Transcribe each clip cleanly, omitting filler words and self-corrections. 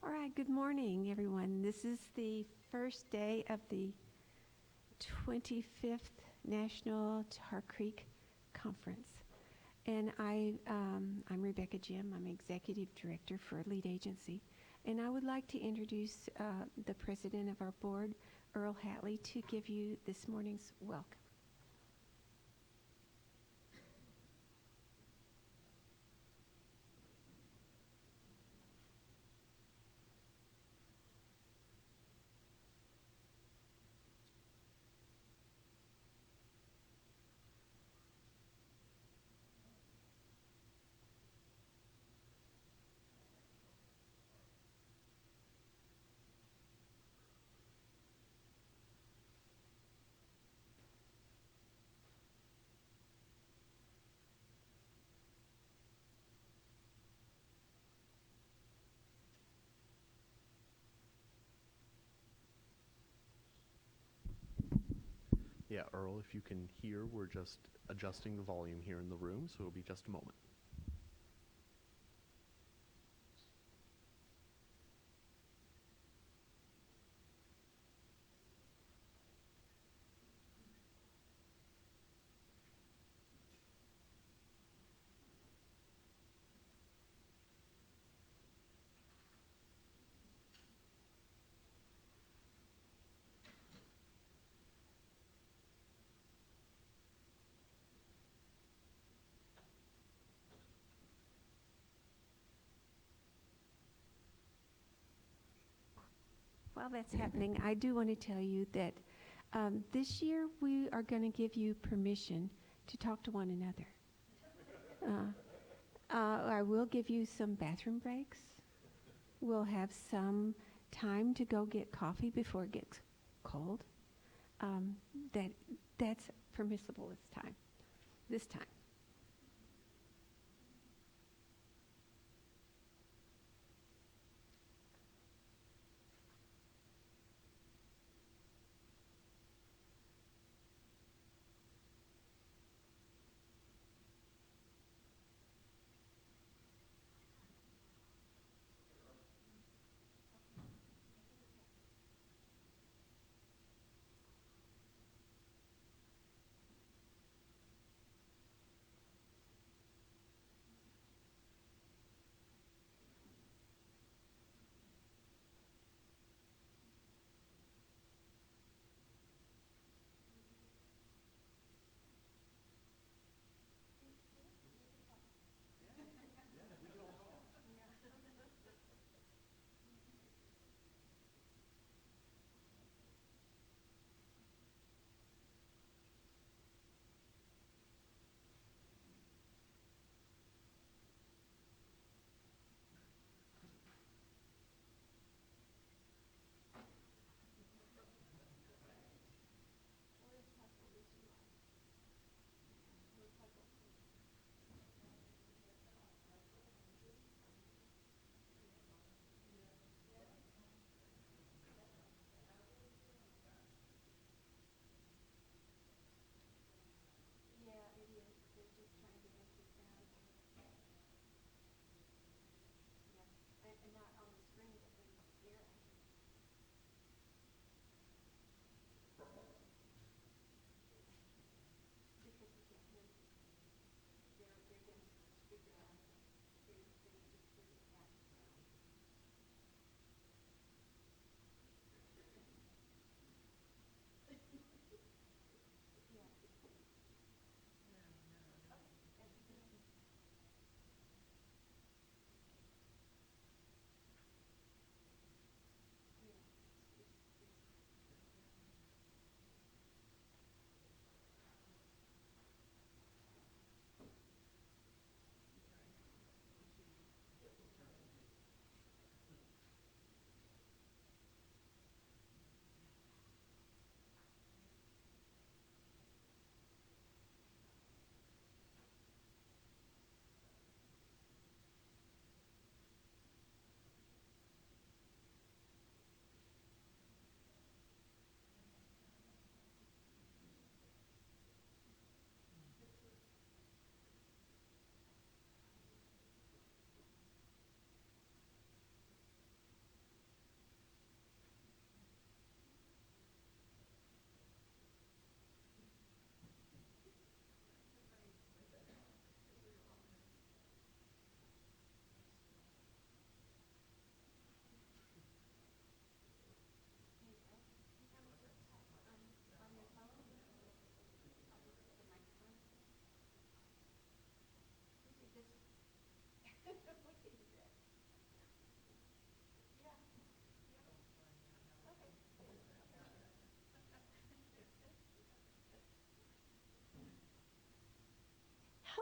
All right, good morning, everyone. This is the first day of the 25th National Tar Creek Conference. And I'm Rebecca Jim. I'm Executive Director for Lead Agency. And I would like to introduce the President of our board, Earl Hatley, to give you this morning's welcome. Yeah, Earl, if you can hear, we're just adjusting the volume here in the room, so it'll be just a moment. While that's happening, I do want to tell you that this year we are going to give you permission to talk to one another. I will give you some bathroom breaks. We'll have some time to go get coffee before it gets cold. That's permissible this time.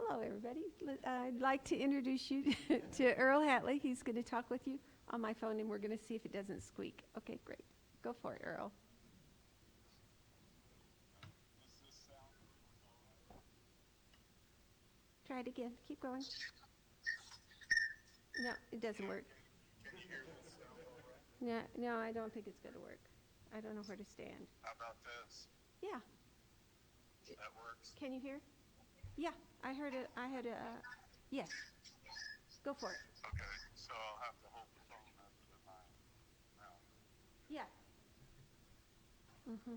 Hello, everybody. I'd like to introduce you to Earl Hatley. He's going to talk with you on my phone, and we're going to see if it doesn't squeak. Okay, great. Go for it, Earl. Try it again. Keep going. No, it doesn't work. No, I don't think it's going to work. I don't know where to stand. How about this? Yeah. That works? Can you hear? Yeah, I heard it. I had a, yes. Go for it. Okay, so I'll have to hold the phone up to my mouth. Yeah. Mm-hmm.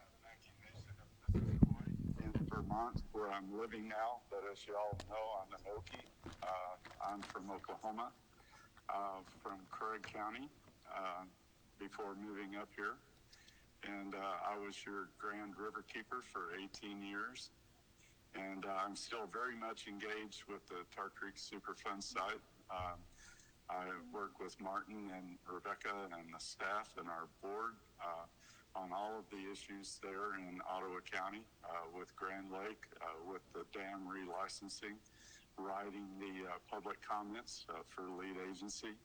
Abenaki Nation of Missisquoi in Vermont, where I'm living now, but as you all know, I'm an Okie. I'm from Oklahoma, from Craig County, before moving up here. And I was your Grand River Keeper for 18 years. And I'm still very much engaged with the Tar Creek Superfund site. I work with Martin and Rebecca and the staff and our board on all of the issues there in Ottawa County with Grand Lake, with the dam relicensing, writing the public comments for lead agency.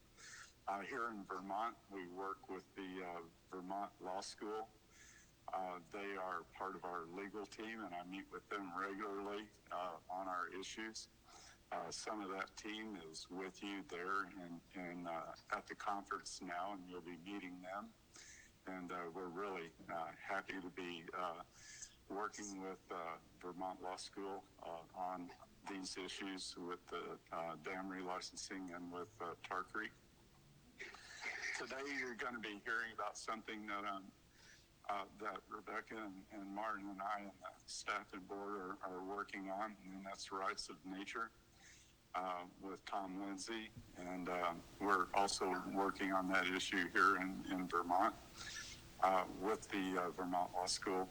Here in Vermont, we work with the Vermont Law School. They are part of our legal team, and I meet with them regularly on our issues. Some of that team is with you there at the conference now, and you'll be meeting them. And we're really happy to be working with Vermont Law School on these issues with the dam relicensing and with Tar Creek. Today you're going to be hearing about something that Rebecca and Martin and I and the staff and board are working on, and that's rights of nature with Tom Lindsay. And we're also working on that issue here in Vermont with the Vermont Law School.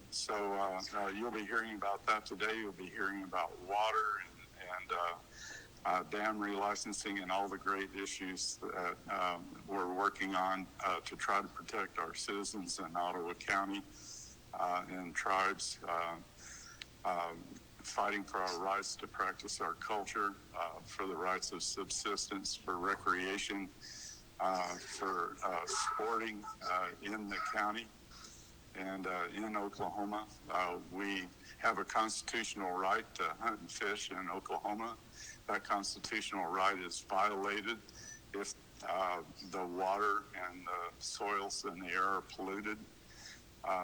So you'll be hearing about that today. You'll be hearing about water and dam relicensing and all the great issues that we're working on to try to protect our citizens in Ottawa County and tribes, fighting for our rights to practice our culture, for the rights of subsistence, for recreation, for sporting in the county. And in Oklahoma, we have a constitutional right to hunt and fish in Oklahoma. That constitutional right is violated if the water and the soils and the air are polluted.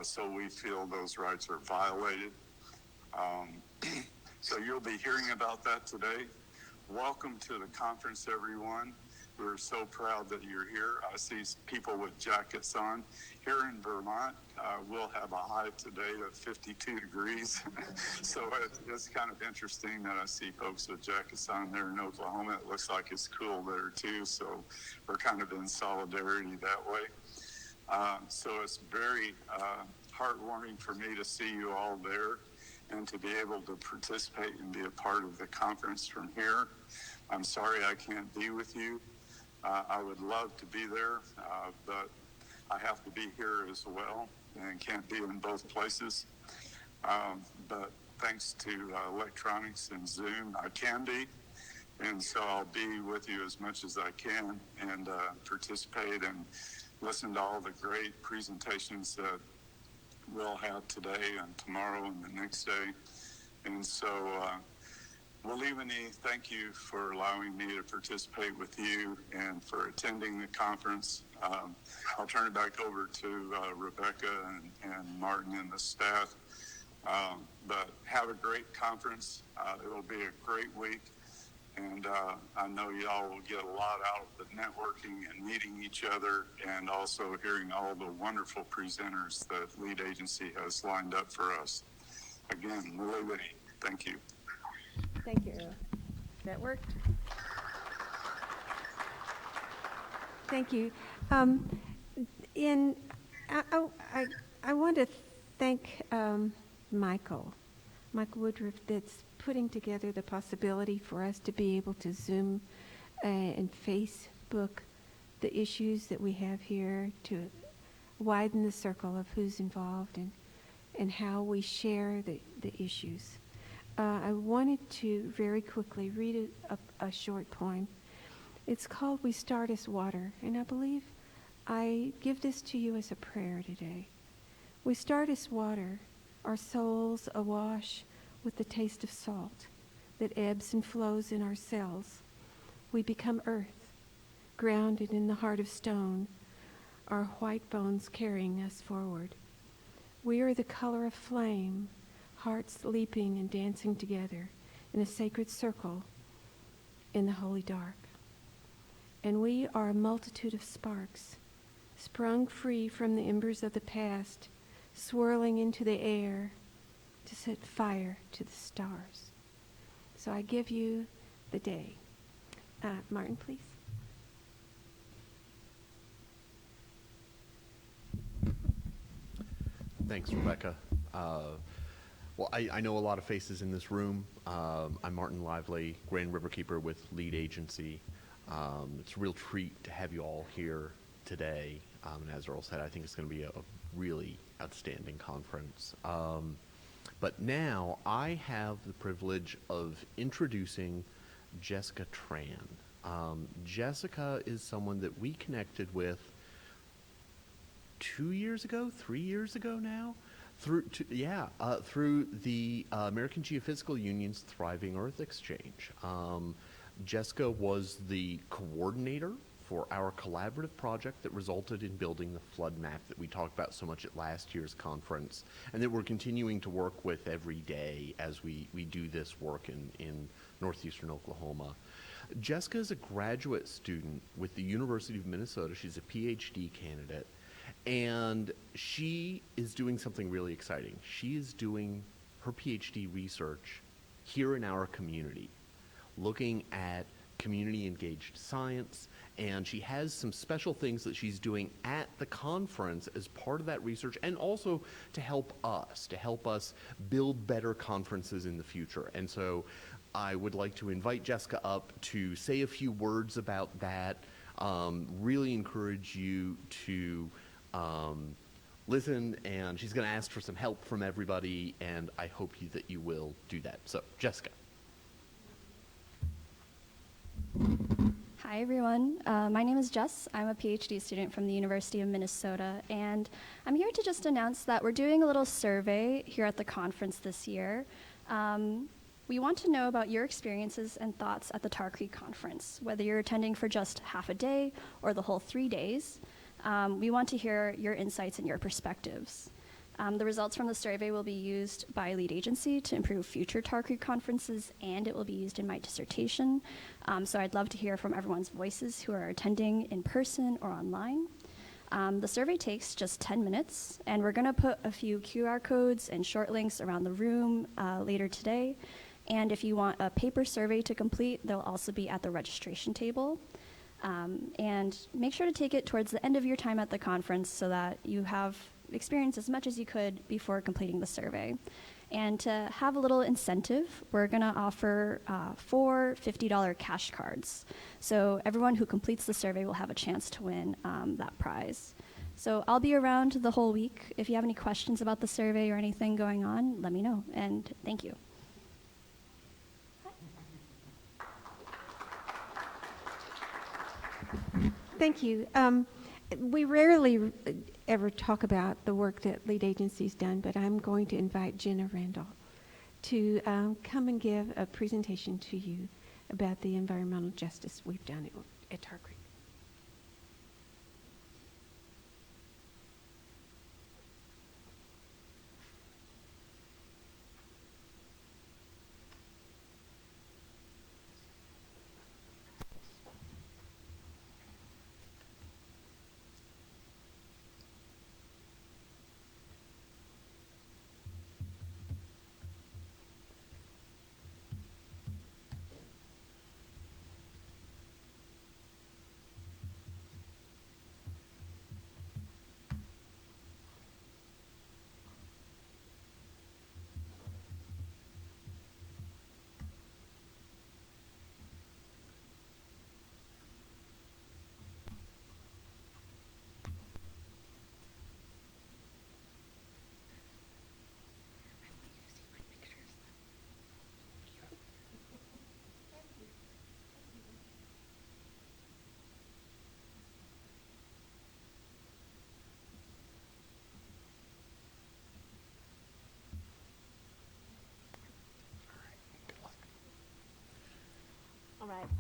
So we feel those rights are violated. So you'll be hearing about that today. Welcome to the conference, everyone. We're so proud that you're here. I see people with jackets on. Here in Vermont, we'll have a high today of 52 degrees. So it's kind of interesting that I see folks with jackets on there in Oklahoma. It looks like it's cool there too. So we're kind of in solidarity that way. So it's very heartwarming for me to see you all there and to be able to participate and be a part of the conference from here. I'm sorry I can't be with you. I would love to be there, but I have to be here as well and can't be in both places. But thanks to electronics and Zoom, I can be. And so I'll be with you as much as I can and participate and listen to all the great presentations that we'll have today and tomorrow and the next day. And so, Walimani, thank you for allowing me to participate with you and for attending the conference. I'll turn it back over to Rebecca and Martin and the staff. But have a great conference. It'll be a great week. And I know y'all will get a lot out of the networking and meeting each other and also hearing all the wonderful presenters that Lead Agency has lined up for us. Again, Walimani, thank you. Thank you, Earl. That worked? Thank you. Um, in, I want to thank Michael Woodruff, that's putting together the possibility for us to be able to Zoom and Facebook the issues that we have here, to widen the circle of who's involved and how we share the issues. I wanted to very quickly read a short poem. It's called We Start as Water, and I believe I give this to you as a prayer today. We start as water, our souls awash with the taste of salt that ebbs and flows in our cells. We become earth, grounded in the heart of stone, our white bones carrying us forward. We are the color of flame, hearts leaping and dancing together in a sacred circle in the holy dark. And we are a multitude of sparks, sprung free from the embers of the past, swirling into the air to set fire to the stars. So I give you the day. Martin, please. Thanks, Rebecca. Well, I know a lot of faces in this room. I'm Martin Lively, Grand Riverkeeper with Lead Agency. It's a real treat to have you all here today. And as Earl said, I think it's going to be a really outstanding conference. But now I have the privilege of introducing Jessica Tran. Jessica is someone that we connected with 3 years ago now, through the American Geophysical Union's Thriving Earth Exchange. Jessica was the coordinator for our collaborative project that resulted in building the flood map that we talked about so much at last year's conference, and that we're continuing to work with every day as we do this work in northeastern Oklahoma. Jessica is a graduate student with the University of Minnesota. She's a PhD candidate, and she is doing something really exciting. She is doing her PhD research here in our community, looking at community-engaged science, and she has some special things that she's doing at the conference as part of that research, and also to help us build better conferences in the future. And so I would like to invite Jessica up to say a few words about that. Really encourage you to listen, and she's going to ask for some help from everybody, and I hope that you will do that. So, Jessica. Hi, everyone. My name is Jess. I'm a PhD student from the University of Minnesota, and I'm here to just announce that we're doing a little survey here at the conference this year. We want to know about your experiences and thoughts at the Tar Creek Conference, whether you're attending for just half a day or the whole 3 days. We want to hear your insights and your perspectives. The results from the survey will be used by Lead Agency to improve future Tar Creek conferences, and it will be used in my dissertation. So I'd love to hear from everyone's voices who are attending in person or online. The survey takes just 10 minutes, and we're going to put a few QR codes and short links around the room later today. And if you want a paper survey to complete, they'll also be at the registration table. And make sure to take it towards the end of your time at the conference so that you have experienced as much as you could before completing the survey. And to have a little incentive, we're going to offer 4 $50 cash cards. So everyone who completes the survey will have a chance to win that prize. So I'll be around the whole week. If you have any questions about the survey or anything going on, let me know. And thank you. Thank you. We rarely ever talk about the work that Lead Agency's done, but I'm going to invite Jenna Randall to come and give a presentation to you about the environmental justice we've done at Tar Creek.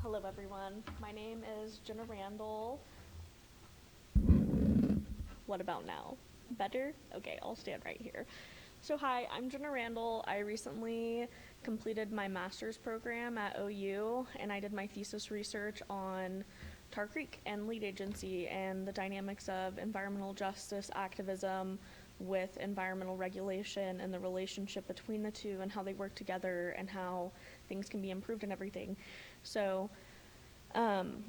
Hello everyone. My name is Jenna Randall. What about now? Better? Okay, I'll stand right here. So hi, I'm Jenna Randall. I recently completed my master's program at OU, and I did my thesis research on Tar Creek and lead agency and the dynamics of environmental justice activism with environmental regulation and the relationship between the two and how they work together and how things can be improved and everything. So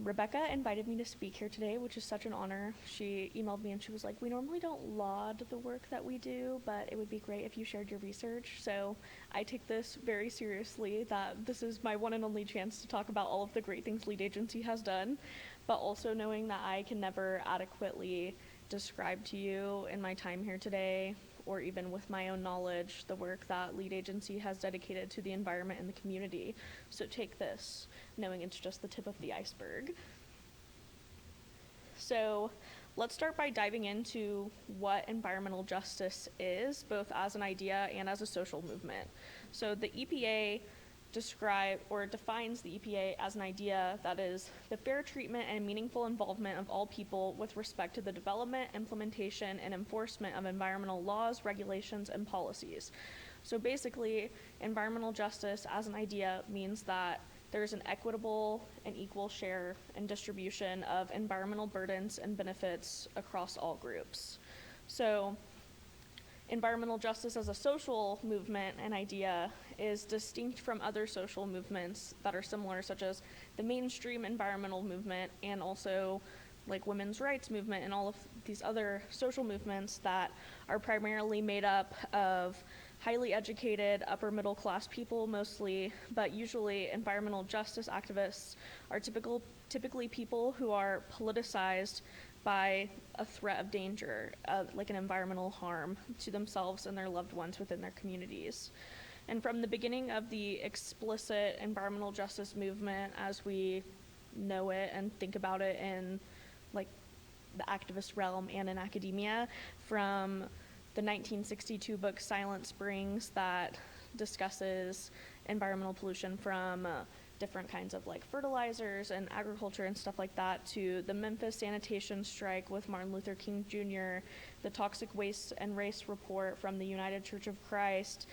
Rebecca invited me to speak here today, which is such an honor. She emailed me and she was like, we normally don't laud the work that we do, but it would be great if you shared your research. So I take this very seriously, that this is my one and only chance to talk about all of the great things Lead Agency has done, but also knowing that I can never adequately describe to you in my time here today, or even with my own knowledge, the work that Lead Agency has dedicated to the environment and the community. So take this, knowing it's just the tip of the iceberg. So let's start by diving into what environmental justice is, both as an idea and as a social movement. So the EPA defines the EPA as an idea that is the fair treatment and meaningful involvement of all people with respect to the development, implementation, and enforcement of environmental laws, regulations, and policies. So basically, environmental justice as an idea means that there's an equitable and equal share and distribution of environmental burdens and benefits across all groups. So environmental justice as a social movement and idea is distinct from other social movements that are similar, such as the mainstream environmental movement and also like women's rights movement and all of these other social movements that are primarily made up of highly educated, upper middle class people mostly, but usually environmental justice activists are typically people who are politicized by a threat of danger, like an environmental harm to themselves and their loved ones within their communities. And from the beginning of the explicit environmental justice movement as we know it and think about it in like the activist realm and in academia, from the 1962 book Silent Springs that discusses environmental pollution from different kinds of like fertilizers and agriculture and stuff like that, to the Memphis sanitation strike with Martin Luther King Jr., the Toxic Waste and Race report from the United Church of Christ,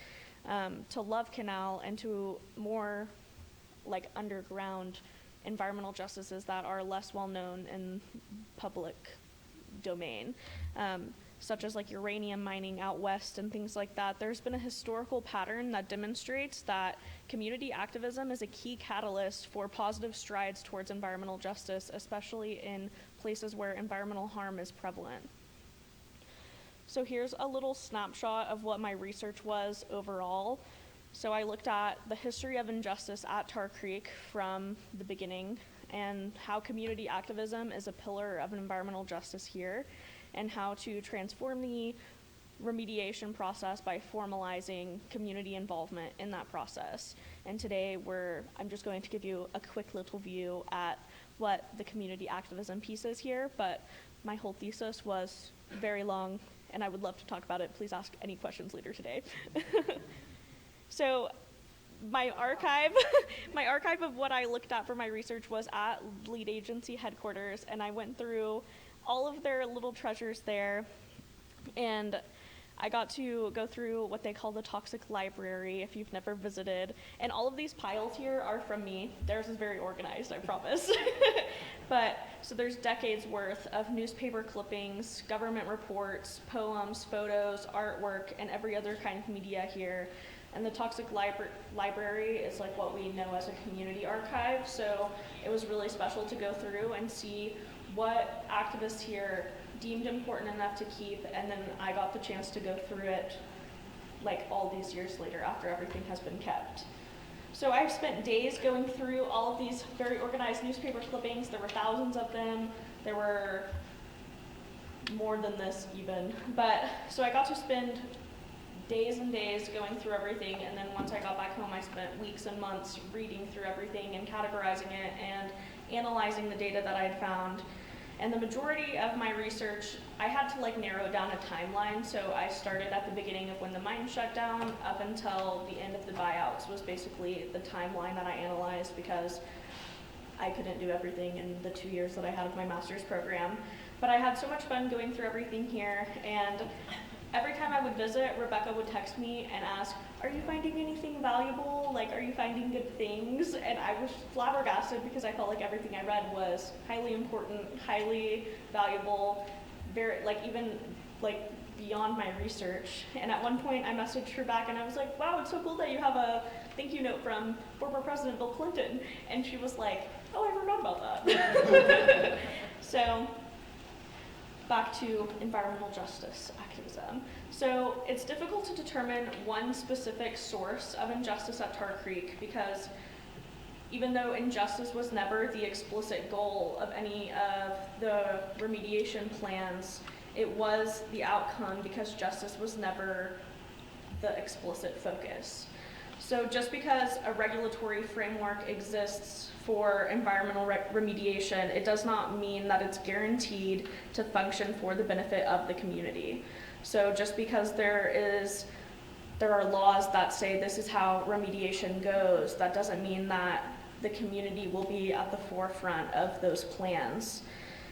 to Love Canal, and to more like underground environmental justices that are less well known in public domain, such as like uranium mining out west and things like that. There's been a historical pattern that demonstrates that community activism is a key catalyst for positive strides towards environmental justice, especially in places where environmental harm is prevalent. So here's a little snapshot of what my research was overall. So I looked at the history of injustice at Tar Creek from the beginning and how community activism is a pillar of environmental justice here, and how to transform the remediation process by formalizing community involvement in that process. And today I'm just going to give you a quick little view at what the community activism piece is here, but my whole thesis was very long and I would love to talk about it. Please ask any questions later today. So my archive of what I looked at for my research was at Lead Agency headquarters, and I went through all of their little treasures there, and I got to go through what they call the toxic library if you've never visited. And all of these piles here are from me. Theirs is very organized, I promise. But so there's decades worth of newspaper clippings, government reports, poems, photos, artwork, and every other kind of media here. And the toxic library is like what we know as a community archive. So it was really special to go through and see what activists here deemed important enough to keep, and then I got the chance to go through it like all these years later after everything has been kept. So I've spent days going through all of these very organized newspaper clippings. There were thousands of them. There were more than this even. But so I got to spend days and days going through everything, and then once I got back home, I spent weeks and months reading through everything and categorizing it and analyzing the data that I had found. And the majority of my research, I had to like narrow down a timeline. So I started at the beginning of when the mine shut down up until the end of the buyouts was basically the timeline that I analyzed, because I couldn't do everything in the 2 years that I had of my master's program. But I had so much fun going through everything here, and every time I would visit, Rebecca would text me and ask, are you finding anything valuable? Like, are you finding good things? And I was flabbergasted because I felt like everything I read was highly important, highly valuable, very, like, even, like, beyond my research. And at one point I messaged her back and I was like, wow, it's so cool that you have a thank you note from former President Bill Clinton. And she was like, oh, I forgot about that. So back to environmental justice activism. So it's difficult to determine one specific source of injustice at Tar Creek because even though injustice was never the explicit goal of any of the remediation plans, it was the outcome because justice was never the explicit focus. So just because a regulatory framework exists for environmental remediation, it does not mean that it's guaranteed to function for the benefit of the community. So just because there are laws that say this is how remediation goes, that doesn't mean that the community will be at the forefront of those plans.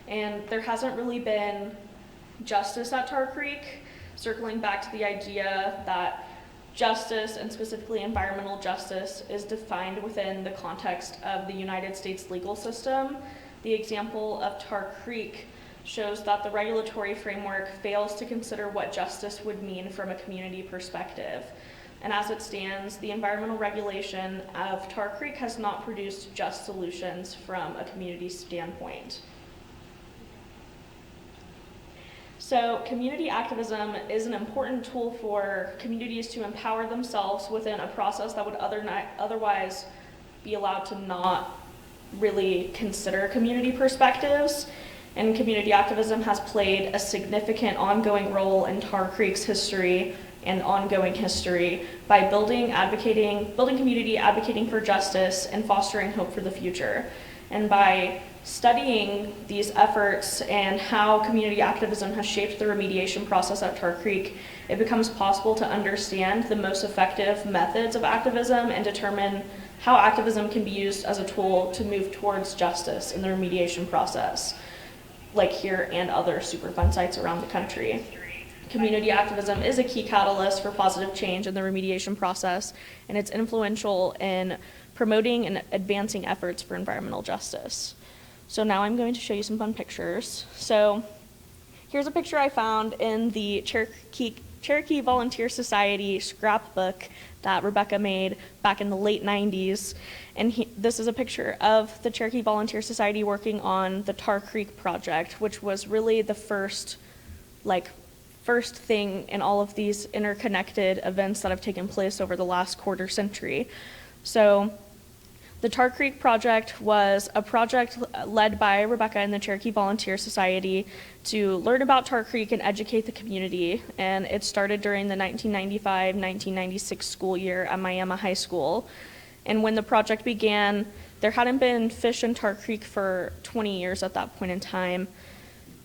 And there hasn't really been justice at Tar Creek, circling back to the idea that justice, and specifically environmental justice, is defined within the context of the United States legal system. The example of Tar Creek shows that the regulatory framework fails to consider what justice would mean from a community perspective. And as it stands, the environmental regulation of Tar Creek has not produced just solutions from a community standpoint. So community activism is an important tool for communities to empower themselves within a process that would otherwise be allowed to not really consider community perspectives. And community activism has played a significant ongoing role in Tar Creek's history and ongoing history by building community, advocating for justice, and fostering hope for the future. And by studying these efforts and how community activism has shaped the remediation process at Tar Creek, it becomes possible to understand the most effective methods of activism and determine how activism can be used as a tool to move towards justice in the remediation process, like here and other Superfund sites around the country. Community activism is a key catalyst for positive change in the remediation process, and it's influential in promoting and advancing efforts for environmental justice. So now I'm going to show you some fun pictures. So here's a picture I found in the Cherokee Volunteer Society scrapbook that Rebecca made back in the late 90s. And this is a picture of the Cherokee Volunteer Society working on the Tar Creek project, which was really the first thing in all of these interconnected events that have taken place over the last quarter century. So the Tar Creek project was a project led by Rebecca and the Cherokee Volunteer Society to learn about Tar Creek and educate the community. And it started during the 1995-1996 school year at Miami High School. And when the project began, there hadn't been fish in Tar Creek for 20 years at that point in time.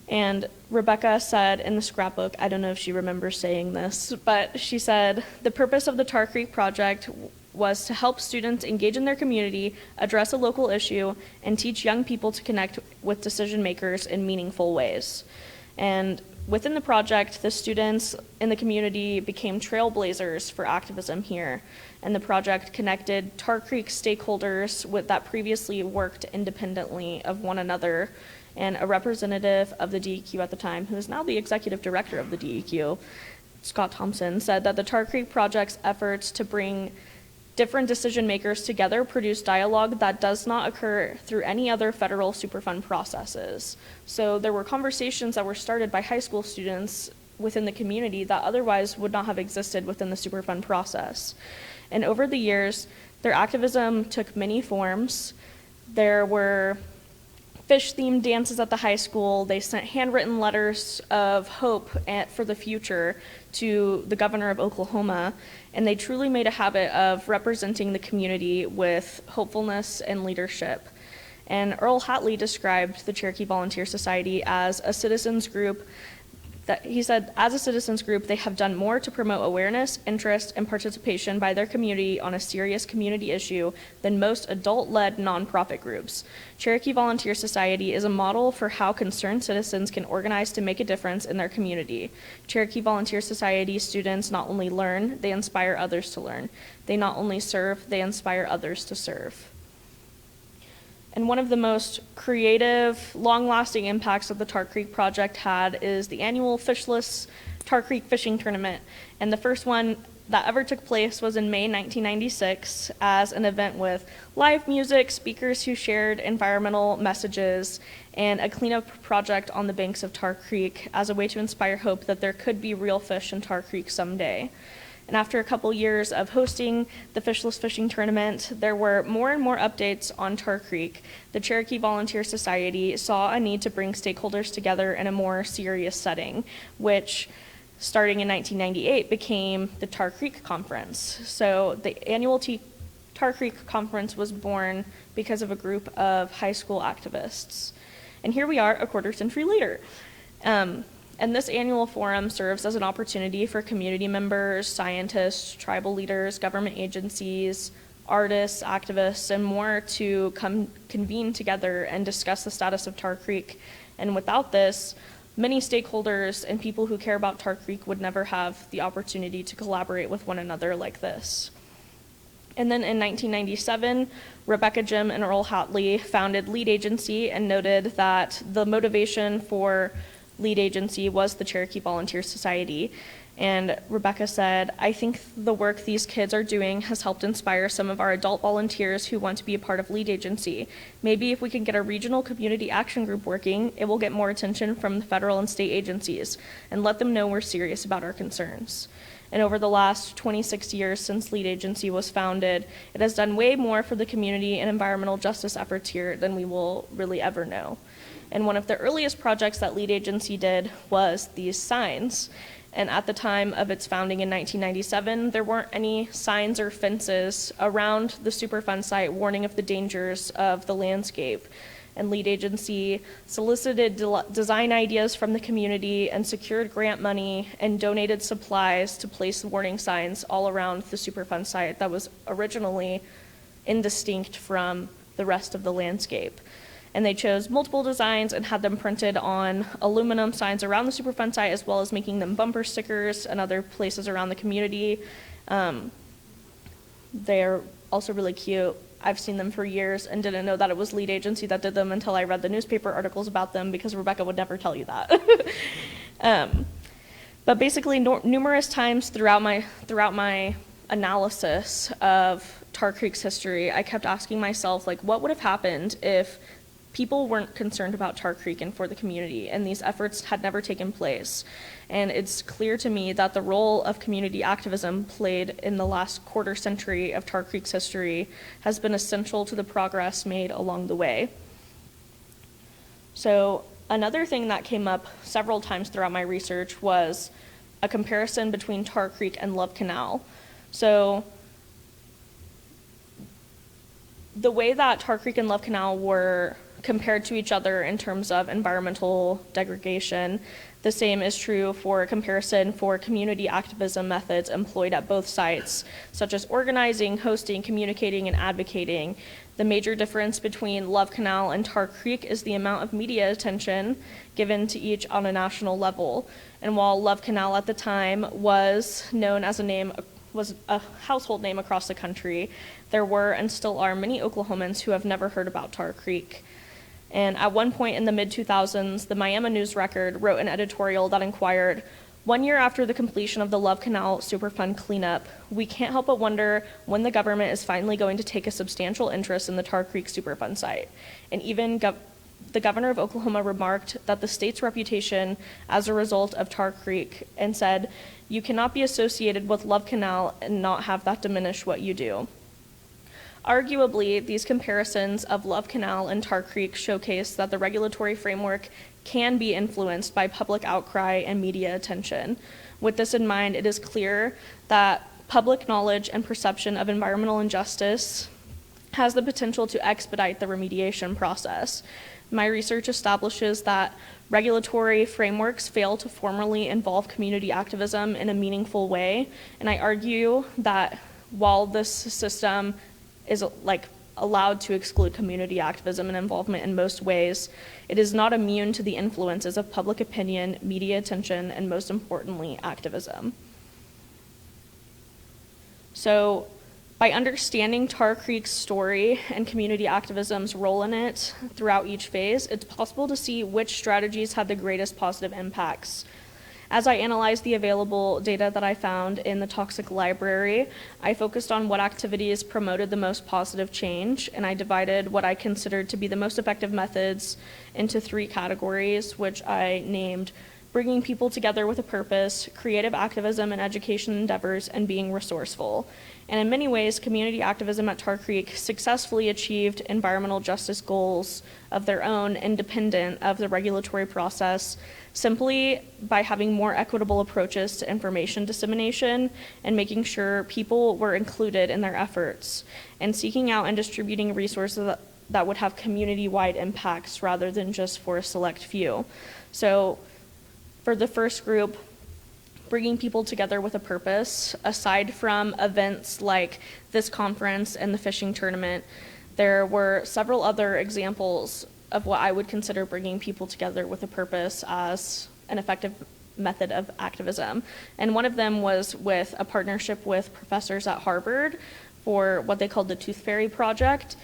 And Rebecca said in the scrapbook, I don't know if she remembers saying this, but she said, the purpose of the Tar Creek project was to help students engage in their community, address a local issue, and teach young people to connect with decision makers in meaningful ways. And within the project, the students in the community became trailblazers for activism here. And the project connected Tar Creek stakeholders that previously worked independently of one another. And a representative of the DEQ at the time, who is now the executive director of the DEQ, Scott Thompson, said that the Tar Creek project's efforts to bring different decision makers together produce dialogue that does not occur through any other federal Superfund processes. So there were conversations that were started by high school students within the community that otherwise would not have existed within the Superfund process. And over the years, their activism took many forms. There were fish-themed dances at the high school. They sent handwritten letters of hope for the future to the governor of Oklahoma, and they truly made a habit of representing the community with hopefulness and leadership. And Earl Hatley described the Cherokee Volunteer Society as a citizens group that he said, as a citizens group, they have done more to promote awareness, interest, and participation by their community on a serious community issue than most adult-led nonprofit groups. Cherokee Volunteer Society is a model for how concerned citizens can organize to make a difference in their community. Cherokee Volunteer Society students not only learn, they inspire others to learn. They not only serve, they inspire others to serve. And one of the most creative, long-lasting impacts that the Tar Creek project had is the annual fishless Tar Creek fishing tournament. And the first one that ever took place was in May 1996 as an event with live music, speakers who shared environmental messages, and a cleanup project on the banks of Tar Creek as a way to inspire hope that there could be real fish in Tar Creek someday. And after a couple years of hosting the fishless fishing tournament, there were more and more updates on Tar Creek. The Cherokee Volunteer Society saw a need to bring stakeholders together in a more serious setting, which, starting in 1998, became the Tar Creek Conference. So the annual Tar Creek Conference was born because of a group of high school activists. And here we are a quarter century later. And this annual forum serves as an opportunity for community members, scientists, tribal leaders, government agencies, artists, activists, and more to convene together and discuss the status of Tar Creek. And without this, many stakeholders and people who care about Tar Creek would never have the opportunity to collaborate with one another like this. And then in 1997, Rebecca Jim and Earl Hatley founded Lead Agency and noted that the motivation for Lead Agency was the Cherokee Volunteer Society. And Rebecca said, "I think the work these kids are doing has helped inspire some of our adult volunteers who want to be a part of Lead Agency. Maybe if we can get a regional community action group working, it will get more attention from the federal and state agencies and let them know we're serious about our concerns." And over the last 26 years since Lead Agency was founded, it has done way more for the community and environmental justice efforts here than we will really ever know. And one of the earliest projects that Lead Agency did was these signs. And at the time of its founding in 1997, there weren't any signs or fences around the Superfund site warning of the dangers of the landscape. And Lead Agency solicited design ideas from the community and secured grant money and donated supplies to place warning signs all around the Superfund site that was originally indistinct from the rest of the landscape. And they chose multiple designs and had them printed on aluminum signs around the Superfund site, as well as making them bumper stickers and other places around the community. They're also really cute. I've seen them for years and didn't know that it was Lead Agency that did them until I read the newspaper articles about them, because Rebecca would never tell you that. But basically, numerous times throughout my analysis of Tar Creek's history, I kept asking myself, like, what would have happened if people weren't concerned about Tar Creek and for the community, and these efforts had never taken place? And it's clear to me that the role of community activism played in the last quarter century of Tar Creek's history has been essential to the progress made along the way. So another thing that came up several times throughout my research was a comparison between Tar Creek and Love Canal. So the way that Tar Creek and Love Canal were compared to each other in terms of environmental degradation, the same is true for a comparison for community activism methods employed at both sites, such as organizing, hosting, communicating, and advocating. The major difference between Love Canal and Tar Creek is the amount of media attention given to each on a national level. And while Love Canal at the time was known as was a household name across the country, there were and still are many Oklahomans who have never heard about Tar Creek. And at one point in the mid-2000s, the Miami News Record wrote an editorial that inquired, "1 year after the completion of the Love Canal Superfund cleanup, we can't help but wonder when the government is finally going to take a substantial interest in the Tar Creek Superfund site." And even the governor of Oklahoma remarked that the state's reputation as a result of Tar Creek, and said, "You cannot be associated with Love Canal and not have that diminish what you do." Arguably, these comparisons of Love Canal and Tar Creek showcase that the regulatory framework can be influenced by public outcry and media attention. With this in mind, it is clear that public knowledge and perception of environmental injustice has the potential to expedite the remediation process. My research establishes that regulatory frameworks fail to formally involve community activism in a meaningful way. And I argue that while this system is allowed to exclude community activism and involvement in most ways, it is not immune to the influences of public opinion, media attention, and most importantly, activism. So by understanding Tar Creek's story and community activism's role in it throughout each phase, it's possible to see which strategies had the greatest positive impacts. As I analyzed the available data that I found in the Toxic Library, I focused on what activities promoted the most positive change, and I divided what I considered to be the most effective methods into 3 categories, which I named bringing people together with a purpose, creative activism and education endeavors, and being resourceful. And in many ways, community activism at Tar Creek successfully achieved environmental justice goals of their own, independent of the regulatory process, simply by having more equitable approaches to information dissemination and making sure people were included in their efforts, and seeking out and distributing resources that would have community-wide impacts rather than just for a select few. So for the first group, bringing people together with a purpose, aside from events like this conference and the fishing tournament, there were several other examples of what I would consider bringing people together with a purpose as an effective method of activism. And one of them was with a partnership with professors at Harvard for what they called the Tooth Fairy Project.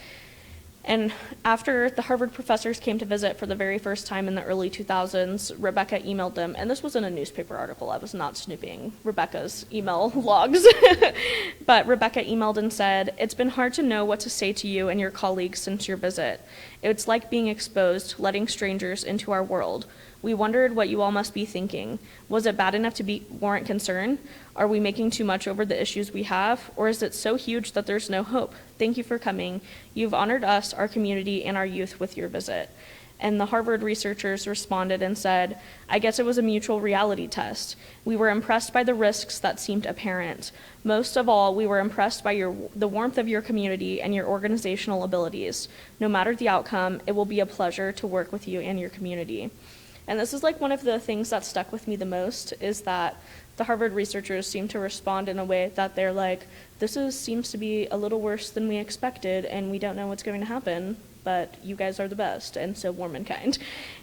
And after the Harvard professors came to visit for the very first time in the early 2000s, Rebecca emailed them, and this was in a newspaper article. I was not snooping Rebecca's email logs. But Rebecca emailed and said, "It's been hard to know what to say to you and your colleagues since your visit. It's like being exposed, letting strangers into our world. We wondered what you all must be thinking. Was it bad enough to warrant concern? Are we making too much over the issues we have? Or is it so huge that there's no hope? Thank you for coming. You've honored us, our community, and our youth with your visit." And the Harvard researchers responded and said, "I guess it was a mutual reality test. We were impressed by the risks that seemed apparent. Most of all, we were impressed by the warmth of your community and your organizational abilities. No matter the outcome, it will be a pleasure to work with you and your community." And this is like one of the things that stuck with me the most, is that the Harvard researchers seem to respond in a way that they're like, this seems to be a little worse than we expected, and we don't know what's going to happen, but you guys are the best, and so warm and kind.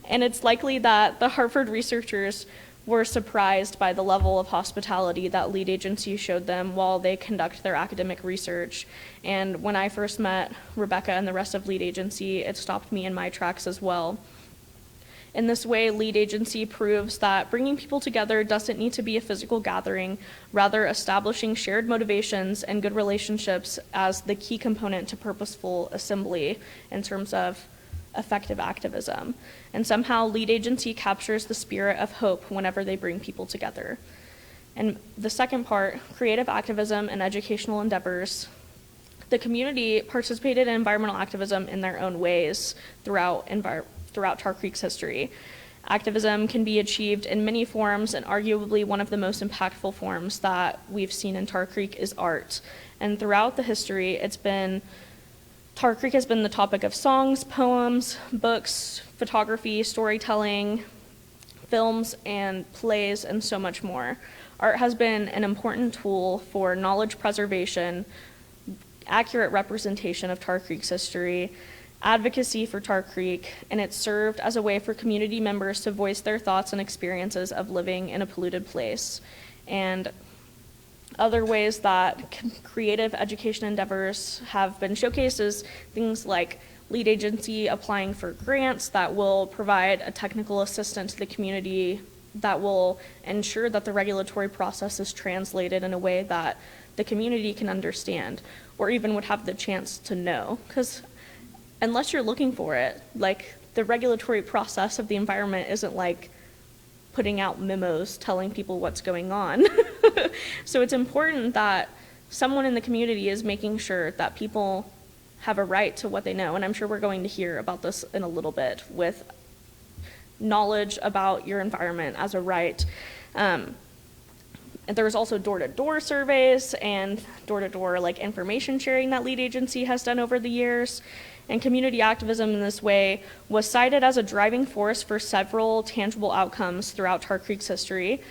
And it's likely that the Harvard researchers were surprised by the level of hospitality that lead agency showed them while they conduct their academic research. And when I first met Rebecca and the rest of lead agency, it stopped me in my tracks as well. In this way, lead agency proves that bringing people together doesn't need to be a physical gathering, rather establishing shared motivations and good relationships as the key component to purposeful assembly in terms of effective activism. And somehow lead agency captures the spirit of hope whenever they bring people together. And the second part, creative activism and educational endeavors. The community participated in environmental activism in their own ways throughout Tar Creek's history. Activism can be achieved in many forms, and arguably one of the most impactful forms that we've seen in Tar Creek is art. And throughout the history, Tar Creek has been the topic of songs, poems, books, photography, storytelling, films, and plays, and so much more. Art has been an important tool for knowledge preservation, accurate representation of Tar Creek's history, advocacy for Tar Creek, and it served as a way for community members to voice their thoughts and experiences of living in a polluted place. And other ways that creative education endeavors have been showcased is things like lead agency applying for grants that will provide a technical assistance to the community that will ensure that the regulatory process is translated in a way that the community can understand, or even would have the chance to know. Because unless you're looking for it, like, the regulatory process of the environment isn't like putting out memos telling people what's going on. So it's important that someone in the community is making sure that people have a right to what they know. And I'm sure we're going to hear about this in a little bit, with knowledge about your environment as a right. And there's also door-to-door surveys and door-to-door information sharing that lead agency has done over the years. And community activism in this way was cited as a driving force for several tangible outcomes throughout Tar Creek's history.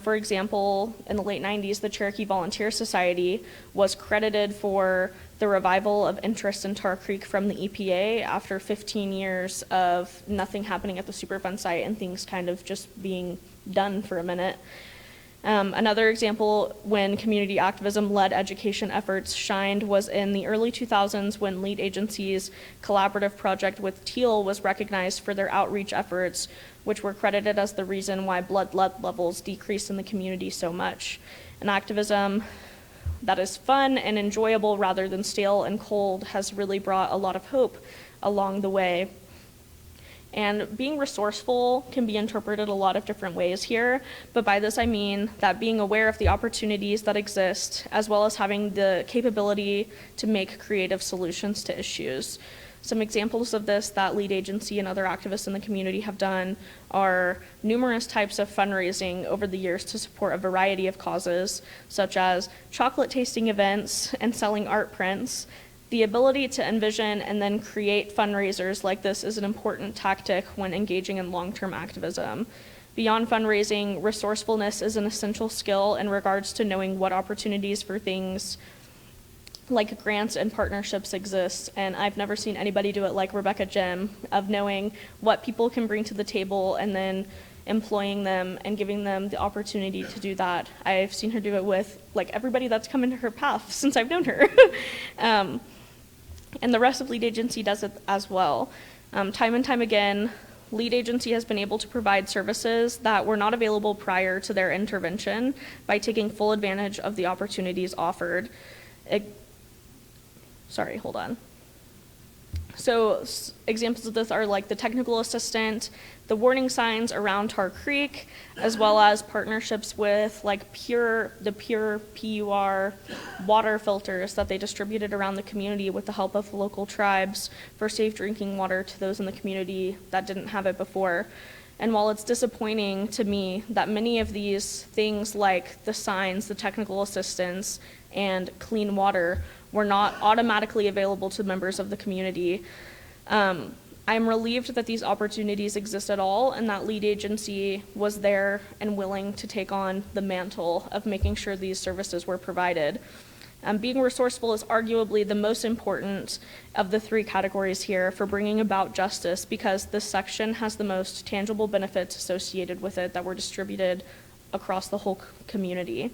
For example, in the late 90s, the Cherokee Volunteer Society was credited for the revival of interest in Tar Creek from the EPA after 15 years of nothing happening at the Superfund site and things kind of just being done for a minute. Another example when community activism-led education efforts shined was in the early 2000s when lead agency's collaborative project with Teal was recognized for their outreach efforts, which were credited as the reason why blood lead levels decreased in the community so much. An activism that is fun and enjoyable rather than stale and cold has really brought a lot of hope along the way. And being resourceful can be interpreted a lot of different ways here, but by this I mean that being aware of the opportunities that exist, as well as having the capability to make creative solutions to issues. Some examples of this that lead agency and other activists in the community have done are numerous types of fundraising over the years to support a variety of causes, such as chocolate tasting events and selling art prints. The ability to envision and then create fundraisers like this is an important tactic when engaging in long-term activism. Beyond fundraising, resourcefulness is an essential skill in regards to knowing what opportunities for things like grants and partnerships exist, and I've never seen anybody do it like Rebecca Jim, of knowing what people can bring to the table and then employing them and giving them the opportunity to do that. I've seen her do it with like everybody that's come into her path since I've known her. And the rest of lead agency does it as well. Time and time again, lead agency has been able to provide services that were not available prior to their intervention by taking full advantage of the opportunities offered. So examples of this are like the technical assistant, the warning signs around Tar Creek, as well as partnerships with like the pure PUR water filters that they distributed around the community with the help of local tribes for safe drinking water to those in the community that didn't have it before. And while it's disappointing to me that many of these things like the signs, the technical assistance, and clean water were not automatically available to members of the community, I'm relieved that these opportunities exist at all and that lead agency was there and willing to take on the mantle of making sure these services were provided. Being resourceful is arguably the most important of the three categories here for bringing about justice because this section has the most tangible benefits associated with it that were distributed across the whole community.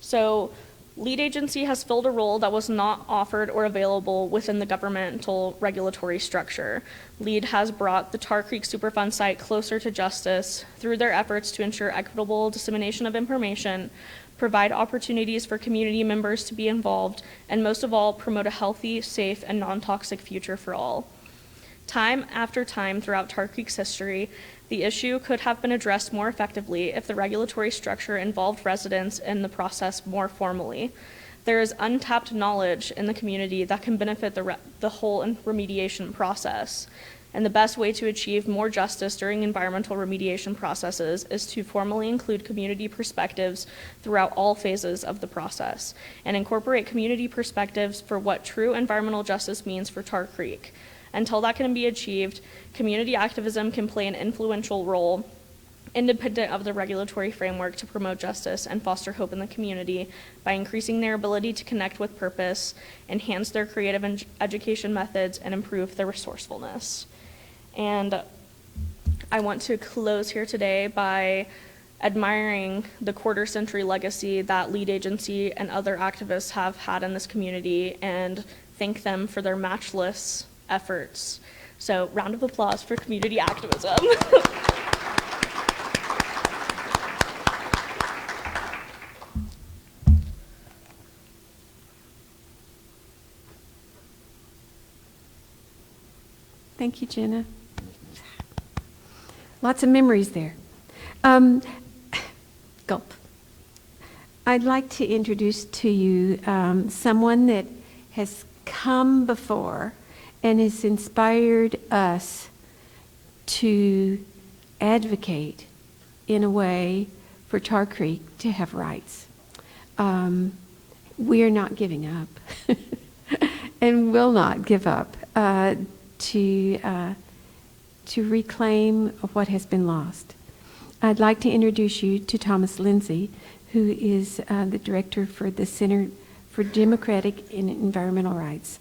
So, lead agency has filled a role that was not offered or available within the governmental regulatory structure. LEAD has brought the Tar Creek Superfund site closer to justice through their efforts to ensure equitable dissemination of information, provide opportunities for community members to be involved, and most of all, promote a healthy, safe, and non-toxic future for all. Time after time throughout Tar Creek's history, the issue could have been addressed more effectively if the regulatory structure involved residents in the process more formally. There is untapped knowledge in the community that can benefit the whole remediation process. And the best way to achieve more justice during environmental remediation processes is to formally include community perspectives throughout all phases of the process and incorporate community perspectives for what true environmental justice means for Tar Creek. Until that can be achieved, community activism can play an influential role independent of the regulatory framework to promote justice and foster hope in the community by increasing their ability to connect with purpose, enhance their creative education methods, and improve their resourcefulness. And I want to close here today by admiring the quarter-century legacy that lead agency and other activists have had in this community and thank them for their matchless efforts. So, round of applause for community activism. Thank you, Jenna. Lots of memories there. Gulp. I'd like to introduce to you someone that has come before and has inspired us to advocate in a way for Tar Creek to have rights. We are not giving up. and will not give up to reclaim what has been lost. I'd like to introduce you to Thomas Lindsay, who is the director for the Center for Democratic and Environmental Rights,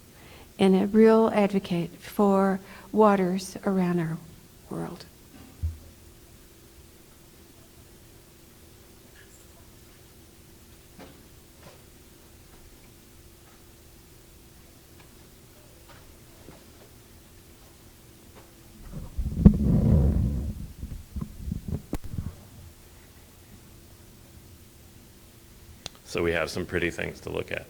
and a real advocate for waters around our world. So we have some pretty things to look at.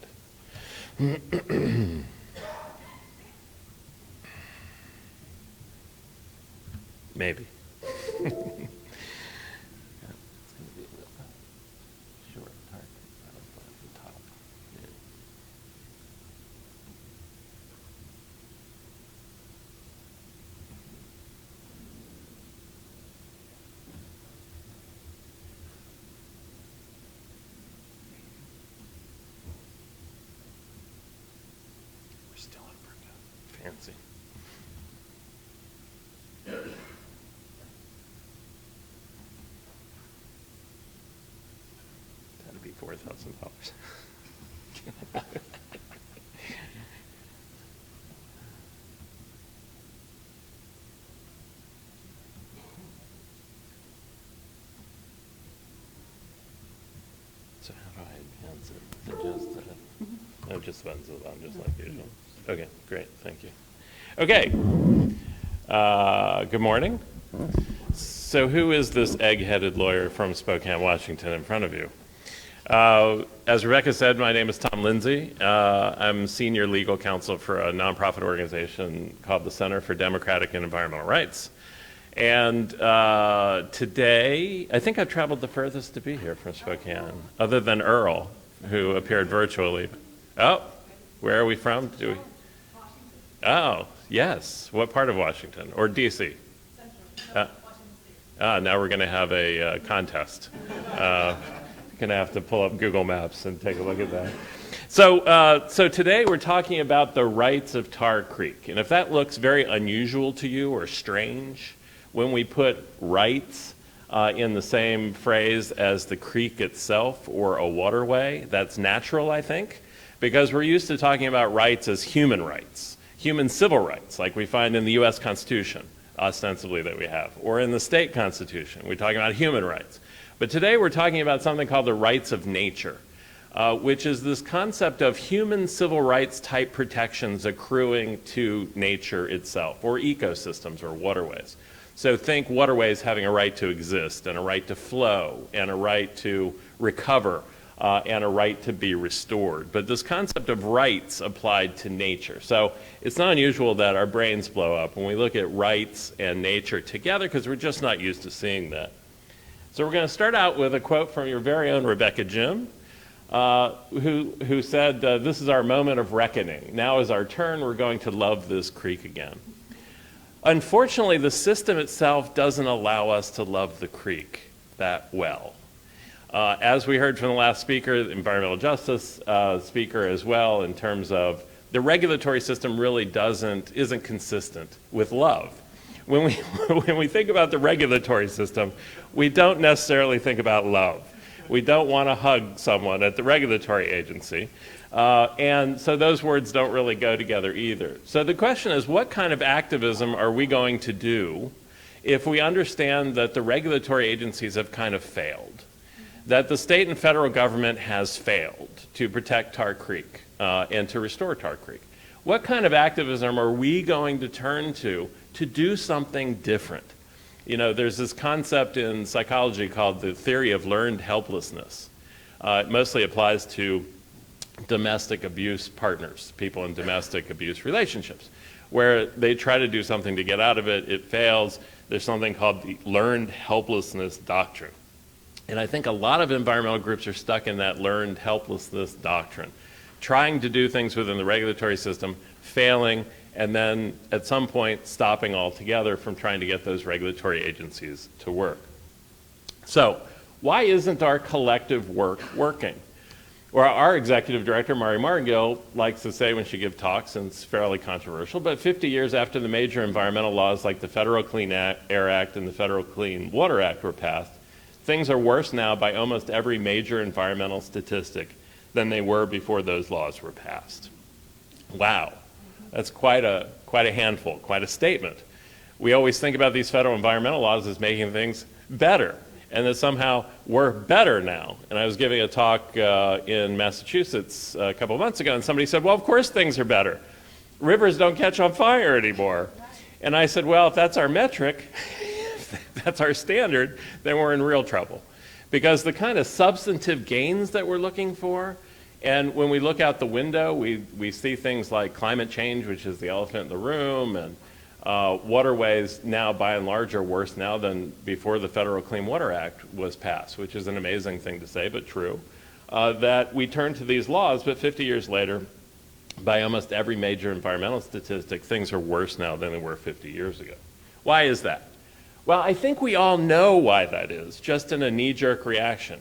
Maybe. Fancy. That'd be $4,000. So how do I advance it? Is it just oh, just buttons at the bottom, just like usual. Okay, great, thank you. Okay, good morning. So who is this egg-headed lawyer from Spokane, Washington in front of you? As Rebecca said, my name is Tom Lindsay. I'm senior legal counsel for a nonprofit organization called the Center for Democratic and Environmental Rights. And today, I think I've traveled the furthest to be here from Spokane, other than Earl, who appeared virtually. Oh, where are we from? Do we? Oh, yes. What part of Washington? Or D.C.? Now we're going to have a contest. Going to have to pull up Google Maps and take a look at that. So today we're talking about the rights of Tar Creek. And if that looks very unusual to you or strange, when we put rights in the same phrase as the creek itself or a waterway, that's natural, I think, because we're used to talking about rights as human rights, human civil rights, like we find in the U.S. Constitution, ostensibly that we have, or in the state constitution. We're talking about human rights. But today we're talking about something called the rights of nature, which is this concept of human civil rights type protections accruing to nature itself, or ecosystems or waterways. So think waterways having a right to exist, and a right to flow, and a right to recover, and a right to be restored. But this concept of rights applied to nature. So it's not unusual that our brains blow up when we look at rights and nature together, because we're just not used to seeing that. So we're going to start out with a quote from your very own Rebecca Jim, who said, this is our moment of reckoning. Now is our turn. We're going to love this creek again. Unfortunately, the system itself doesn't allow us to love the creek that well. As we heard from the last speaker, the environmental justice speaker as well, in terms of the regulatory system really isn't consistent with love. When we think about the regulatory system, we don't necessarily think about love. We don't want to hug someone at the regulatory agency. And so those words don't really go together either. So the question is, what kind of activism are we going to do if we understand that the regulatory agencies have kind of failed, that the state and federal government has failed to protect Tar Creek and to restore Tar Creek? What kind of activism are we going to turn to do something different? You know, there's this concept in psychology called the theory of learned helplessness. It mostly applies to domestic abuse partners, people in domestic abuse relationships, where they try to do something to get out of it, it fails. There's something called the learned helplessness doctrine. And I think a lot of environmental groups are stuck in that learned helplessness doctrine, trying to do things within the regulatory system, failing, and then at some point stopping altogether from trying to get those regulatory agencies to work. So why isn't our collective work working? Or our executive director, Mari Martingill, likes to say when she gives talks, and it's fairly controversial, but 50 years after the major environmental laws like the Federal Clean Air Act and the Federal Clean Water Act were passed, things are worse now by almost every major environmental statistic than they were before those laws were passed. Wow, that's quite a handful, quite a statement. We always think about these federal environmental laws as making things better, and that somehow we're better now. And I was giving a talk in Massachusetts a couple of months ago, and somebody said, well, of course things are better. Rivers don't catch on fire anymore. And I said, well, if that's our metric, if that's our standard, then we're in real trouble. Because the kind of substantive gains that we're looking for, and when we look out the window, we see things like climate change, which is the elephant in the room, and waterways now, by and large, are worse now than before the Federal Clean Water Act was passed, which is an amazing thing to say, but true, that we turn to these laws, but 50 years later, by almost every major environmental statistic, things are worse now than they were 50 years ago. Why is that? Well, I think we all know why that is, just in a knee-jerk reaction.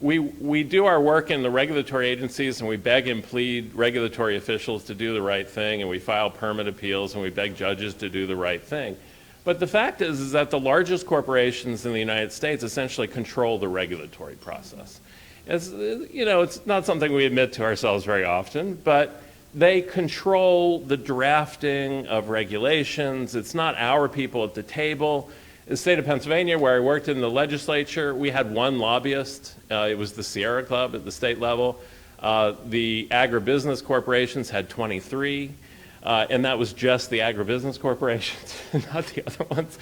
We do our work in the regulatory agencies, and we beg and plead regulatory officials to do the right thing, and we file permit appeals, and we beg judges to do the right thing. But the fact is that the largest corporations in the United States essentially control the regulatory process. It's not something we admit to ourselves very often, but they control the drafting of regulations. It's not our people at the table. In the state of Pennsylvania, where I worked in the legislature, we had one lobbyist. It was the Sierra Club at the state level. The agribusiness corporations had 23, and that was just the agribusiness corporations, not the other ones.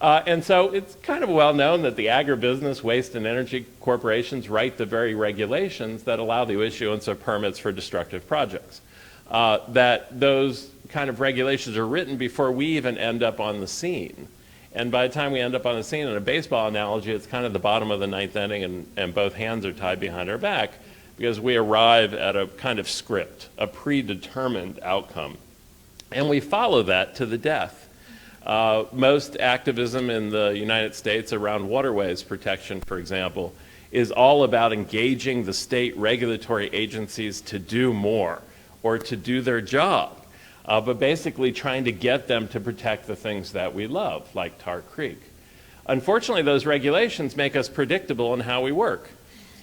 And so it's kind of well known that the agribusiness, waste, and energy corporations write the very regulations that allow the issuance of permits for destructive projects. That those kind of regulations are written before we even end up on the scene. And by the time we end up on the scene, in a baseball analogy, it's kind of the bottom of the ninth inning, and both hands are tied behind our back, because we arrive at a kind of script, a predetermined outcome. And we follow that to the death. Most activism in the United States around waterways protection, for example, is all about engaging the state regulatory agencies to do more or to do their job. But basically trying to get them to protect the things that we love, like Tar Creek. Unfortunately, those regulations make us predictable in how we work.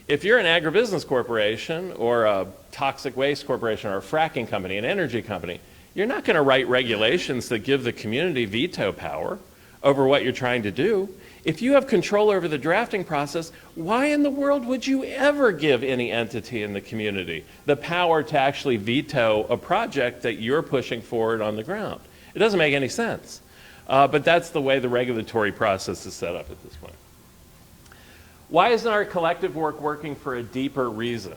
If you're an agribusiness corporation or a toxic waste corporation or a fracking company, an energy company, you're not going to write regulations that give the community veto power over what you're trying to do. If you have control over the drafting process, why in the world would you ever give any entity in the community the power to actually veto a project that you're pushing forward on the ground? It doesn't make any sense. But that's the way the regulatory process is set up at this point. Why isn't our collective work working for a deeper reason?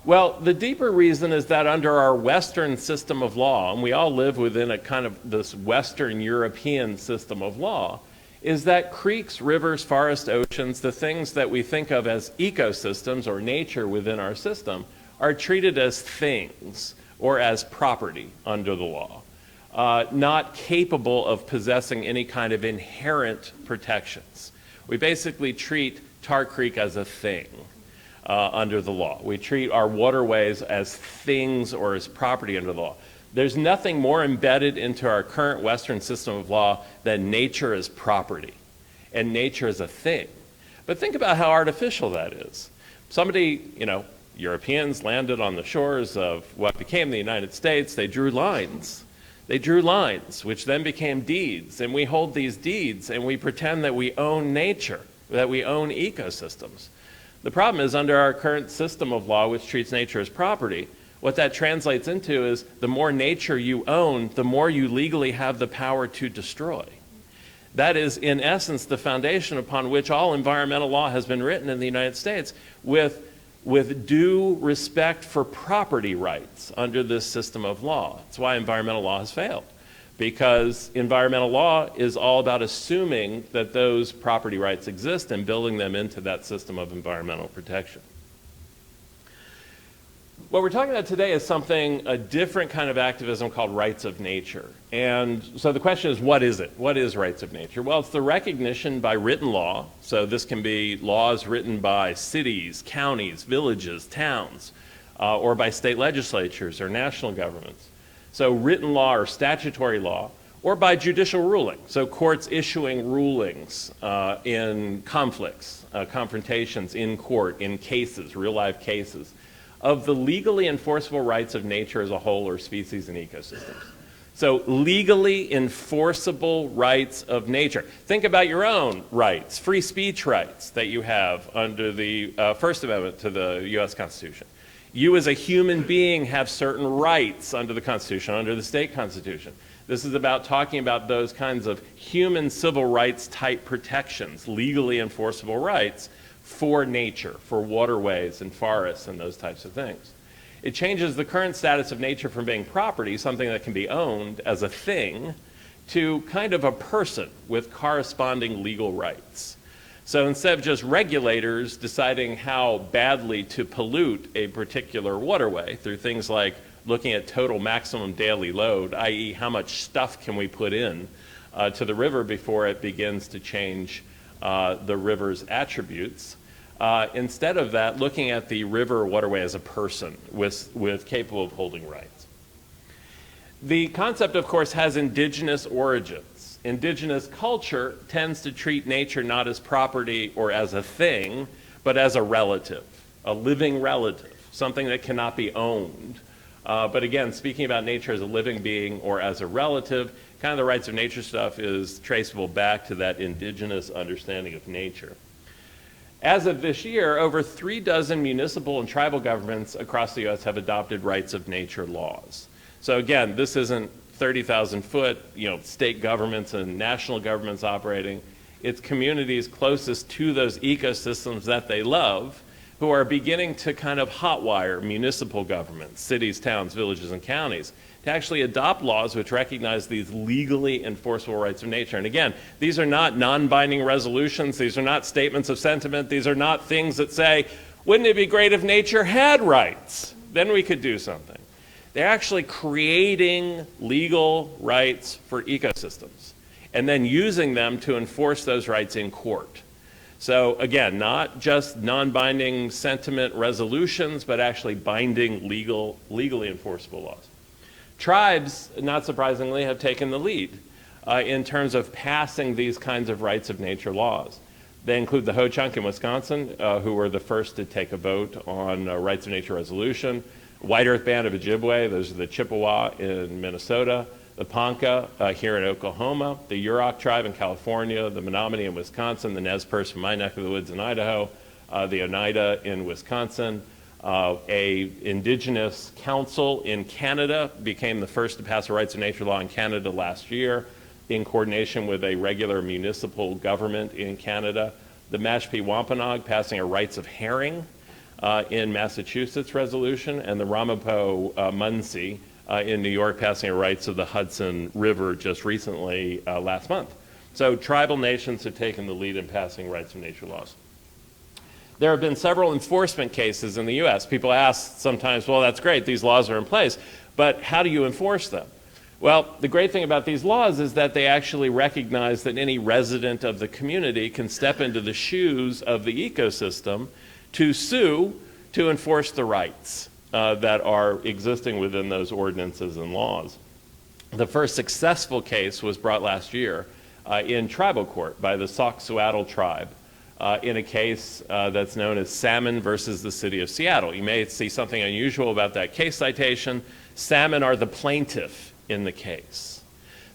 Well, the deeper reason is that under our Western system of law, and we all live within a kind of this Western European system of law, is that creeks, rivers, forests, oceans, the things that we think of as ecosystems or nature within our system, are treated as things or as property under the law, not capable of possessing any kind of inherent protections. We basically treat Tar Creek as a thing under the law. We treat our waterways as things or as property under the law. There's nothing more embedded into our current Western system of law than nature as property and nature as a thing. But think about how artificial that is. Somebody, Europeans landed on the shores of what became the United States. They drew lines. They drew lines, which then became deeds. And we hold these deeds and we pretend that we own nature, that we own ecosystems. The problem is under our current system of law, which treats nature as property, what that translates into is the more nature you own, the more you legally have the power to destroy. That is, in essence, the foundation upon which all environmental law has been written in the United States, with due respect for property rights under this system of law. That's why environmental law has failed, because environmental law is all about assuming that those property rights exist and building them into that system of environmental protection. What we're talking about today is a different kind of activism called rights of nature. And so the question is, what is it? What is rights of nature? Well, it's the recognition by written law. So this can be laws written by cities, counties, villages, towns, or by state legislatures or national governments. So written law or statutory law, or by judicial ruling. So courts issuing rulings in conflicts, confrontations in court, in cases, real life cases, of the legally enforceable rights of nature as a whole or species and ecosystems. So legally enforceable rights of nature. Think about your own rights, free speech rights that you have under the First Amendment to the U.S. Constitution. You as a human being have certain rights under the Constitution, under the state constitution. This is about talking about those kinds of human civil rights type protections, legally enforceable rights for nature, for waterways and forests and those types of things. It changes the current status of nature from being property, something that can be owned as a thing, to kind of a person with corresponding legal rights. So instead of just regulators deciding how badly to pollute a particular waterway through things like looking at total maximum daily load, i.e. how much stuff can we put in to the river before it begins to change the river's attributes, instead of that, looking at the river or waterway as a person with capable of holding rights. The concept, of course, has indigenous origins. Indigenous culture tends to treat nature not as property or as a thing, but as a relative, a living relative, something that cannot be owned. But again, speaking about nature as a living being or as a relative, kind of the rights of nature stuff is traceable back to that indigenous understanding of nature. As of this year, over 36 municipal and tribal governments across the U.S. have adopted rights of nature laws. So again, this isn't 30,000 foot, state governments and national governments operating. It's communities closest to those ecosystems that they love who are beginning to kind of hotwire municipal governments, cities, towns, villages, and counties to actually adopt laws which recognize these legally enforceable rights of nature. And again, these are not non-binding resolutions. These are not statements of sentiment. These are not things that say, wouldn't it be great if nature had rights? Then we could do something. They're actually creating legal rights for ecosystems and then using them to enforce those rights in court. So again, not just non-binding sentiment resolutions, but actually binding legally enforceable laws. Tribes, not surprisingly, have taken the lead in terms of passing these kinds of rights of nature laws. They include the Ho-Chunk in Wisconsin, who were the first to take a vote on a rights of nature resolution. White Earth Band of Ojibwe, those are the Chippewa in Minnesota, the Ponca here in Oklahoma, the Yurok tribe in California, the Menominee in Wisconsin, the Nez Perce from my neck of the woods in Idaho, the Oneida in Wisconsin. A indigenous council in Canada became the first to pass a rights of nature law in Canada last year in coordination with a regular municipal government in Canada. The Mashpee Wampanoag passing a rights of herring in Massachusetts resolution, and the Ramapo Munsee in New York passing a rights of the Hudson River just recently last month. So tribal nations have taken the lead in passing rights of nature laws. There have been several enforcement cases in the U.S. People ask sometimes, well, that's great, these laws are in place, but how do you enforce them? Well, the great thing about these laws is that they actually recognize that any resident of the community can step into the shoes of the ecosystem to sue to enforce the rights that are existing within those ordinances and laws. The first successful case was brought last year in tribal court by the Sauk-Suiattle tribe in a case that's known as Salmon versus the City of Seattle. You may see something unusual about that case citation. Salmon are the plaintiff in the case.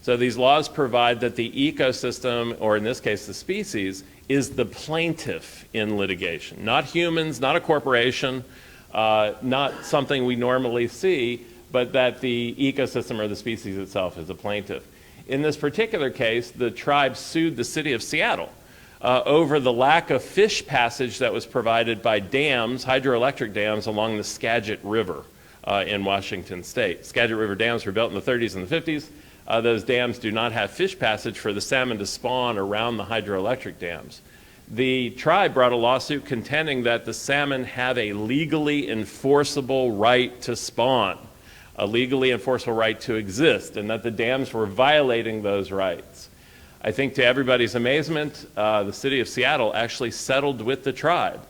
So these laws provide that the ecosystem, or in this case the species, is the plaintiff in litigation. Not humans, not a corporation, not something we normally see, but that the ecosystem or the species itself is a plaintiff. In this particular case, the tribe sued the City of Seattle over the lack of fish passage that was provided by dams, hydroelectric dams, along the Skagit River in Washington State. Skagit River dams were built in the 30s and the 50s. Those dams do not have fish passage for the salmon to spawn around the hydroelectric dams. The tribe brought a lawsuit contending that the salmon have a legally enforceable right to spawn, a legally enforceable right to exist, and that the dams were violating those rights. I think to everybody's amazement, the City of Seattle actually settled with the tribe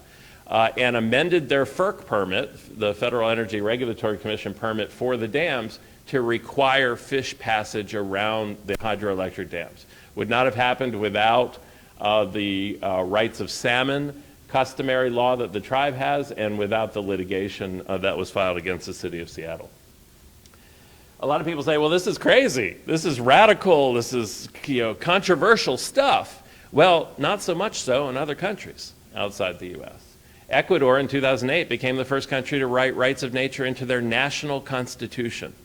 and amended their FERC permit, the Federal Energy Regulatory Commission permit for the dams, to require fish passage around the hydroelectric dams. Would not have happened without the rights of salmon, customary law that the tribe has, and without the litigation that was filed against the city of Seattle. A lot of people say, well, this is crazy. This is radical. This is controversial stuff. Well, not so much so in other countries outside the U.S. Ecuador in 2008 became the first country to write rights of nature into their national constitution.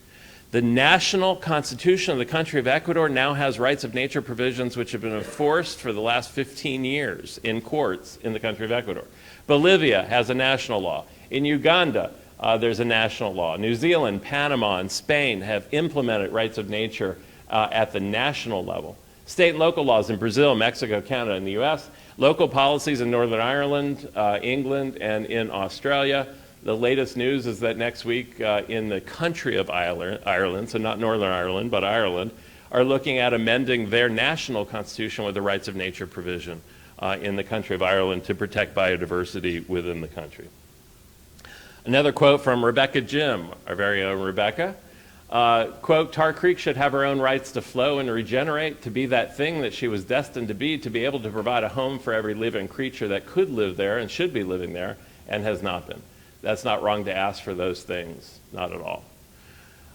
The national constitution of the country of Ecuador now has rights of nature provisions which have been enforced for the last 15 years in courts in the country of Ecuador. Bolivia has a national law. In Uganda, there's a national law. New Zealand, Panama, and Spain have implemented rights of nature at the national level. State and local laws in Brazil, Mexico, Canada, and the U.S. Local policies in Northern Ireland, England, and in Australia. The latest news is that next week in the country of Ireland, so not Northern Ireland, but Ireland, are looking at amending their national constitution with the rights of nature provision in the country of Ireland to protect biodiversity within the country. Another quote from Rebecca Jim, our very own Rebecca. Quote, Tar Creek should have her own rights to flow and regenerate, to be that thing that she was destined to be able to provide a home for every living creature that could live there and should be living there and has not been. That's not wrong to ask for those things, not at all.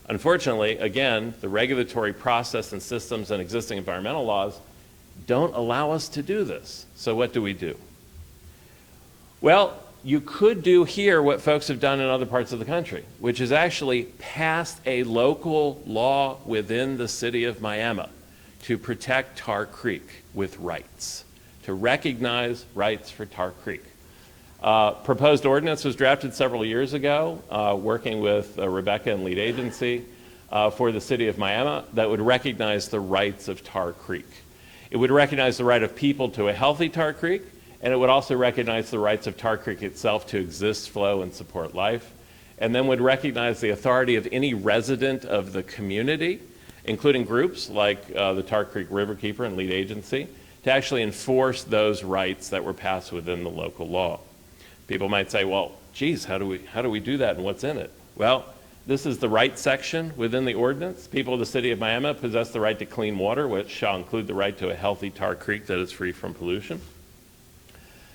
Unfortunately, again, the regulatory process and systems and existing environmental laws don't allow us to do this. So what do we do? Well, you could do here what folks have done in other parts of the country, which is actually pass a local law within the city of Miami to protect Tar Creek with rights, to recognize rights for Tar Creek. Proposed ordinance was drafted several years ago, working with Rebecca and lead agency for the city of Miami, that would recognize the rights of Tar Creek. It would recognize the right of people to a healthy Tar Creek, and it would also recognize the rights of Tar Creek itself to exist, flow, and support life, and then would recognize the authority of any resident of the community, including groups like the Tar Creek Riverkeeper and lead agency, to actually enforce those rights that were passed within the local law. People might say, well, geez, how do we do that and what's in it? Well, this is the rights section within the ordinance. People of the city of Miami possess the right to clean water, which shall include the right to a healthy Tar Creek that is free from pollution.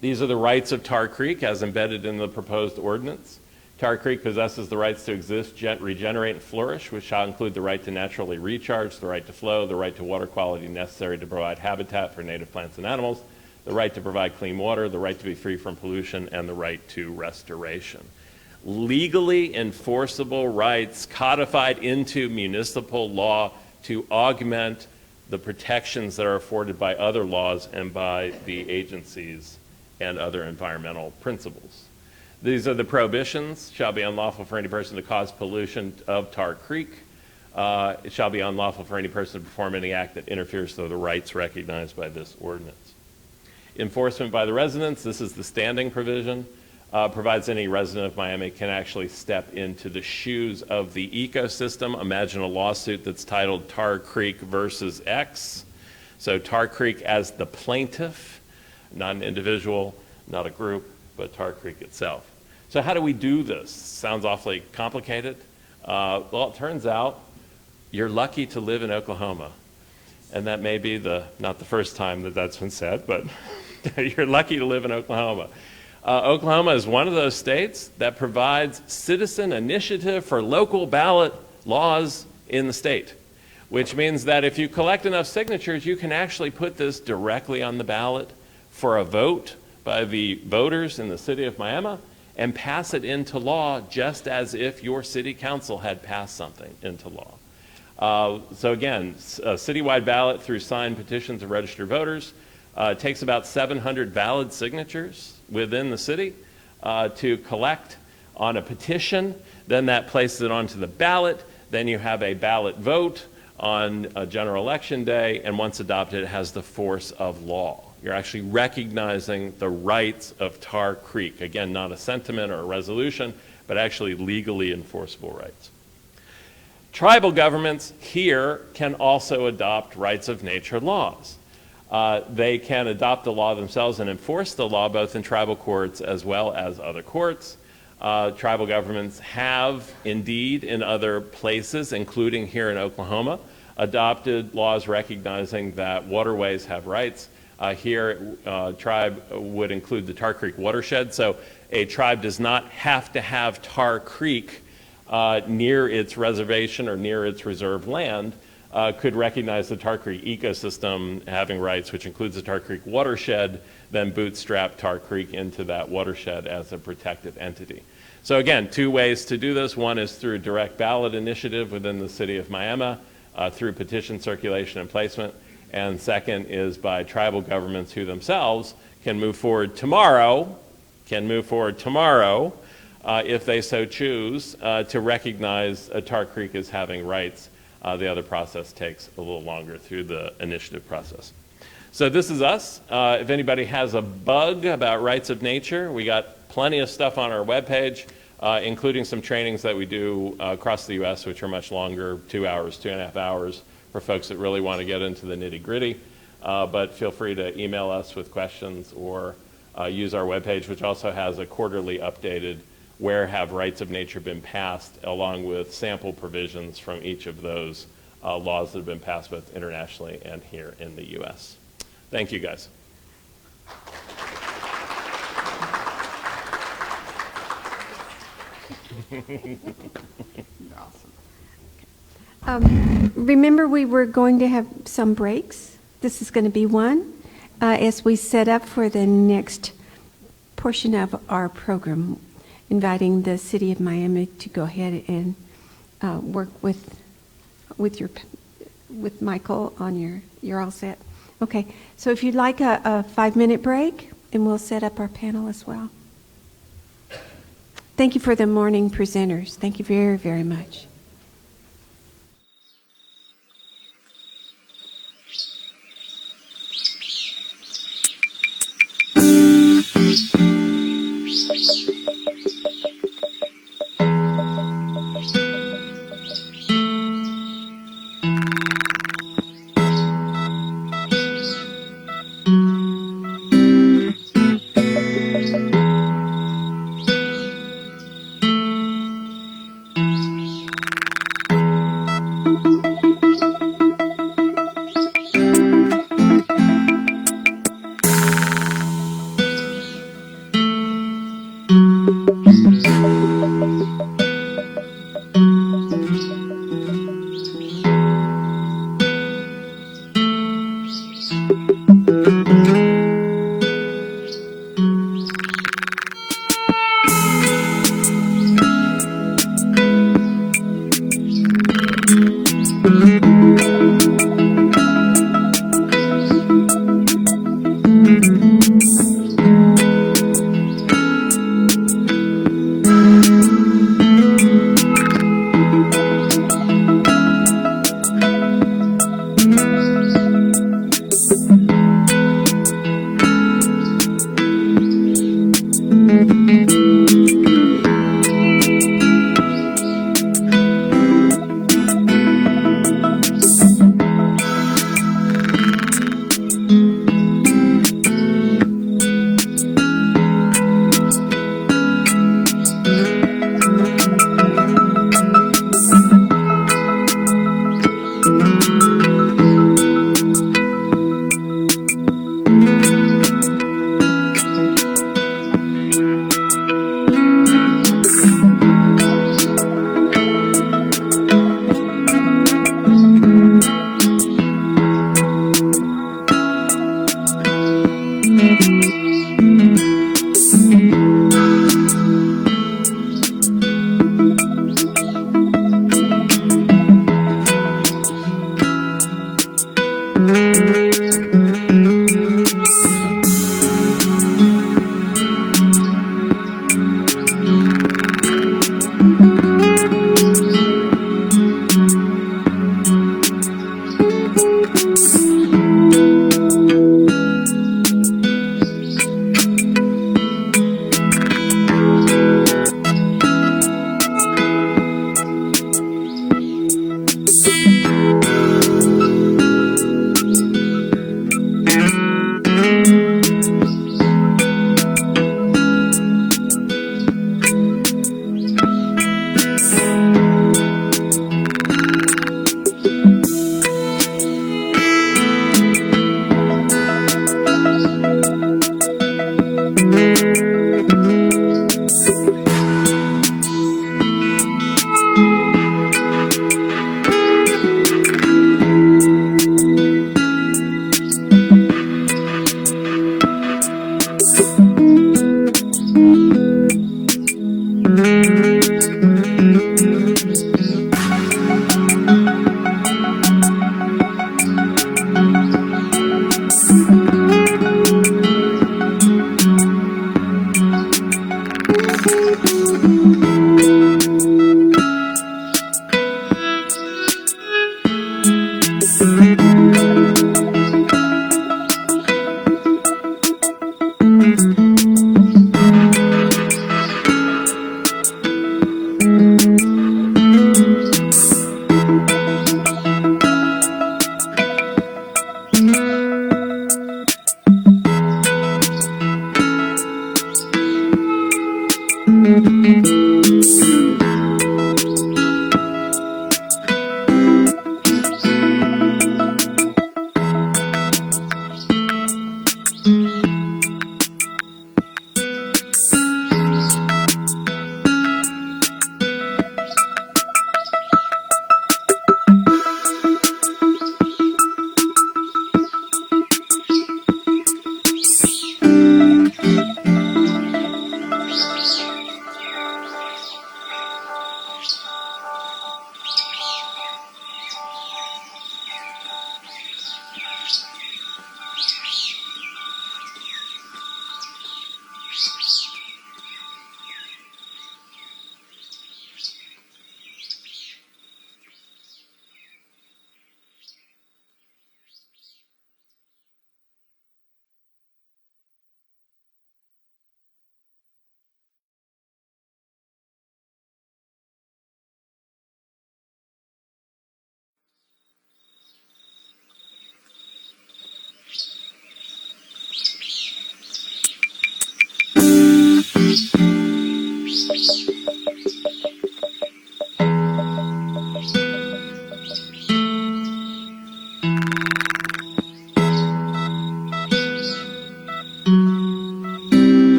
These are the rights of Tar Creek as embedded in the proposed ordinance. Tar Creek possesses the rights to exist, regenerate, and flourish, which shall include the right to naturally recharge, the right to flow, the right to water quality necessary to provide habitat for native plants and animals, the right to provide clean water, the right to be free from pollution, and the right to restoration. Legally enforceable rights codified into municipal law to augment the protections that are afforded by other laws and by the agencies and other environmental principles. These are the prohibitions. Shall be unlawful for any person to cause pollution of Tar Creek. It shall be unlawful for any person to perform any act that interferes with the rights recognized by this ordinance. Enforcement by the residents, this is the standing provision, provides any resident of Miami can actually step into the shoes of the ecosystem. Imagine a lawsuit that's titled Tar Creek versus X. So Tar Creek as the plaintiff, not an individual, not a group, but Tar Creek itself. So how do we do this? Sounds awfully complicated. Well, it turns out you're lucky to live in Oklahoma. And that may be not the first time that that's been said, but you're lucky to live in Oklahoma. Oklahoma is one of those states that provides citizen initiative for local ballot laws in the state, which means that if you collect enough signatures, you can actually put this directly on the ballot for a vote by the voters in the city of Miami and pass it into law just as if your city council had passed something into law. So again, a citywide ballot through signed petitions of registered voters takes about 700 valid signatures within the city to collect on a petition. Then that places it onto the ballot. Then you have a ballot vote on a general election day, and once adopted, it has the force of law. You're actually recognizing the rights of Tar Creek. Again, not a sentiment or a resolution, but actually legally enforceable rights. Tribal governments here can also adopt rights of nature laws. they can adopt the law themselves and enforce the law both in tribal courts as well as other courts. Tribal governments have indeed in other places, including here in Oklahoma, adopted laws recognizing that waterways have rights. Here, tribe would include the Tar Creek watershed. So a tribe does not have to have Tar Creek near its reservation or near its reserved land, could recognize the Tar Creek ecosystem having rights, which includes the Tar Creek watershed, then bootstrap Tar Creek into that watershed as a protected entity. So again, two ways to do this. One is through direct ballot initiative within the city of Miami, through petition circulation and placement. And second is by tribal governments who themselves can move forward tomorrow, if they so choose, to recognize Tar Creek as having rights. The other process takes a little longer through the initiative process. So this is us. If anybody has a bug about rights of nature, we got plenty of stuff on our webpage, including some trainings that we do across the U.S., which are much longer, 2 hours, 2.5 hours, for folks that really want to get into the nitty-gritty. But feel free to email us with questions or use our webpage, which also has a quarterly updated where have rights of nature been passed, along with sample provisions from each of those laws that have been passed both internationally and here in the U.S. Thank you, guys. Remember, we were going to have some breaks. This is going to be one as we set up for the next portion of our program, inviting the city of Miami to go ahead and work with Michael on you're all set. Okay, so if you'd like a 5-minute break, and we'll set up our panel as well. Thank you for the morning presenters. Thank you very, very much. Mm-hmm.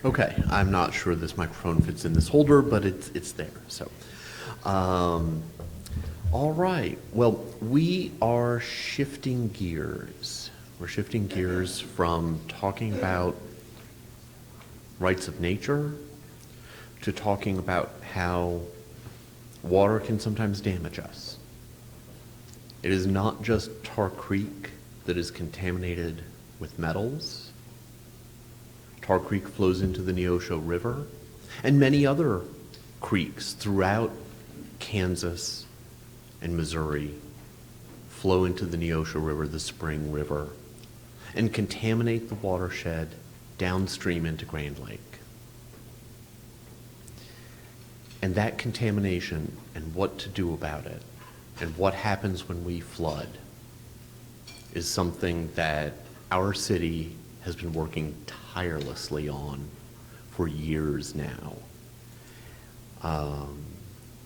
Okay, I'm not sure this microphone fits in this holder, but it's there, so. All right, well, we are shifting gears. We're shifting gears from talking about rights of nature to talking about how water can sometimes damage us. It is not just Tar Creek that is contaminated with metals. Tar Creek flows into the Neosho River, and many other creeks throughout Kansas and Missouri flow into the Neosho River, the Spring River, and contaminate the watershed downstream into Grand Lake. And that contamination and what to do about it and what happens when we flood is something that our city has been working tirelessly on for years now.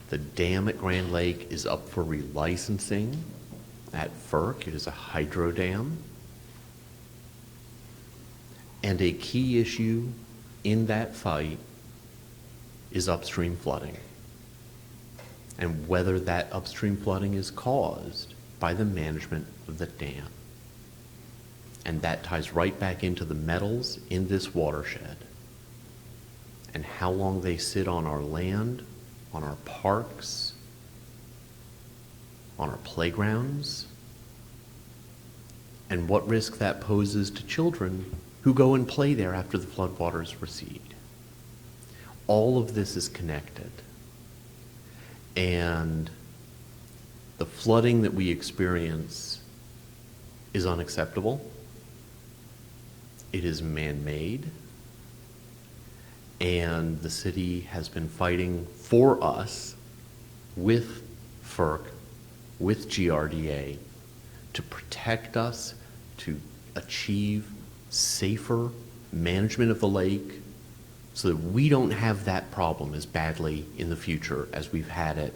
The dam at Grand Lake is up for relicensing at FERC. It is a hydro dam. And a key issue in that fight is upstream flooding, and whether that upstream flooding is caused by the management of the dam. And that ties right back into the metals in this watershed and how long they sit on our land, on our parks, on our playgrounds, and what risk that poses to children who go and play there after the floodwaters recede. All of this is connected. And the flooding that we experience is unacceptable. It is man-made. And the city has been fighting for us with FERC, with GRDA, to protect us, to achieve safer management of the lake so that we don't have that problem as badly in the future as we've had it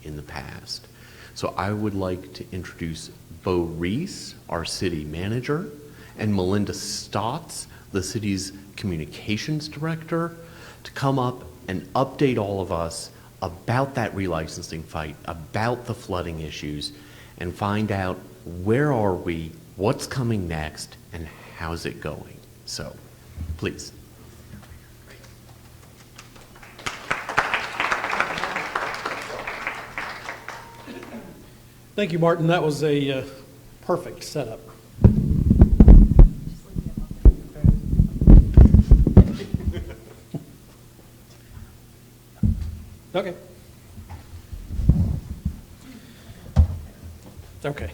in the past. So I would like to introduce Bo Reese, our city manager, and Melinda Stotts, the city's communications director, to come up and update all of us about that relicensing fight, about the flooding issues, and find out where are we, what's coming next, and how's it going. So, please. Thank you, Martin. That was a perfect setup. Okay. Okay.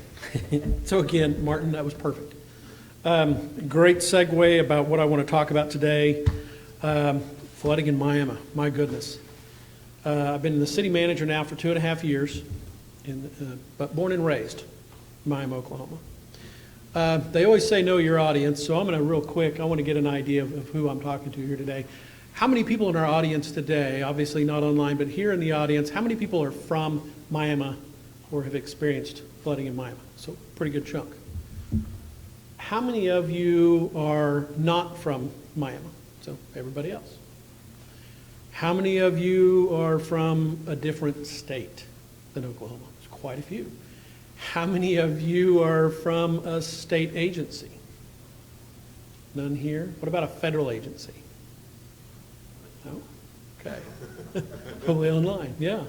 So again, Martin, that was perfect. Great segue about what I want to talk about today. Flooding in Miami. My goodness. I've been the city manager now for 2.5 years, but born and raised in Miami, Oklahoma. They always say know your audience, so I'm going to real quick, I want to get an idea of who I'm talking to here today. How many people in our audience today, obviously not online, but here in the audience, how many people are from Miami or have experienced flooding in Miami? So pretty good chunk. How many of you are not from Miami? So everybody else. How many of you are from a different state than Oklahoma? There's quite a few. How many of you are from a state agency? None here? What about a federal agency? No? Okay. Probably online, yeah.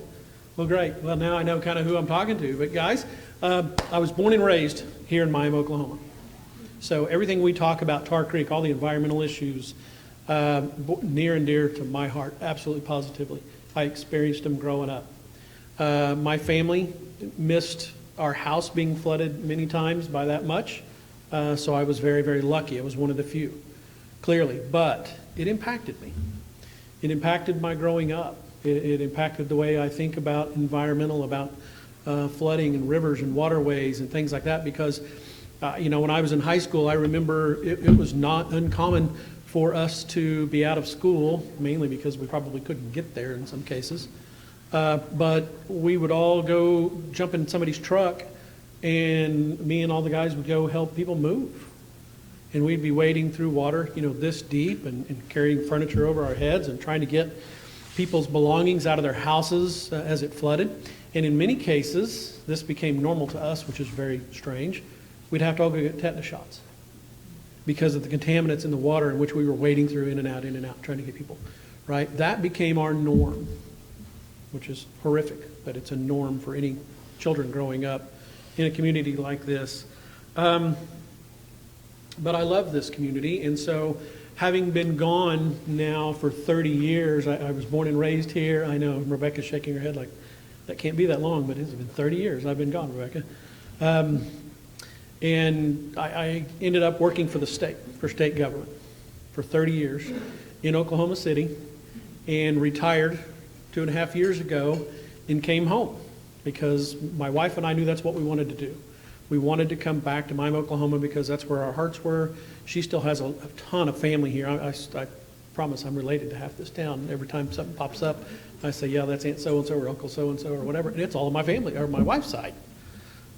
Well, great. Well, now I know kind of who I'm talking to. But guys, I was born and raised here in Miami, Oklahoma. So everything we talk about, Tar Creek, all the environmental issues, near and dear to my heart, absolutely positively. I experienced them growing up. My family missed our house being flooded many times by that much. So I was very, very lucky. I was one of the few, clearly. But it impacted me. It impacted my growing up. It impacted the way I think about environmental, about flooding and rivers and waterways and things like that because, when I was in high school, I remember it was not uncommon for us to be out of school, mainly because we probably couldn't get there in some cases. But we would all go jump in somebody's truck, and me and all the guys would go help people move. And we'd be wading through water, this deep and carrying furniture over our heads and trying to get people's belongings out of their houses as it flooded. And in many cases, this became normal to us, which is very strange. We'd have to all go get tetanus shots because of the contaminants in the water in which we were wading through in and out, trying to get people, right? That became our norm, which is horrific, but it's a norm for any children growing up in a community like this. But I love this community, and so having been gone now for 30 years, I was born and raised here. I know Rebecca's shaking her head like, that can't be that long, but it's been 30 years I've been gone, Rebecca. And I ended up working for the state, for state government, for 30 years in Oklahoma City, and retired 2.5 years ago and came home because my wife and I knew that's what we wanted to do. We wanted to come back to Miami, Oklahoma because that's where our hearts were. She still has a ton of family here. I promise I'm related to half this town. Every time something pops up, I say, yeah, that's Aunt so-and-so or Uncle so-and-so or whatever, and it's all of my family, or my wife's side.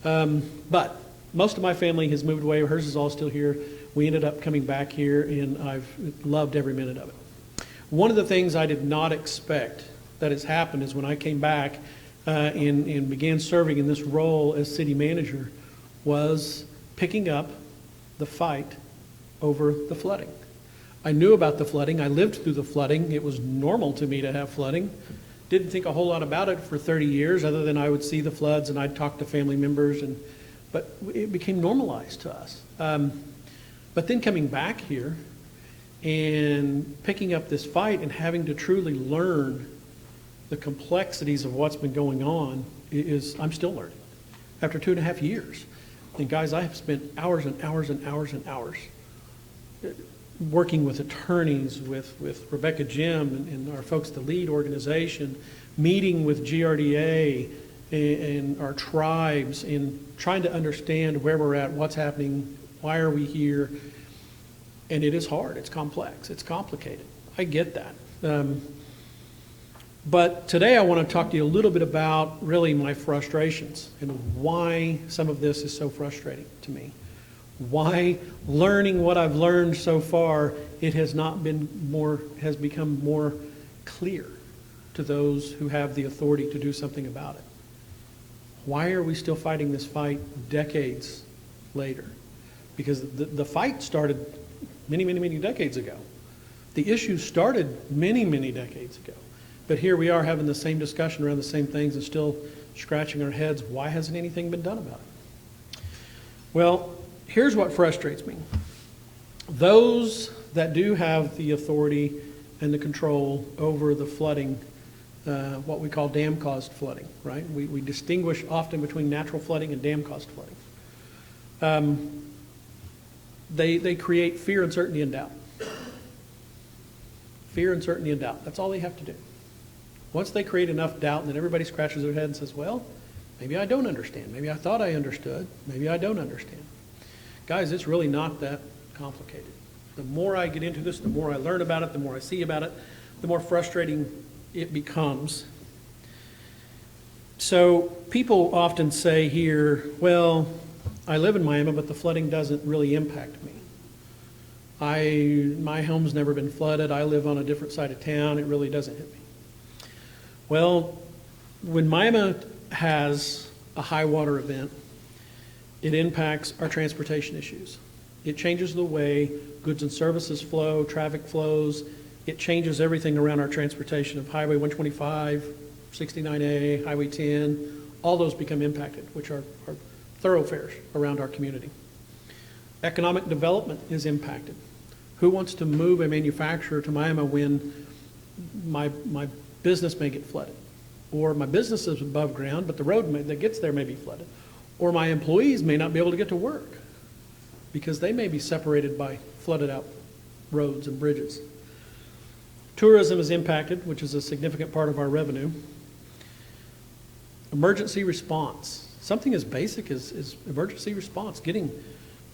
But most of my family has moved away. Hers is all still here. We ended up coming back here, and I've loved every minute of it. One of the things I did not expect that has happened is when I came back and began serving in this role as city manager was picking up the fight over the flooding. I knew about the flooding. I lived through the flooding. It was normal to me to have flooding. Didn't think a whole lot about it for 30 years, other than I would see the floods and I'd talk to family members, but it became normalized to us. But then coming back here and picking up this fight and having to truly learn the complexities of what's been going on I'm still learning after 2.5 years. And guys, I have spent hours and hours and hours and hours working with attorneys, with Rebecca Jim and our folks at the LEAD organization, meeting with GRDA and our tribes and trying to understand where we're at, what's happening, why are we here. And it is hard, it's complex, it's complicated. I get that. But today I want to talk to you a little bit about really my frustrations and why some of this is so frustrating to me. Why learning what I've learned so far, it has become more clear to those who have the authority to do something about it. Why are we still fighting this fight decades later? Because the fight started many, many, many decades ago. The issue started many, many decades ago. But here we are having the same discussion around the same things and still scratching our heads. Why hasn't anything been done about it? Well, here's what frustrates me. Those that do have the authority and the control over the flooding, what we call dam-caused flooding, right? We distinguish often between natural flooding and dam-caused flooding. They create fear, uncertainty, and doubt. Fear, uncertainty, and doubt. That's all they have to do. Once they create enough doubt, and then everybody scratches their head and says, well, maybe I don't understand. Maybe I thought I understood. Maybe I don't understand. Guys, it's really not that complicated. The more I get into this, the more I learn about it, the more I see about it, the more frustrating it becomes. So people often say here, well, I live in Miami, but the flooding doesn't really impact me. My home's never been flooded. I live on a different side of town. It really doesn't hit me. Well, when Miami has a high water event, it impacts our transportation issues. It changes the way goods and services flow, traffic flows. It changes everything around our transportation of Highway 125, 69A, Highway 10. All those become impacted, which are thoroughfares around our community. Economic development is impacted. Who wants to move a manufacturer to Miami when my business may get flooded? Or my business is above ground, but the road that gets there may be flooded. Or my employees may not be able to get to work because they may be separated by flooded out roads and bridges. Tourism is impacted, which is a significant part of our revenue. Emergency response. Something as basic as emergency response, getting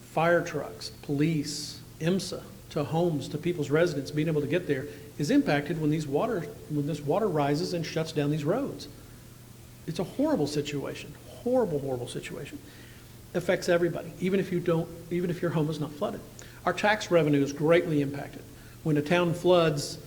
fire trucks, police, IMSA to homes, to people's residents, being able to get there is impacted when this water rises and shuts down these roads. It's a horrible situation, horrible, horrible situation. Affects everybody, even if your home is not flooded. Our tax revenue is greatly impacted. When a town floods,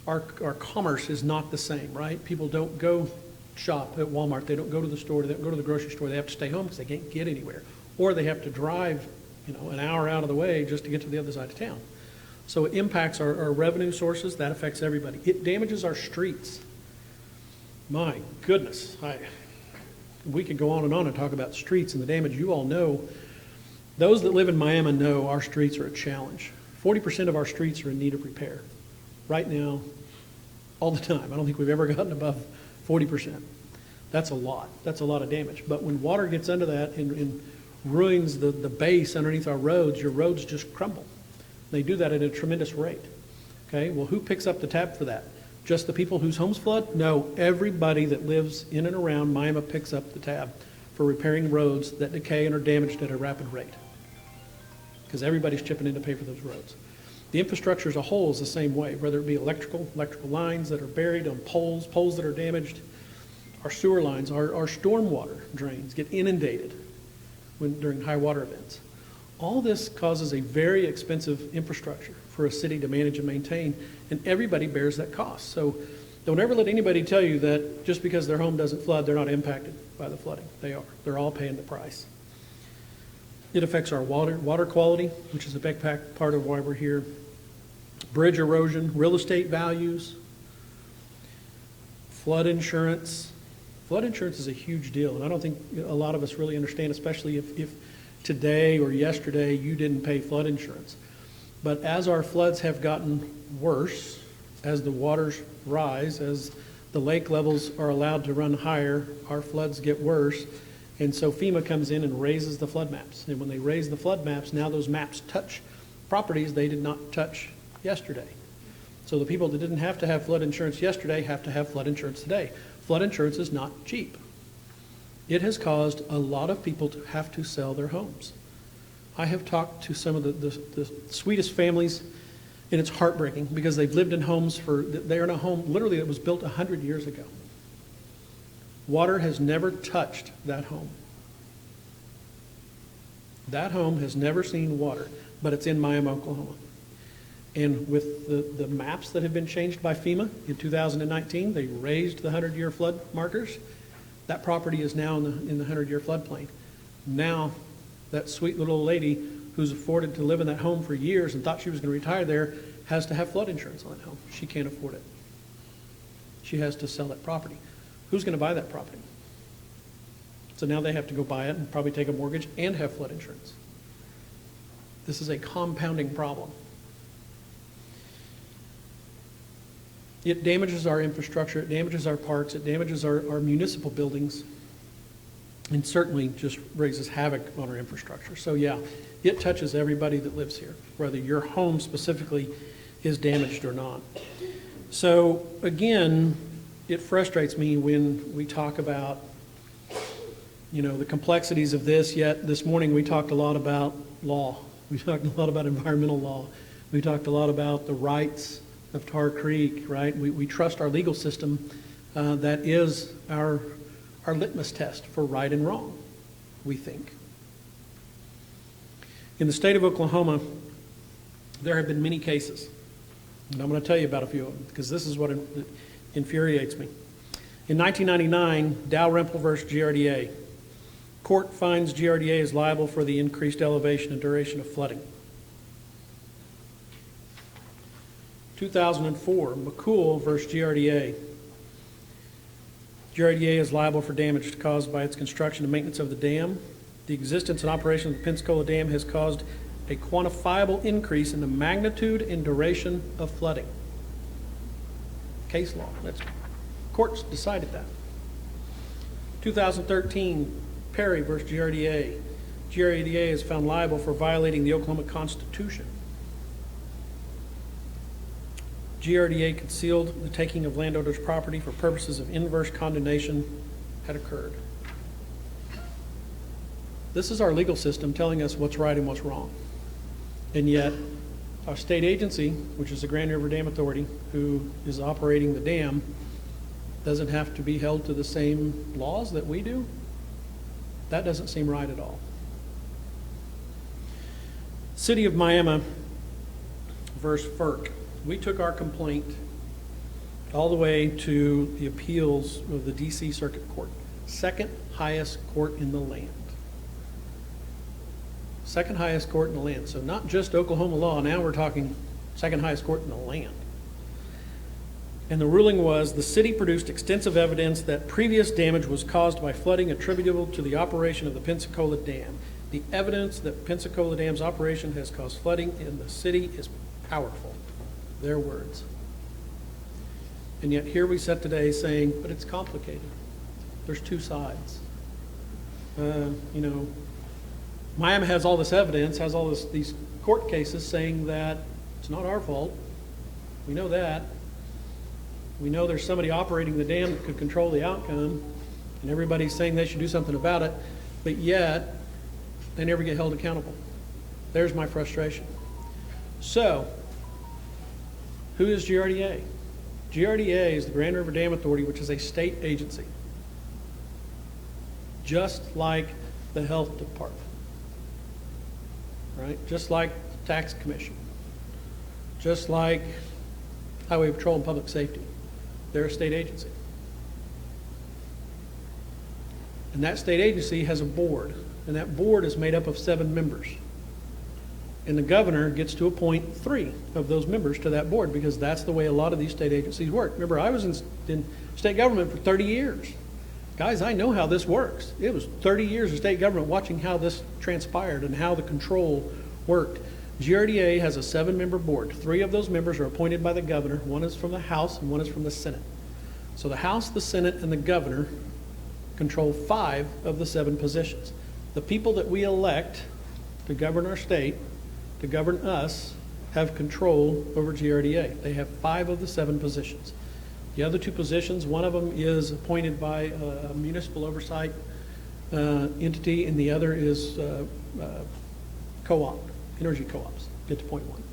our commerce is not the same, right? People don't go shop at Walmart. They don't go to the store. They don't go to the grocery store. They have to stay home because they can't get anywhere. Or they have to drive, an hour out of the way just to get to the other side of town. So it impacts our revenue sources. That affects everybody. It damages our streets. My goodness. We could go on and talk about streets and the damage. You all know, those that live in Miami know our streets are a challenge. 40% of our streets are in need of repair. Right now, all the time. I don't think we've ever gotten above 40%. That's a lot. That's a lot of damage. But when water gets under that and ruins the base underneath our roads, your roads just crumble. They do that at a tremendous rate. Okay, well, who picks up the tab for that? Just the people whose homes flood? No, everybody that lives in and around Miami picks up the tab for repairing roads that decay and are damaged at a rapid rate. Because everybody's chipping in to pay for those roads. The infrastructure as a whole is the same way, whether it be electrical lines that are buried on poles that are damaged, our sewer lines, our stormwater drains get inundated during high water events. All this causes a very expensive infrastructure for a city to manage and maintain, and everybody bears that cost. So don't ever let anybody tell you that just because their home doesn't flood, they're not impacted by the flooding. They are. They're all paying the price. It affects our water quality, which is a big part of why we're here. Bridge erosion, real estate values, flood insurance. Flood insurance is a huge deal, and I don't think a lot of us really understand, especially if today or yesterday you didn't pay flood insurance. But as our floods have gotten worse, as the waters rise, as the lake levels are allowed to run higher, our floods get worse. And so FEMA comes in and raises the flood maps. And when they raise the flood maps, now those maps touch properties they did not touch yesterday. So the people that didn't have to have flood insurance yesterday have to have flood insurance today. Flood insurance is not cheap. It has caused a lot of people to have to sell their homes. I have talked to some of the sweetest families, and it's heartbreaking because they've lived in homes they're in a home literally that was built 100 years ago. Water has never touched that home. That home has never seen water, but it's in Miami, Oklahoma. And with the maps that have been changed by FEMA in 2019, they raised the 100-year flood markers. That property is now in the 100-year floodplain. Now, that sweet little lady who's afforded to live in that home for years and thought she was going to retire there has to have flood insurance on that home. She can't afford it. She has to sell that property. Who's going to buy that property? So now they have to go buy it and probably take a mortgage and have flood insurance. This is a compounding problem. It damages our infrastructure, it damages our parks, it damages our municipal buildings, and certainly just raises havoc on our infrastructure. So yeah, it touches everybody that lives here, whether your home specifically is damaged or not. So again, it frustrates me when we talk about, the complexities of this, yet this morning we talked a lot about law. We talked a lot about environmental law. We talked a lot about the rights of Tar Creek, right? We trust our legal system. That is our litmus test for right and wrong, we think. In the state of Oklahoma, there have been many cases. And I'm going to tell you about a few of them because this is what infuriates me. In 1999, Dalrymple versus GRDA. Court finds GRDA is liable for the increased elevation and duration of flooding. 2004, McCool versus GRDA. GRDA is liable for damage caused by its construction and maintenance of the dam. The existence and operation of the Pensacola Dam has caused a quantifiable increase in the magnitude and duration of flooding. Case law. Courts decided that. 2013, Perry versus GRDA. GRDA is found liable for violating the Oklahoma Constitution. GRDA concealed the taking of landowners' property for purposes of inverse condemnation had occurred. This is our legal system telling us what's right and what's wrong. And yet, our state agency, which is the Grand River Dam Authority, who is operating the dam, doesn't have to be held to the same laws that we do. That doesn't seem right at all. City of Miami versus FERC. We took our complaint all the way to the appeals of the D.C. Circuit Court, second highest court in the land. Second highest court in the land. So not just Oklahoma law, now we're talking second highest court in the land. And the ruling was the city produced extensive evidence that previous damage was caused by flooding attributable to the operation of the Pensacola Dam. The evidence that Pensacola Dam's operation has caused flooding in the city is powerful. Their words. And yet here we sit today saying, but it's complicated. There's two sides. Miami has all this evidence, has all these court cases saying that it's not our fault. We know that. We know there's somebody operating the dam that could control the outcome, and everybody's saying they should do something about it, but yet they never get held accountable. There's my frustration. So, Who is GRDA? GRDA is the Grand River Dam Authority, which is a state agency, just like the health department, right? Just like the tax commission, just like Highway Patrol and Public Safety. They're a state agency. And that state agency has a board, and that board is made up of 7 members. And the governor gets to appoint 3 of those members to that board, because that's the way a lot of these state agencies work. Remember, I was in state government for 30 years. Guys, I know how this works. It was 30 years of state government watching how this transpired and how the control worked. GRDA has a 7-member board. 3 of those members are appointed by the governor. 1 is from the House and 1 is from the Senate. So the House, the Senate, and the governor control 5 of the 7 positions. The people that we elect to govern our state, to govern us, have control over GRDA. They have 5 of the 7 positions. The other 2 positions, one of them is appointed by a municipal oversight entity, and the other is co-op, energy co-ops, get to point 1.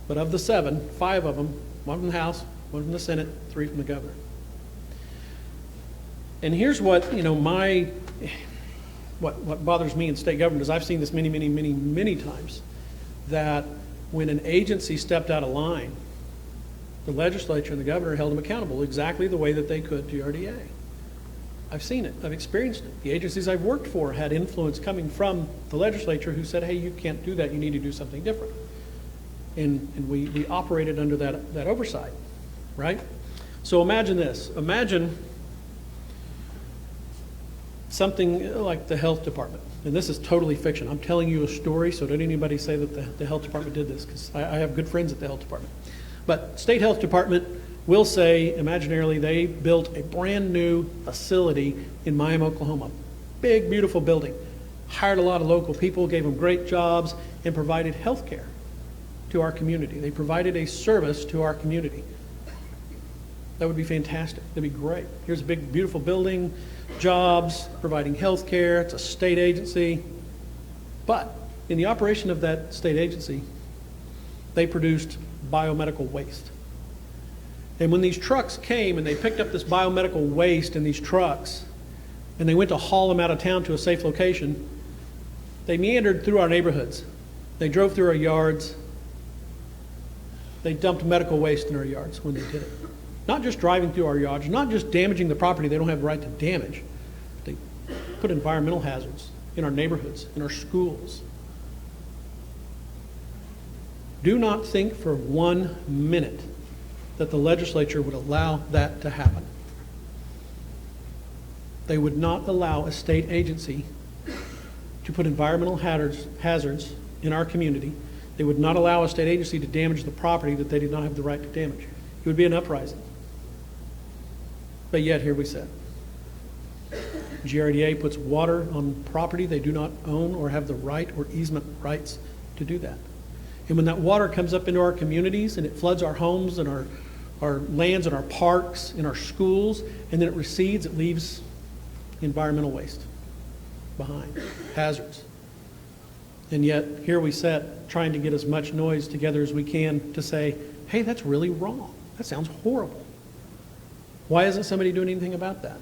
But of the 7, 5 of them, 1 from the House, 1 from the Senate, 3 from the governor. And here's what, what bothers me in state government is I've seen this many times, that when an agency stepped out of line, the legislature and the governor held them accountable exactly the way that they could GRDA. I've seen it. I've experienced it. The agencies I've worked for had influence coming from the legislature who said, hey, you can't do that. You need to do something different. And we operated under that oversight, right? So imagine this. Imagine something like the health department. And this is totally fiction. I'm telling you a story, so don't anybody say that the health department did this, because I have good friends at the health department. But state health department will say, imaginarily, they built a brand new facility in Miami, Oklahoma. Big, beautiful building. Hired a lot of local people, gave them great jobs, and provided health care to our community. They provided a service to our community. That would be fantastic. That'd be great. Here's a big, beautiful building, jobs, providing health care. It's a state agency. But in the operation of that state agency, they produced biomedical waste. And when these trucks came and they picked up this biomedical waste in these trucks and they went to haul them out of town to a safe location, they meandered through our neighborhoods. They drove through our yards. They dumped medical waste in our yards when they did it. Not just driving through our yards, not just damaging the property they don't have the right to damage. They put environmental hazards in our neighborhoods, in our schools. Do not think for 1 minute that the legislature would allow that to happen. They would not allow a state agency to put environmental hazards in our community. They would not allow a state agency to damage the property that they did not have the right to damage. It would be an uprising. But yet, here we sit. GRDA puts water on property they do not own or have the right or easement rights to do that. And when that water comes up into our communities and it floods our homes and our lands and our parks and our schools, and then it recedes, it leaves environmental waste behind, hazards. And yet, here we sit trying to get as much noise together as we can to say, hey, that's really wrong. That sounds horrible. Why isn't somebody doing anything about that?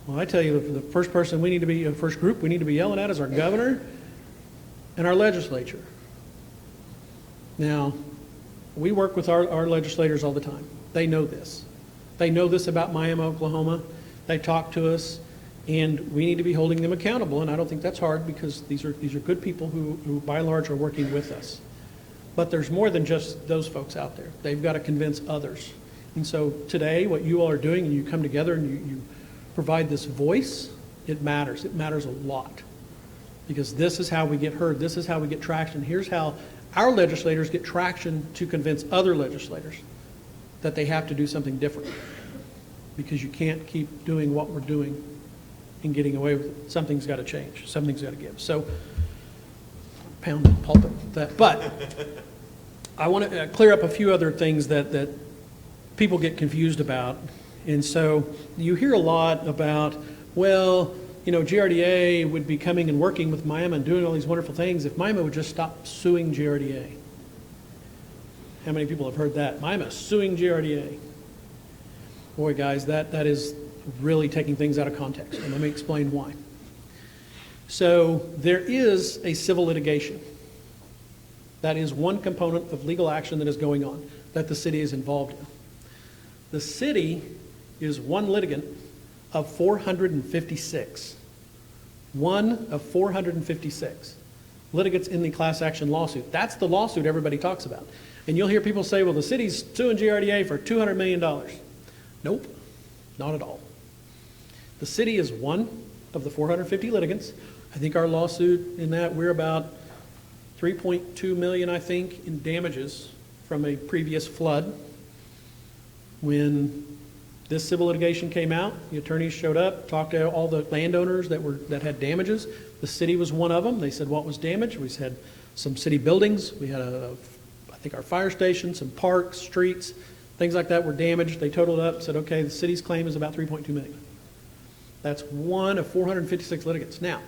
Well, I tell you, the first person we need to be, the first group we need to be yelling at is our governor and our legislature. Now, we work with our legislators all the time. They know this. They know this about Miami, Oklahoma. They talk to us, and we need to be holding them accountable, and I don't think that's hard because these are good people who by and large are working with us. But there's more than just those folks out there. They've got to convince others. And so today, what you all are doing, and you come together and you provide this voice, it matters. It matters a lot. Because this is how we get heard. This is how we get traction. Here's how our legislators get traction to convince other legislators that they have to do something different. Because you can't keep doing what we're doing and getting away with it. Something's got to change. Something's got to give. So, pound the pulpit. But I want to clear up a few other things that people get confused about. And so you hear a lot about, well, you know, GRDA would be coming and working with Miami and doing all these wonderful things if Miami would just stop suing GRDA. How many people have heard that? Miami suing GRDA. Boy, guys, that is really taking things out of context, and let me explain why. So there is a civil litigation. That is one component of legal action that is going on, that the city is involved in. The city is one litigant of 456. One of 456 litigants in the class action lawsuit. That's the lawsuit everybody talks about. And you'll hear people say, well, the city's suing GRDA for $200 million. Nope, not at all. The city is one of the 450 litigants. I think our lawsuit in that, we're about 3.2 million, I think, in damages from a previous flood. When this civil litigation came out, the attorneys showed up, talked to all the landowners that had damages. The city was one of them. They said what was damaged. We had some city buildings. We had, I think, our fire station, some parks, streets, things like that were damaged. They totaled up, said, okay, the city's claim is about 3.2 million. That's one of 456 litigants. Now,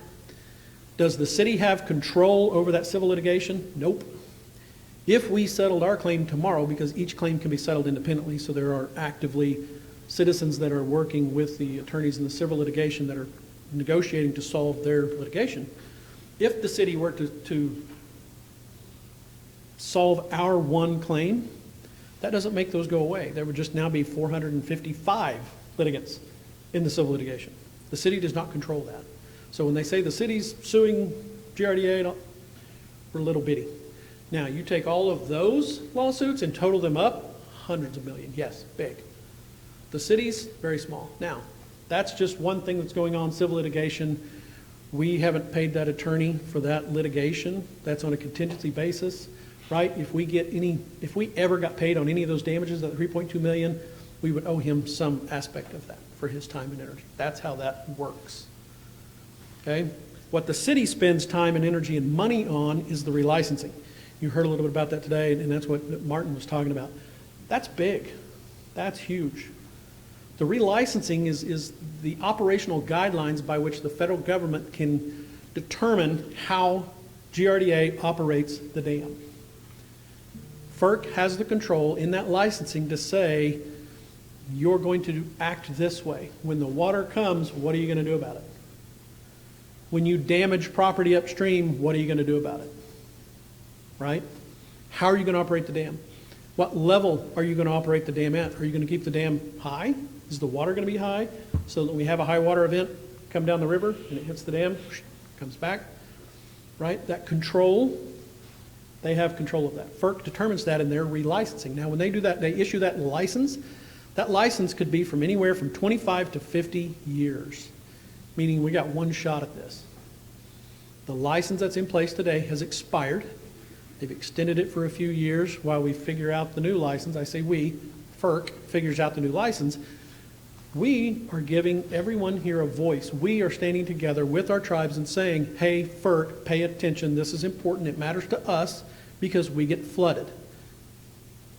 does the city have control over that civil litigation? Nope. If we settled our claim tomorrow, because each claim can be settled independently, so there are actively citizens that are working with the attorneys in the civil litigation that are negotiating to solve their litigation. If the city were to solve our one claim, that doesn't make those go away. There would just now be 455 litigants in the civil litigation. The city does not control that. So when they say the city's suing GRDA, we're little bitty. Now, you take all of those lawsuits and total them up, hundreds of million. Yes, big. The city's very small. Now, that's just one thing that's going on, civil litigation. We haven't paid that attorney for that litigation. That's on a contingency basis, right? If we ever got paid on any of those damages, that 3.2 million, we would owe him some aspect of that for his time and energy. That's how that works. Okay? What the city spends time and energy and money on is the relicensing. You heard a little bit about that today, and that's what Martin was talking about. That's big. That's huge. The relicensing is the operational guidelines by which the federal government can determine how GRDA operates the dam. FERC has the control in that licensing to say, you're going to act this way. When the water comes, what are you going to do about it? When you damage property upstream, what are you going to do about it? Right? How are you going to operate the dam? What level are you going to operate the dam at? Are you going to keep the dam high? Is the water going to be high so that we have a high water event come down the river and it hits the dam, comes back? Right? That control, they have control of that. FERC determines that in their relicensing. Now, when they do that, they issue that license. That license could be from anywhere from 25 to 50 years, meaning we got one shot at this. The license that's in place today has expired. They've extended it for a few years while we figure out the new license. I say we, FERC figures out the new license. We are giving everyone here a voice. We are standing together with our tribes and saying, hey, FERC, pay attention. This is important. It matters to us because we get flooded.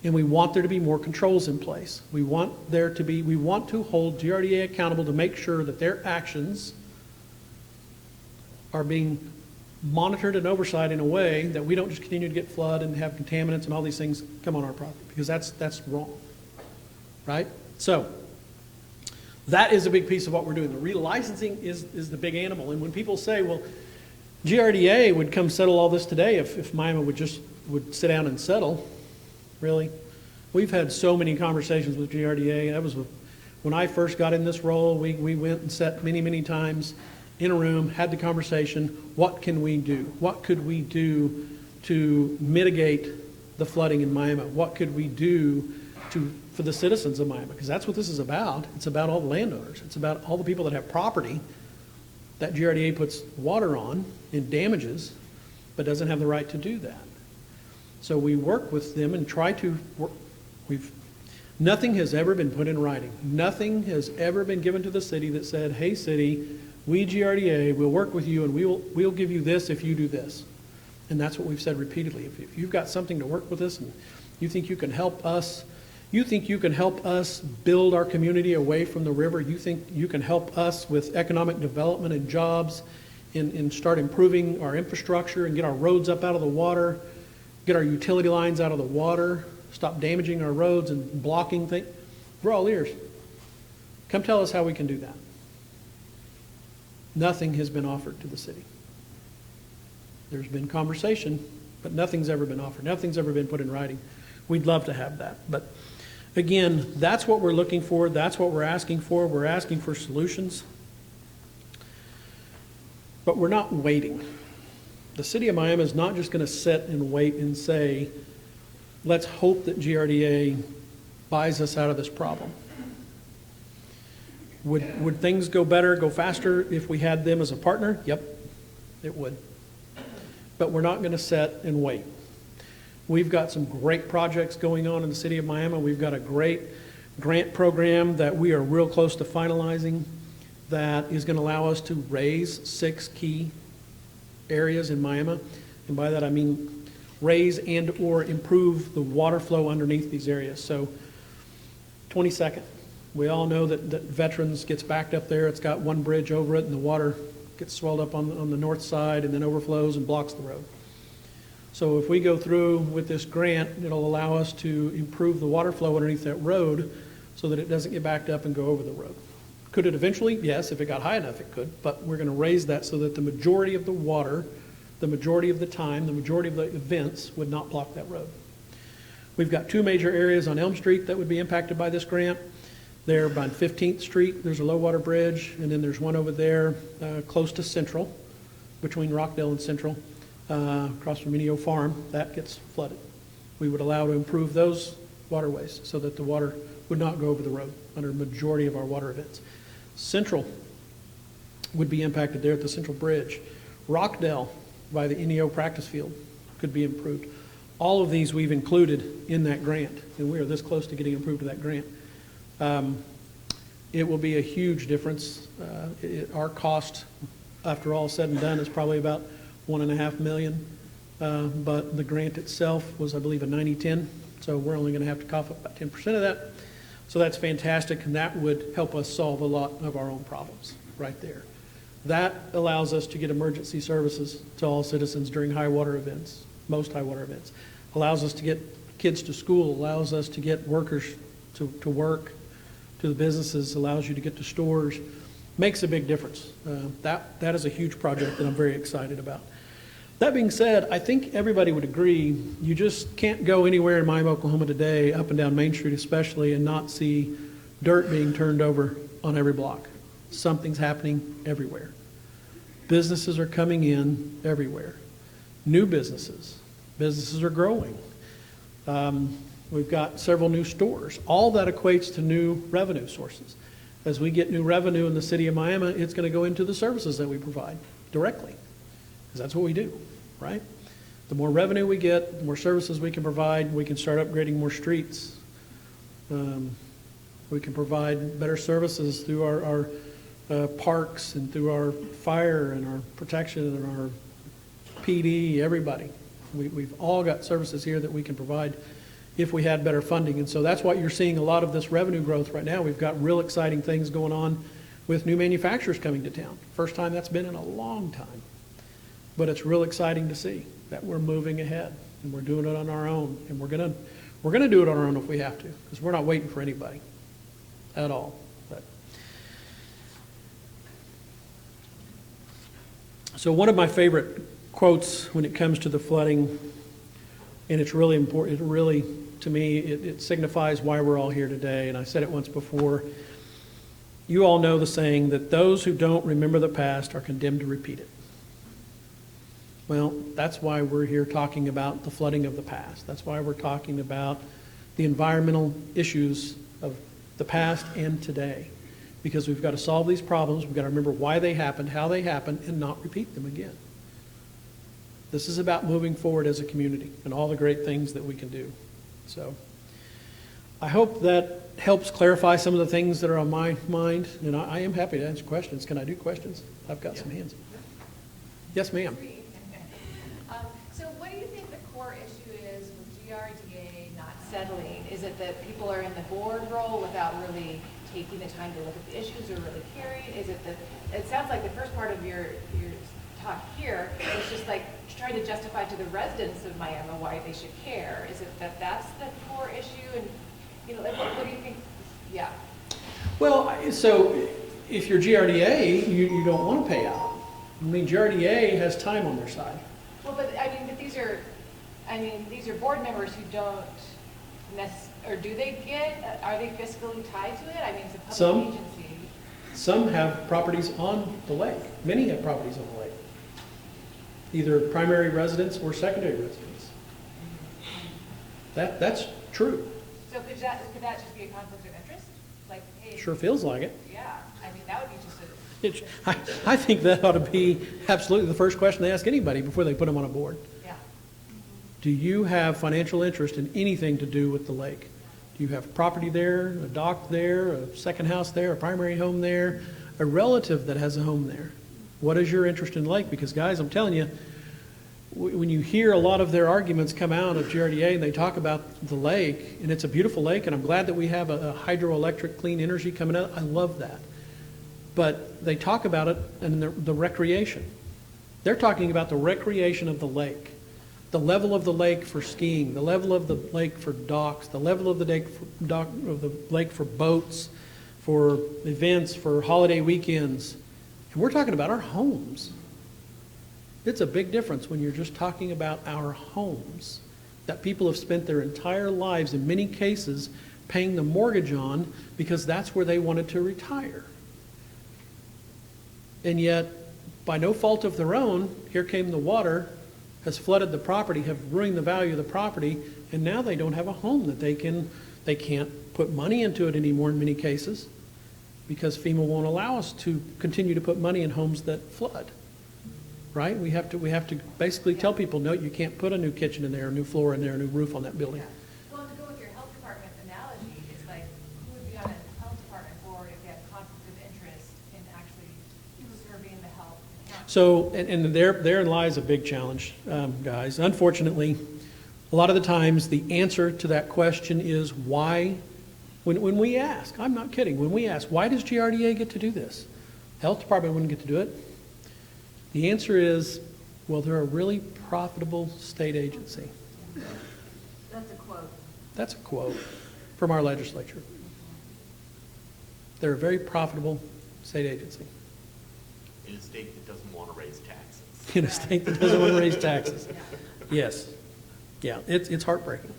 And we want there to be more controls in place. We want to hold GRDA accountable to make sure that their actions are being monitored and oversight in a way that we don't just continue to get flood and have contaminants and all these things come on our property, because that's wrong, right? So that is a big piece of what we're doing. The relicensing is the big animal. And when people say, well, GRDA would come settle all this today if Miami would sit down and settle. Really? We've had so many conversations with GRDA. That was when I first got in this role. We went and sat many, many times in a room, had the conversation. What can we do? What could we do to mitigate the flooding in Miami? What could we do for the citizens of Miami? Because that's what this is about. It's about all the landowners. It's about all the people that have property that GRDA puts water on and damages, but doesn't have the right to do that. So we work with them and try to work. Nothing has ever been put in writing. Nothing has ever been given to the city that said, hey, city, we GRDA will work with you and we'll give you this if you do this. And that's what we've said repeatedly. If you've got something to work with us and you think you can help us, build our community away from the river, you think you can help us with economic development and jobs and start improving our infrastructure and get our roads up out of the water, get our utility lines out of the water stop damaging our roads and blocking things. We're all ears. Come tell us how we can do that. Nothing has been offered to the city. There's been conversation, but nothing's ever been offered. Nothing's ever been put in writing. We'd love to have that. But again, that's what we're looking for. That's what we're asking for. We're asking for solutions. But we're not waiting. The city of Miami is not just going to sit and wait and say, let's hope that GRDA buys us out of this problem. Would things go better, go faster if we had them as a partner? Yep, it would. But we're not going to sit and wait. We've got some great projects going on in the city of Miami. We've got a great grant program that we are real close to finalizing that is going to allow us to raise 6 key areas in Miami. And by that I mean raise and or improve the water flow underneath these areas. So 22nd, we all know that Veterans gets backed up there. It's got one bridge over it and the water gets swelled up on the north side and then overflows and blocks the road. So if we go through with this grant, it'll allow us to improve the water flow underneath that road so that it doesn't get backed up and go over the road. Could it eventually? Yes, if it got high enough it could, but we're going to raise that so that the majority of the water, the majority of the time, the majority of the events would not block that road. We've got 2 major areas on Elm Street that would be impacted by this grant. There on 15th Street, there's a low water bridge, and then there's one over there close to Central, between Rockdale and Central, across from Minio Farm, that gets flooded. We would allow to improve those waterways so that the water would not go over the road under a majority of our water events. Central would be impacted there at the Central Bridge. Rockdale by the NEO practice field could be improved. All of these we've included in that grant, and we are this close to getting approved to that grant. It will be a huge difference. Our cost, after all said and done, is probably about $1.5 million, but the grant itself was, I believe, a 90-10, so we're only going to have to cough up about 10% of that. So that's fantastic, and that would help us solve a lot of our own problems right there. That allows us to get emergency services to all citizens during high water events, most high water events. Allows us to get kids to school, allows us to get workers to work, to the businesses, allows you to get to stores, makes a big difference. That is a huge project that I'm very excited about. That being said, I think everybody would agree you just can't go anywhere in Miami, Oklahoma today, up and down Main Street especially, and not see dirt being turned over on every block. Something's happening everywhere. Businesses are coming in everywhere. New businesses. Businesses are growing. We've got several new stores. All that equates to new revenue sources. As we get new revenue in the city of Miami, it's going to go into the services that we provide directly, because that's what we do, right? The more revenue we get, the more services we can provide. We can start upgrading more streets. We can provide better services through our parks and through our fire and our protection and our PD, everybody. We've all got services here that we can provide if we had better funding. And so that's why you're seeing a lot of this revenue growth right now. We've got real exciting things going on with new manufacturers coming to town. First time that's been in a long time. But it's real exciting to see that we're moving ahead and we're doing it on our own. And we're gonna do it on our own if we have to, because we're not waiting for anybody at all. So one of my favorite quotes when it comes to the flooding, and it's really important, it really, to me, it signifies why we're all here today, and I said it once before. You all know the saying that those who don't remember the past are condemned to repeat it. Well, that's why we're here talking about the flooding of the past. That's why we're talking about the environmental issues of the past and today. Because we've got to solve these problems, we've got to remember why they happened, how they happened, and not repeat them again. This is about moving forward as a community and all the great things that we can do. So I hope that helps clarify some of the things that are on my mind, and I am happy to answer questions. Can I do questions? I've got some hands. Yes, ma'am. So what do you think the core issue is with GRDA not settling? Is it that people are in the board role without really taking the time to look at the issues or really caring? Is it that, it sounds like the first part of your talk here. It's just like trying to justify to the residents of Miami why they should care. Is it that that's the core issue? And, you know, like, what do you think? Yeah. Well, so if you're GRDA, you don't want to pay out. I mean, GRDA has time on their side. Well, but I mean, these are board members who don't or do they are they fiscally tied to it? I mean, it's a public Some. agency. Some have properties on the lake. Many have properties on the lake. Either primary residence or secondary residence. That's true. So could that just be a conflict of interest? Like, hey, Sure feels like it. yeah, I mean, that would be just a, I think that ought to be absolutely the first question they ask anybody before they put them on a board. yeah. Do you have financial interest in anything to do with the lake? Do you have property there, a dock there, a second house there, a primary home there, a relative that has a home there? What is your interest in the lake? Because guys, I'm telling you, when you hear a lot of their arguments come out of GRDA and they talk about the lake, and it's a beautiful lake, and I'm glad that we have a hydroelectric clean energy coming out. I love that. But they talk about it and the recreation. They're talking about the recreation of the lake, the level of the lake for skiing, the level of the lake for docks, the level of the lake for boats, for events, for holiday weekends. And we're talking about our homes. It's a big difference when you're just talking about our homes that people have spent their entire lives, in many cases, paying the mortgage on because that's where they wanted to retire. And yet, by no fault of their own, here came the water, has flooded the property, have ruined the value of the property, and now they don't have a home that they can't put money into it anymore in many cases because FEMA won't allow us to continue to put money in homes that flood. Right? We have to basically tell people, no, you can't put a new kitchen in there, a new floor in there, a new roof on that building. Yeah. Well, to go with your health department analogy, it's like, who would be on a health department board if they have conflict of interest in actually serving the health? So, and therein lies a big challenge, guys. Unfortunately, a lot of the times the answer to that question is why, when we ask, I'm not kidding, when we ask, why does GRDA get to do this? Health department wouldn't get to do it. The answer is, well, they're a really profitable state agency. That's a quote. That's a quote from our legislature. They're a very profitable state agency. In a state that doesn't want to raise taxes. In a state that doesn't want to raise taxes. Yes. Yeah, it's heartbreaking.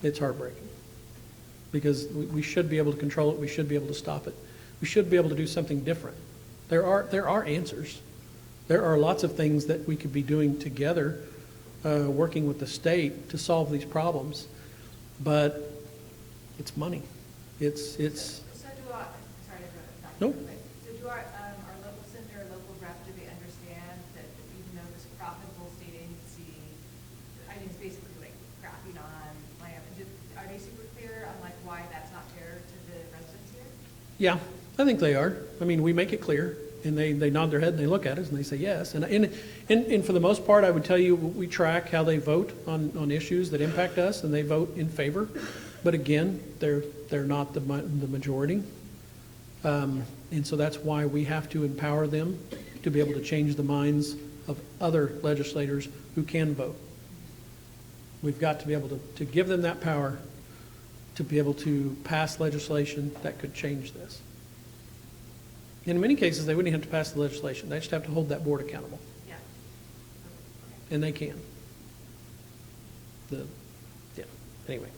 It's heartbreaking. Because we should be able to control it. We should be able to stop it. We should be able to do something different. There are answers. There are lots of things that we could be doing together, working with the state to solve these problems. But it's money. It's. So do I, sorry to interrupt. Nope. So do our local senator, local rep, do they understand that even though this profitable state agency, I mean, it's basically like crapping on Miami, are they super clear on like why that's not fair to the residents here? Yeah, I think they are. I mean, we make it clear, and they nod their head and they look at us and they say yes. And for the most part, I would tell you, we track how they vote on issues that impact us, and they vote in favor. But again, they're not the majority. And so that's why we have to empower them to be able to change the minds of other legislators who can vote. We've got to be able to give them that power to be able to pass legislation that could change this. In many cases, they wouldn't have to pass the legislation. They just have to hold that board accountable. Yeah. And they can. Anyway.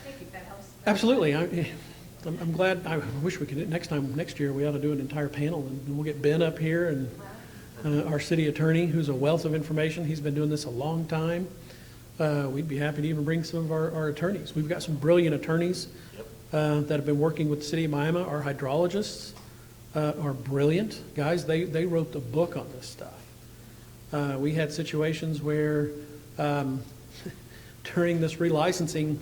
Thank you, that helps. Absolutely. I'm glad. I wish we could. Next year, we ought to do an entire panel, and we'll get Ben up here and our city attorney, who's a wealth of information. He's been doing this a long time. We'd be happy to even bring some of our attorneys. We've got some brilliant attorneys that have been working with the city of Miami. Our hydrologists are brilliant. Guys, they wrote the book on this stuff. We had situations where during this relicensing,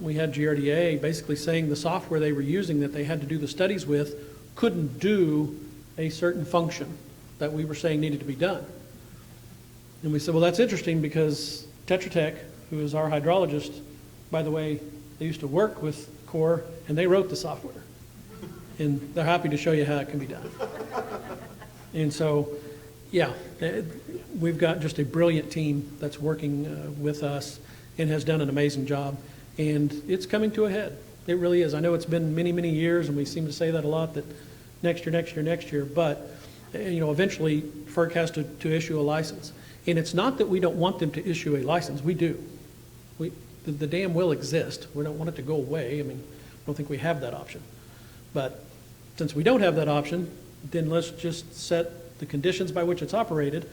we had GRDA basically saying the software they were using that they had to do the studies with couldn't do a certain function that we were saying needed to be done. And we said, well, that's interesting because Tetra Tech, who is our hydrologist, by the way, they used to work with Corps, and they wrote the software. And they're happy to show you how it can be done. And so, yeah, we've got just a brilliant team that's working with us and has done an amazing job. And it's coming to a head. It really is. I know it's been many, many years, and we seem to say that a lot, that next year, next year, next year. But, eventually FERC has to issue a license. And it's not that we don't want them to issue a license. We do. The dam will exist. We don't want it to go away. I mean, I don't think we have that option. But since we don't have that option, then let's just set the conditions by which it's operated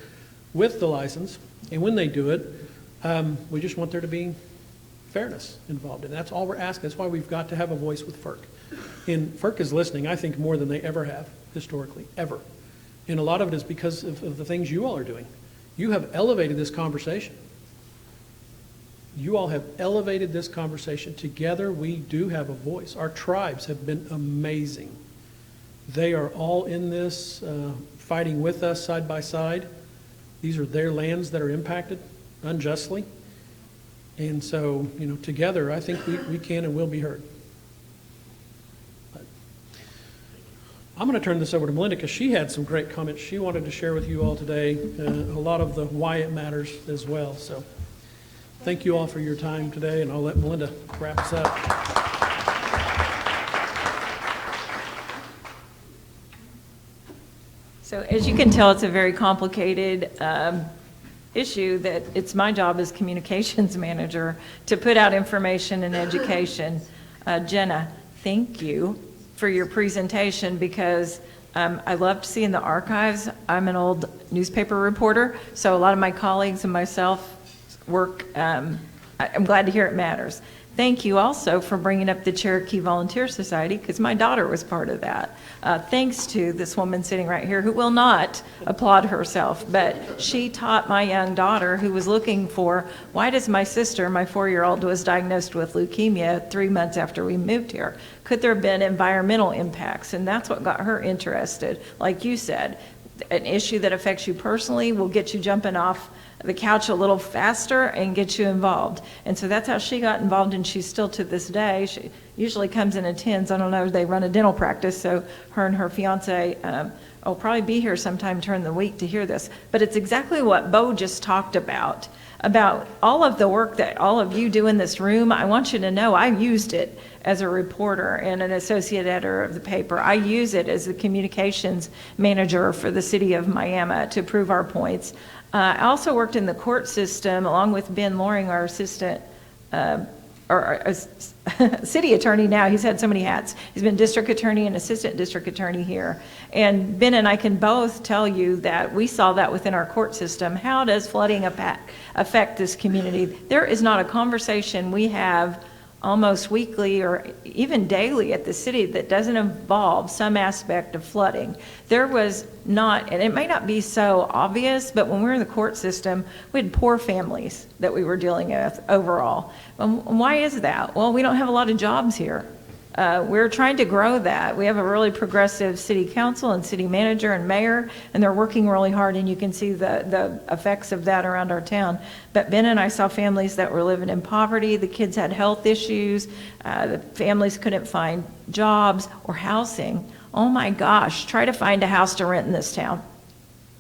with the license. And when they do it, we just want there to be fairness involved. And that's all we're asking. That's why we've got to have a voice with FERC. And FERC is listening, I think, more than they ever have historically, ever. And a lot of it is because of the things you all are doing. You have elevated this conversation. You all have elevated this conversation. Together, we do have a voice. Our tribes have been amazing. They are all in this, fighting with us side by side. These are their lands that are impacted unjustly. And so, together, I think we can and will be heard. But I'm going to turn this over to Melinda because she had some great comments she wanted to share with you all today, a lot of the why it matters as well. So thank you all for your time today, and I'll let Melinda wrap us up. So as you can tell, it's a very complicated issue that it's my job as communications manager to put out information and education. Jenna, thank you for your presentation because I loved seeing the archives. I'm an old newspaper reporter, so a lot of my colleagues and myself work, I'm glad to hear it matters. Thank you also for bringing up the Cherokee Volunteer Society because my daughter was part of that. Thanks to this woman sitting right here who will not applaud herself, but she taught my young daughter who was looking for, why does my sister, my 4-year-old, was diagnosed with leukemia 3 months after we moved here? Could there have been environmental impacts? And that's what got her interested. Like you said, an issue that affects you personally will get you jumping off the couch a little faster and get you involved. And so that's how she got involved, and she's still to this day. She usually comes and attends. I don't know, they run a dental practice, so her and her fiance will probably be here sometime during the week to hear this. But it's exactly what Bo just talked about all of the work that all of you do in this room. I want you to know I used it as a reporter and an associate editor of the paper. I use it as the communications manager for the city of Miami to prove our points. I also worked in the court system along with Ben Loring, our assistant, city attorney now. He's had so many hats. He's been district attorney and assistant district attorney here. And Ben and I can both tell you that we saw that within our court system. How does flooding affect this community? There is not a conversation we have almost weekly or even daily at the city that doesn't involve some aspect of flooding. There was not, and it may not be so obvious, but when we were in the court system, we had poor families that we were dealing with overall. Why is that? Well, we don't have a lot of jobs here. We're trying to grow that. We have a really progressive city council and city manager and mayor, and they're working really hard, and you can see the effects of that around our town. But Ben and I saw families that were living in poverty. The kids had health issues. The families couldn't find jobs or housing. Oh my gosh, try to find a house to rent in this town.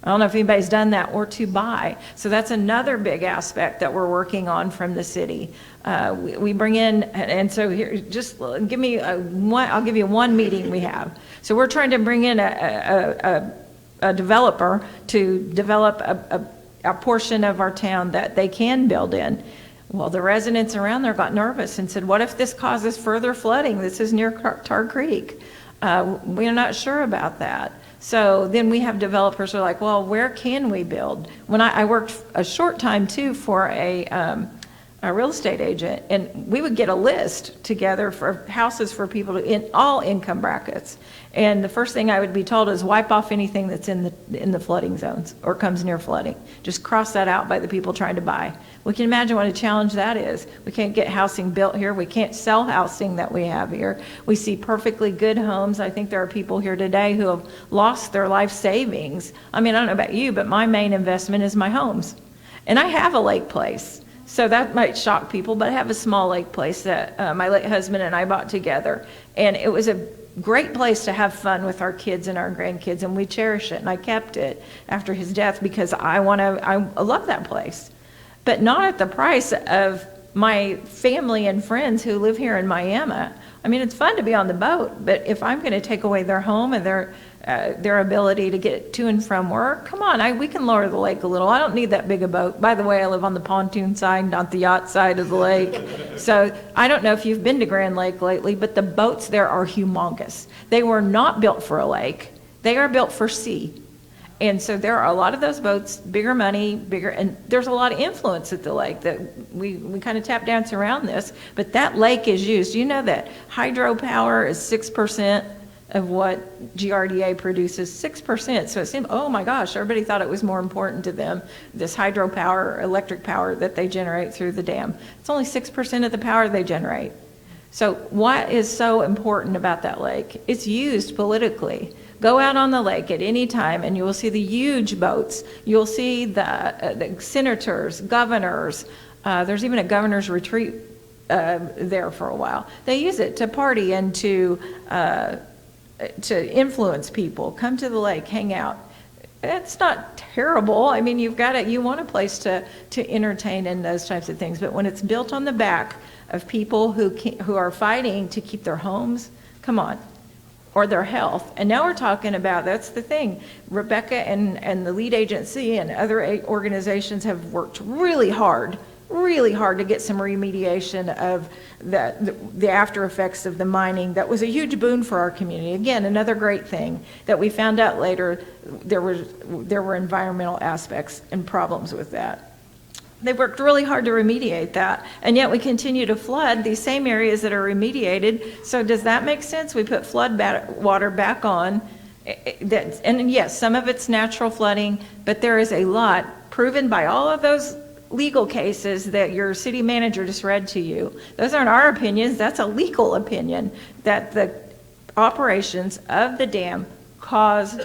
I don't know if anybody's done that or to buy. So that's another big aspect that we're working on from the city. We bring in, and so here, just give me I'll give you one meeting we have. So we're trying to bring in a developer to develop a portion of our town that they can build in. Well, the residents around there got nervous and said, what if this causes further flooding? This is near Tar Creek. We're not sure about that. So then we have developers who are like, well, where can we build? When I worked a short time too for a real estate agent, and we would get a list together for houses for people in all income brackets. And the first thing I would be told is wipe off anything that's in the flooding zones or comes near flooding. Just cross that out by the people trying to buy. We can imagine what a challenge that is. We can't get housing built here. We can't sell housing that we have here. We see perfectly good homes. I think there are people here today who have lost their life savings. I mean, I don't know about you, but my main investment is my homes. And I have a lake place. So that might shock people, but I have a small lake place that my late husband and I bought together. And it was a great place to have fun with our kids and our grandkids, and we cherish it. And I kept it after his death because I love that place, but not at the price of my family and friends who live here in Miami. I mean, it's fun to be on the boat, but if I'm going to take away their home and their ability to get to and from work, come on, we can lower the lake a little. I don't need that big a boat. By the way, I live on the pontoon side, not the yacht side of the lake. So I don't know if you've been to Grand Lake lately, but the boats there are humongous. They were not built for a lake. They are built for sea. And so there are a lot of those boats, bigger money, bigger, and there's a lot of influence at the lake that we kind of tap dance around this, but that lake is used. You know that hydropower is 6% of what GRDA produces, 6%. So it seemed, oh my gosh, everybody thought it was more important to them, this hydropower, electric power that they generate through the dam. It's only 6% of the power they generate. So what is so important about that lake? It's used politically. Go out on the lake at any time and you will see the huge boats. You'll see the senators, governors. There's even a governor's retreat there for a while. They use it to party and to influence people. Come to the lake, hang out. It's not terrible. I mean, you want a place to entertain and those types of things. But when it's built on the back of people who are fighting to keep their homes, come on, or their health. And now we're talking about, that's the thing, Rebecca and the lead agency and other organizations have worked really hard to get some remediation of the after effects of the mining. That was a huge boon for our community. Again, another great thing that we found out later, there were environmental aspects and problems with that. They worked really hard to remediate that, and yet we continue to flood these same areas that are remediated. So does that make sense? We put flood water back on, and yes, some of it's natural flooding, but there is a lot proven by all of those legal cases that your city manager just read to you. Those aren't our opinions, that's a legal opinion, that the operations of the dam cause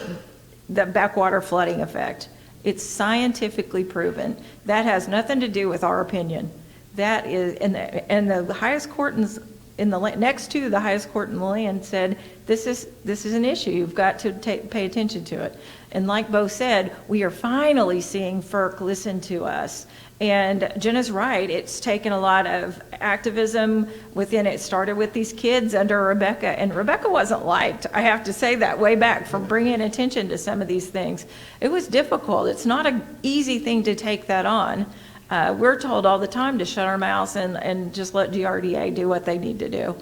the backwater flooding effect. It's scientifically proven. That has nothing to do with our opinion. That is, and the highest court next to the highest court in the land said, this is an issue. You've got to pay attention to it. And like Bo said, we are finally seeing FERC listen to us. And Jenna's right. It's taken a lot of activism within it. It started with these kids under Rebecca, and Rebecca wasn't liked. I have to say that way back for bringing attention to some of these things. It was difficult. It's not an easy thing to take that on. We're told all the time to shut our mouths and just let GRDA do what they need to do.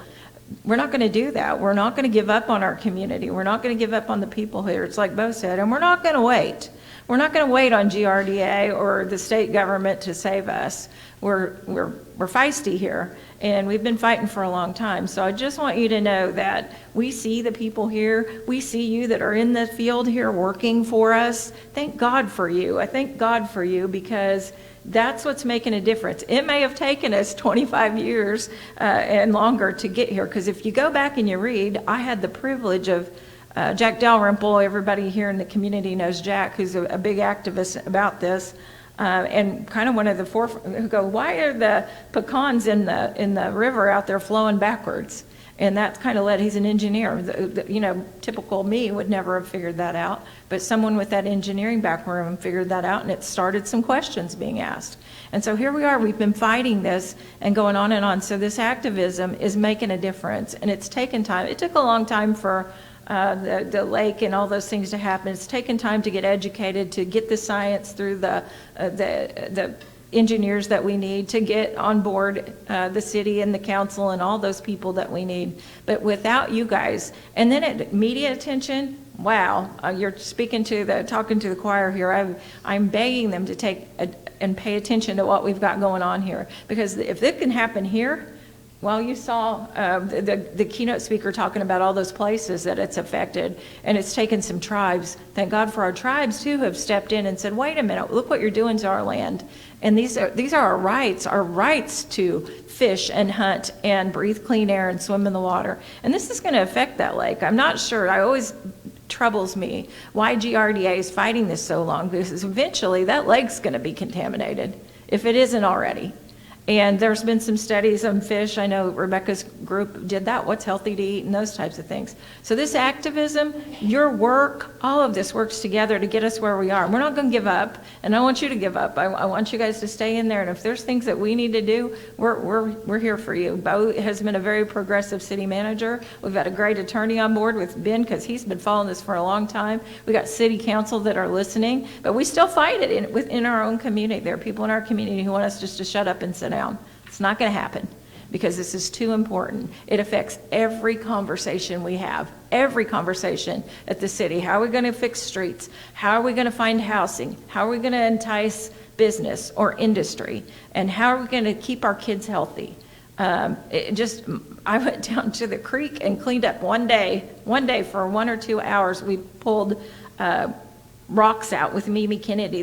We're not going to do that. We're not going to give up on our community. We're not going to give up on the people here. It's like Bo said, and we're not going to wait. We're not going to wait on GRDA or the state government to save us. We're feisty here, and we've been fighting for a long time. So I just want you to know that we see the people here. We see you that are in the field here working for us. Thank God for you. I thank God for you because that's what's making a difference. It may have taken us 25 years and longer to get here, because if you go back and you read, I had the privilege of Jack Dalrymple, everybody here in the community knows Jack, who's a big activist about this, and kind of one of the forefront who go, why are the pecans in the river out there flowing backwards? And that's kind of he's an engineer. Typical me would never have figured that out, but someone with that engineering background figured that out, and it started some questions being asked. And so here we are, we've been fighting this and going on and on. So this activism is making a difference, and it's taken time. It took a long time for the lake and all those things to happen. It's taken time to get educated, to get the science through the engineers that we need, to get on board the city and the council and all those people that we need. But without you guys, and then media attention, wow, you're talking to the choir here. I'm begging them to take and pay attention to what we've got going on here, because if it can happen here, well, you saw the keynote speaker talking about all those places that it's affected, and it's taken some tribes. Thank God for our tribes, too, who have stepped in and said, wait a minute, look what you're doing to our land. And these are our rights to fish and hunt and breathe clean air and swim in the water. And this is going to affect that lake. I'm not sure. It always troubles me why GRDA is fighting this so long, because eventually that lake's going to be contaminated, if it isn't already. And there's been some studies on fish. I know Rebecca's group did that, what's healthy to eat and those types of things. So this activism, your work, all of this works together to get us where we are. We're not going to give up, and I want you to give up. I want you guys to stay in there, and if there's things that we need to do, we're here for you. Bo has been a very progressive city manager. We've got a great attorney on board with Ben because he's been following this for a long time. We got city council that are listening, but we still fight it within our own community. There are people in our community who want us just to shut up and sit down. It's not going to happen because this is too important. It affects every conversation we have, every conversation at the city. How are we going to fix streets? How are we going to find housing? How are we going to entice business or industry? And how are we going to keep our kids healthy? I went down to the creek and cleaned up one day for 1 or 2 hours. We pulled rocks out with Mimi Kennedy,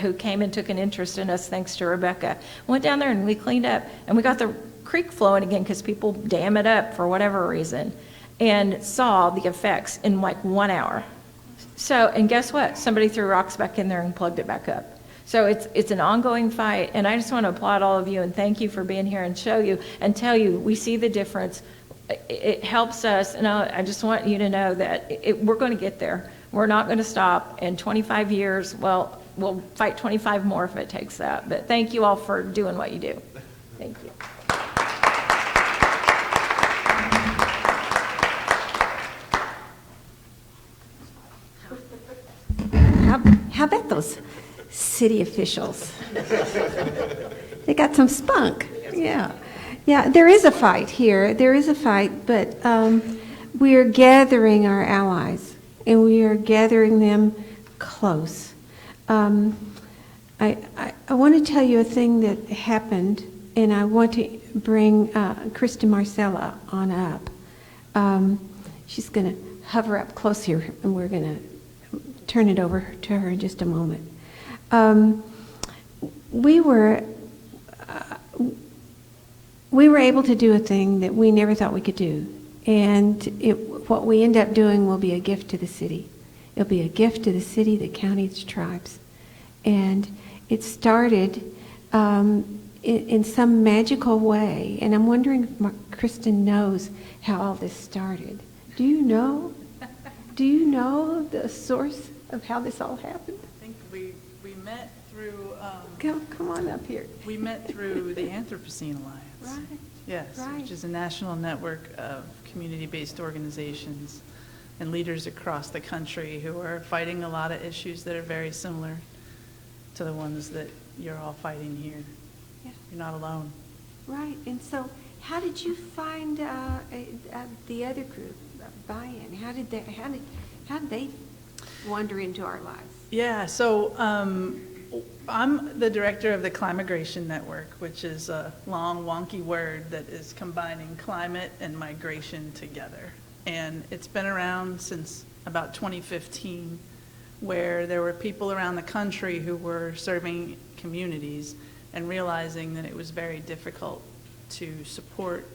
who came and took an interest in us thanks to Rebecca. Went down there and we cleaned up, and we got the creek flowing again because people dam it up for whatever reason, and saw the effects in like 1 hour. So, and guess what? Somebody threw rocks back in there and plugged it back up. So it's an ongoing fight, and I just want to applaud all of you and thank you for being here and show you and tell you we see the difference. It helps us, and I just want you to know that we're going to get there. We're not going to stop. In 25 years, well, we'll fight 25 more if it takes that. But thank you all for doing what you do. Thank you. How about those city officials? They got some spunk. Yeah. Yeah, there is a fight here. There is a fight, but we are gathering our allies, and we are gathering them close. I want to tell you a thing that happened, and I want to bring Kristen Marcella on up. She's going to hover up close here, and we're going to turn it over to her in just a moment. We were able to do a thing that we never thought we could do, and what we end up doing will be a gift to the city. It'll be a gift to the city, the county, its tribes. And it started in some magical way, and I'm wondering if Kristen knows how all this started. Do you know? Do you know the source of how this all happened? I think we met through. Come on up here. We met through the Anthropocene Alliance. Right. Yes, Right. which is a national network of community-based organizations and leaders across the country who are fighting a lot of issues that are very similar to the ones that you're all fighting here. Yeah. You're not alone. Right. And so, how did you find the other group, Buy-In? How did they wander into our lives? Yeah, so I'm the director of the Climigration Network, which is a long, wonky word that is combining climate and migration together. And it's been around since about 2015, where there were people around the country who were serving communities and realizing that it was very difficult to support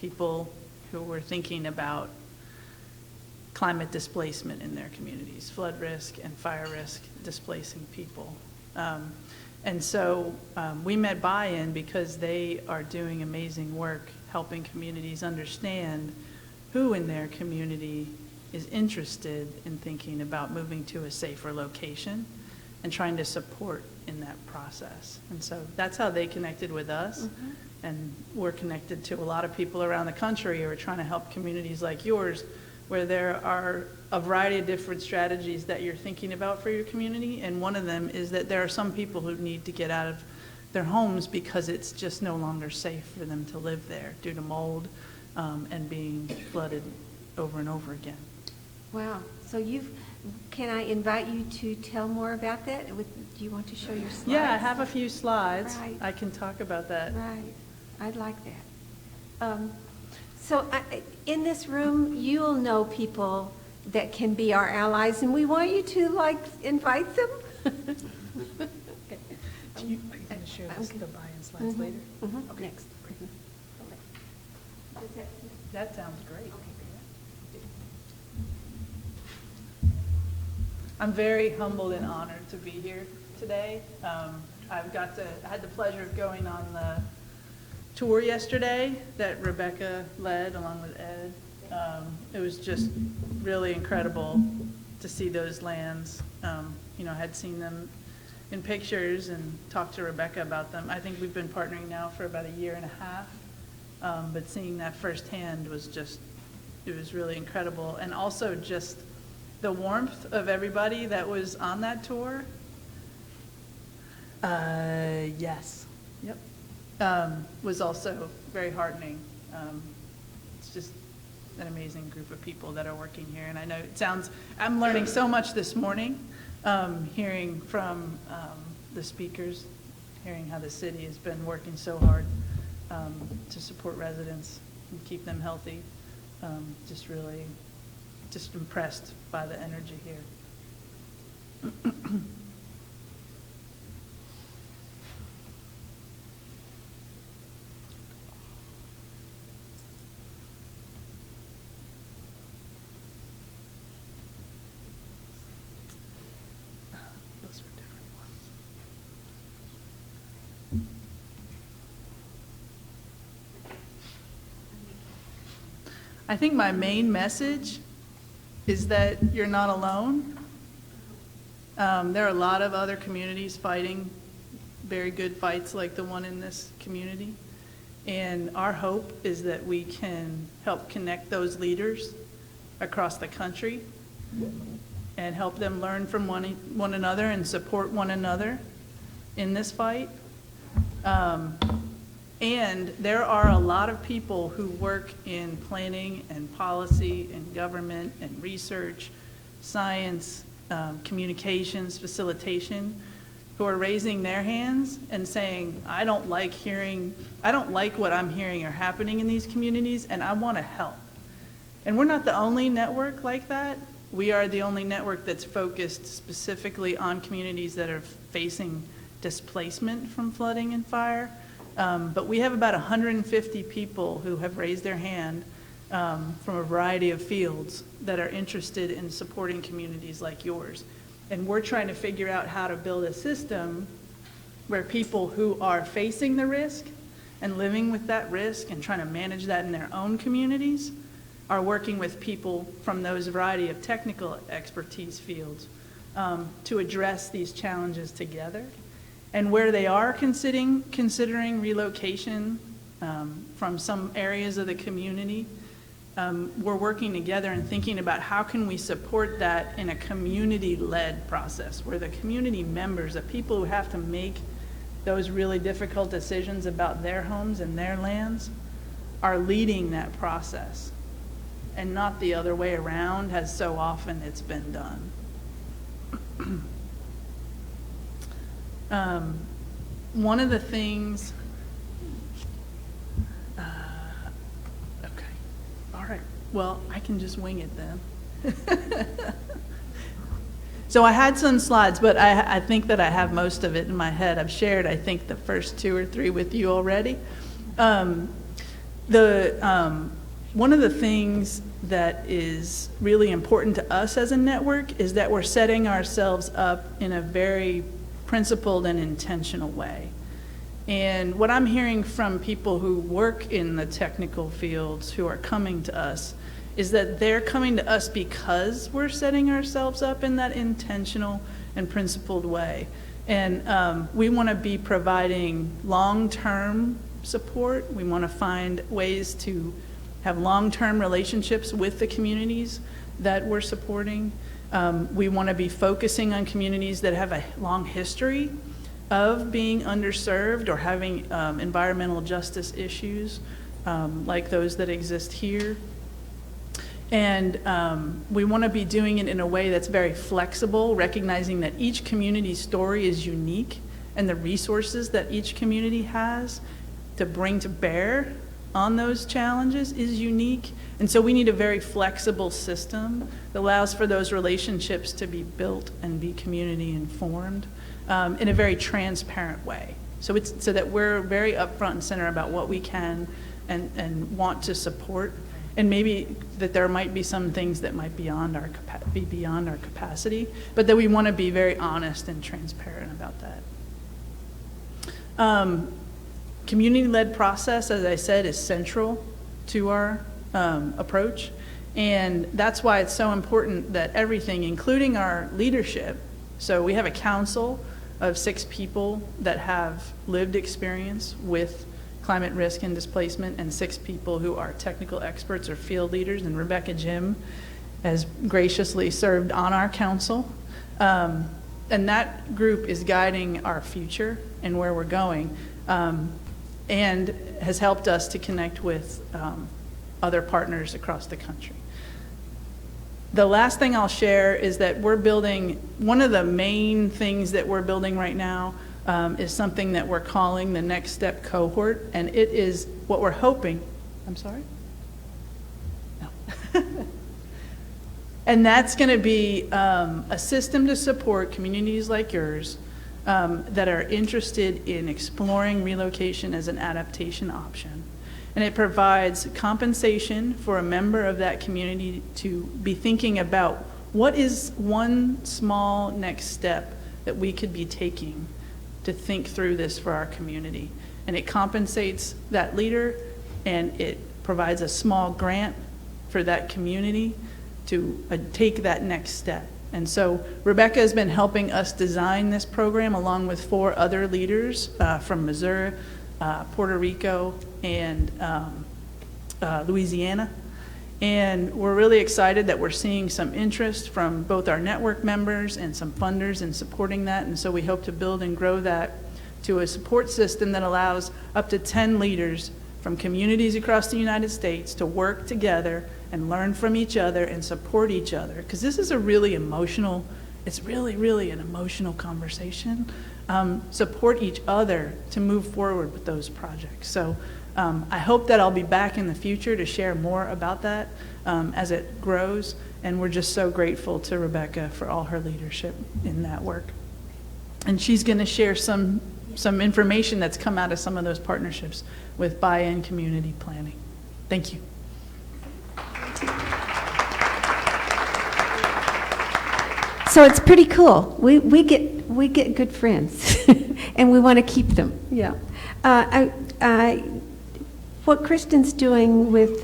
people who were thinking about climate displacement in their communities, flood risk and fire risk displacing people. And so we met Buy-In because they are doing amazing work helping communities understand who in their community is interested in thinking about moving to a safer location and trying to support in that process. And so that's how they connected with us. Mm-hmm. And we're connected to a lot of people around the country who are trying to help communities like yours, where there are a variety of different strategies that you're thinking about for your community. And one of them is that there are some people who need to get out of their homes because it's just no longer safe for them to live there due to mold and being flooded over and over again. Wow. So can I invite you to tell more about that? Do you want to show your slides? Yeah, I have a few slides. Right. I can talk about that. Right. I'd like that. So in this room, you'll know people that can be our allies, and we want you to, invite them. Are you going to share the Buy-In slides later? Mm-hmm. Okay. Next. That sounds great. I'm very humbled and honored to be here today. I had the pleasure of going on tour yesterday that Rebecca led along with Ed. It was just really incredible to see those lands. You know, I had seen them in pictures and talked to Rebecca about them. I think we've been partnering now for about a year and a half, but seeing that firsthand was just, it was really incredible. And also just the warmth of everybody that was on that tour. Yes. Yep. Was also very heartening. It's just an amazing group of people that are working here. And I know it sounds, I'm learning so much this morning, hearing from the speakers, hearing how the city has been working so hard to support residents and keep them healthy. Just really, just impressed by the energy here. Those are different ones. I think my main message is that you're not alone. There are a lot of other communities fighting very good fights like the one in this community. And our hope is that we can help connect those leaders across the country and help them learn from one another and support one another in this fight. And there are a lot of people who work in planning and policy and government and research, science, communications, facilitation, who are raising their hands and saying, I don't like what I'm hearing are happening in these communities, and I want to help. And we're not the only network like that. We are the only network that's focused specifically on communities that are facing displacement from flooding and fire. But we have about 150 people who have raised their hand from a variety of fields that are interested in supporting communities like yours. And we're trying to figure out how to build a system where people who are facing the risk and living with that risk and trying to manage that in their own communities are working with people from those variety of technical expertise fields to address these challenges together. And where they are considering relocation from some areas of the community, we're working together and thinking about how can we support that in a community-led process where the community members, the people who have to make those really difficult decisions about their homes and their lands, are leading that process and not the other way around, as so often it's been done. One of the things, okay, all right, well, I can just wing it then. So I had some slides, but I think that I have most of it in my head. I've shared, I think, the first 2 or 3 with you already. One of the things that is really important to us as a network is that we're setting ourselves up in a very principled and intentional way. And what I'm hearing from people who work in the technical fields who are coming to us is that they're coming to us because we're setting ourselves up in that intentional and principled way. And we want to be providing long-term support. We want to find ways to have long-term relationships with the communities that we're supporting. We want to be focusing on communities that have a long history of being underserved or having environmental justice issues like those that exist here. And we want to be doing it in a way that's very flexible, recognizing that each community's story is unique and the resources that each community has to bring to bear on those challenges is unique. And so we need a very flexible system that allows for those relationships to be built and be community informed in a very transparent way. So it's so that we're very upfront and center about what we can and want to support, and maybe that there might be some things that might be beyond our capacity, but that we want to be very honest and transparent about that. community-led process, as I said, is central to our approach. And that's why it's so important that everything, including our leadership, so we have a council of 6 people that have lived experience with climate risk and displacement, and 6 people who are technical experts or field leaders, and Rebecca Jim has graciously served on our council. And that group is guiding our future and where we're going, and has helped us to connect with other partners across the country. The last thing I'll share is that we're building, one of the main things that we're building right now is something that we're calling the Next Step Cohort, and it is what we're hoping, I'm sorry? No. And that's going to be a system to support communities like yours that are interested in exploring relocation as an adaptation option. And it provides compensation for a member of that community to be thinking about what is one small next step that we could be taking to think through this for our community. And it compensates that leader, and it provides a small grant for that community to take that next step. And so Rebecca has been helping us design this program along with 4 other leaders from Missouri, Puerto Rico, and Louisiana. And we're really excited that we're seeing some interest from both our network members and some funders in supporting that. And so we hope to build and grow that to a support system that allows up to 10 leaders from communities across the United States to work together and learn from each other and support each other. Because this is a really emotional, it's really, really an emotional conversation. Support each other to move forward with those projects. So I hope that I'll be back in the future to share more about that as it grows. And we're just so grateful to Rebecca for all her leadership in that work. And she's going to share some information that's come out of some of those partnerships with buy-in community planning. Thank you. So it's pretty cool. We get good friends, and we want to keep them. Yeah. What Kristen's doing with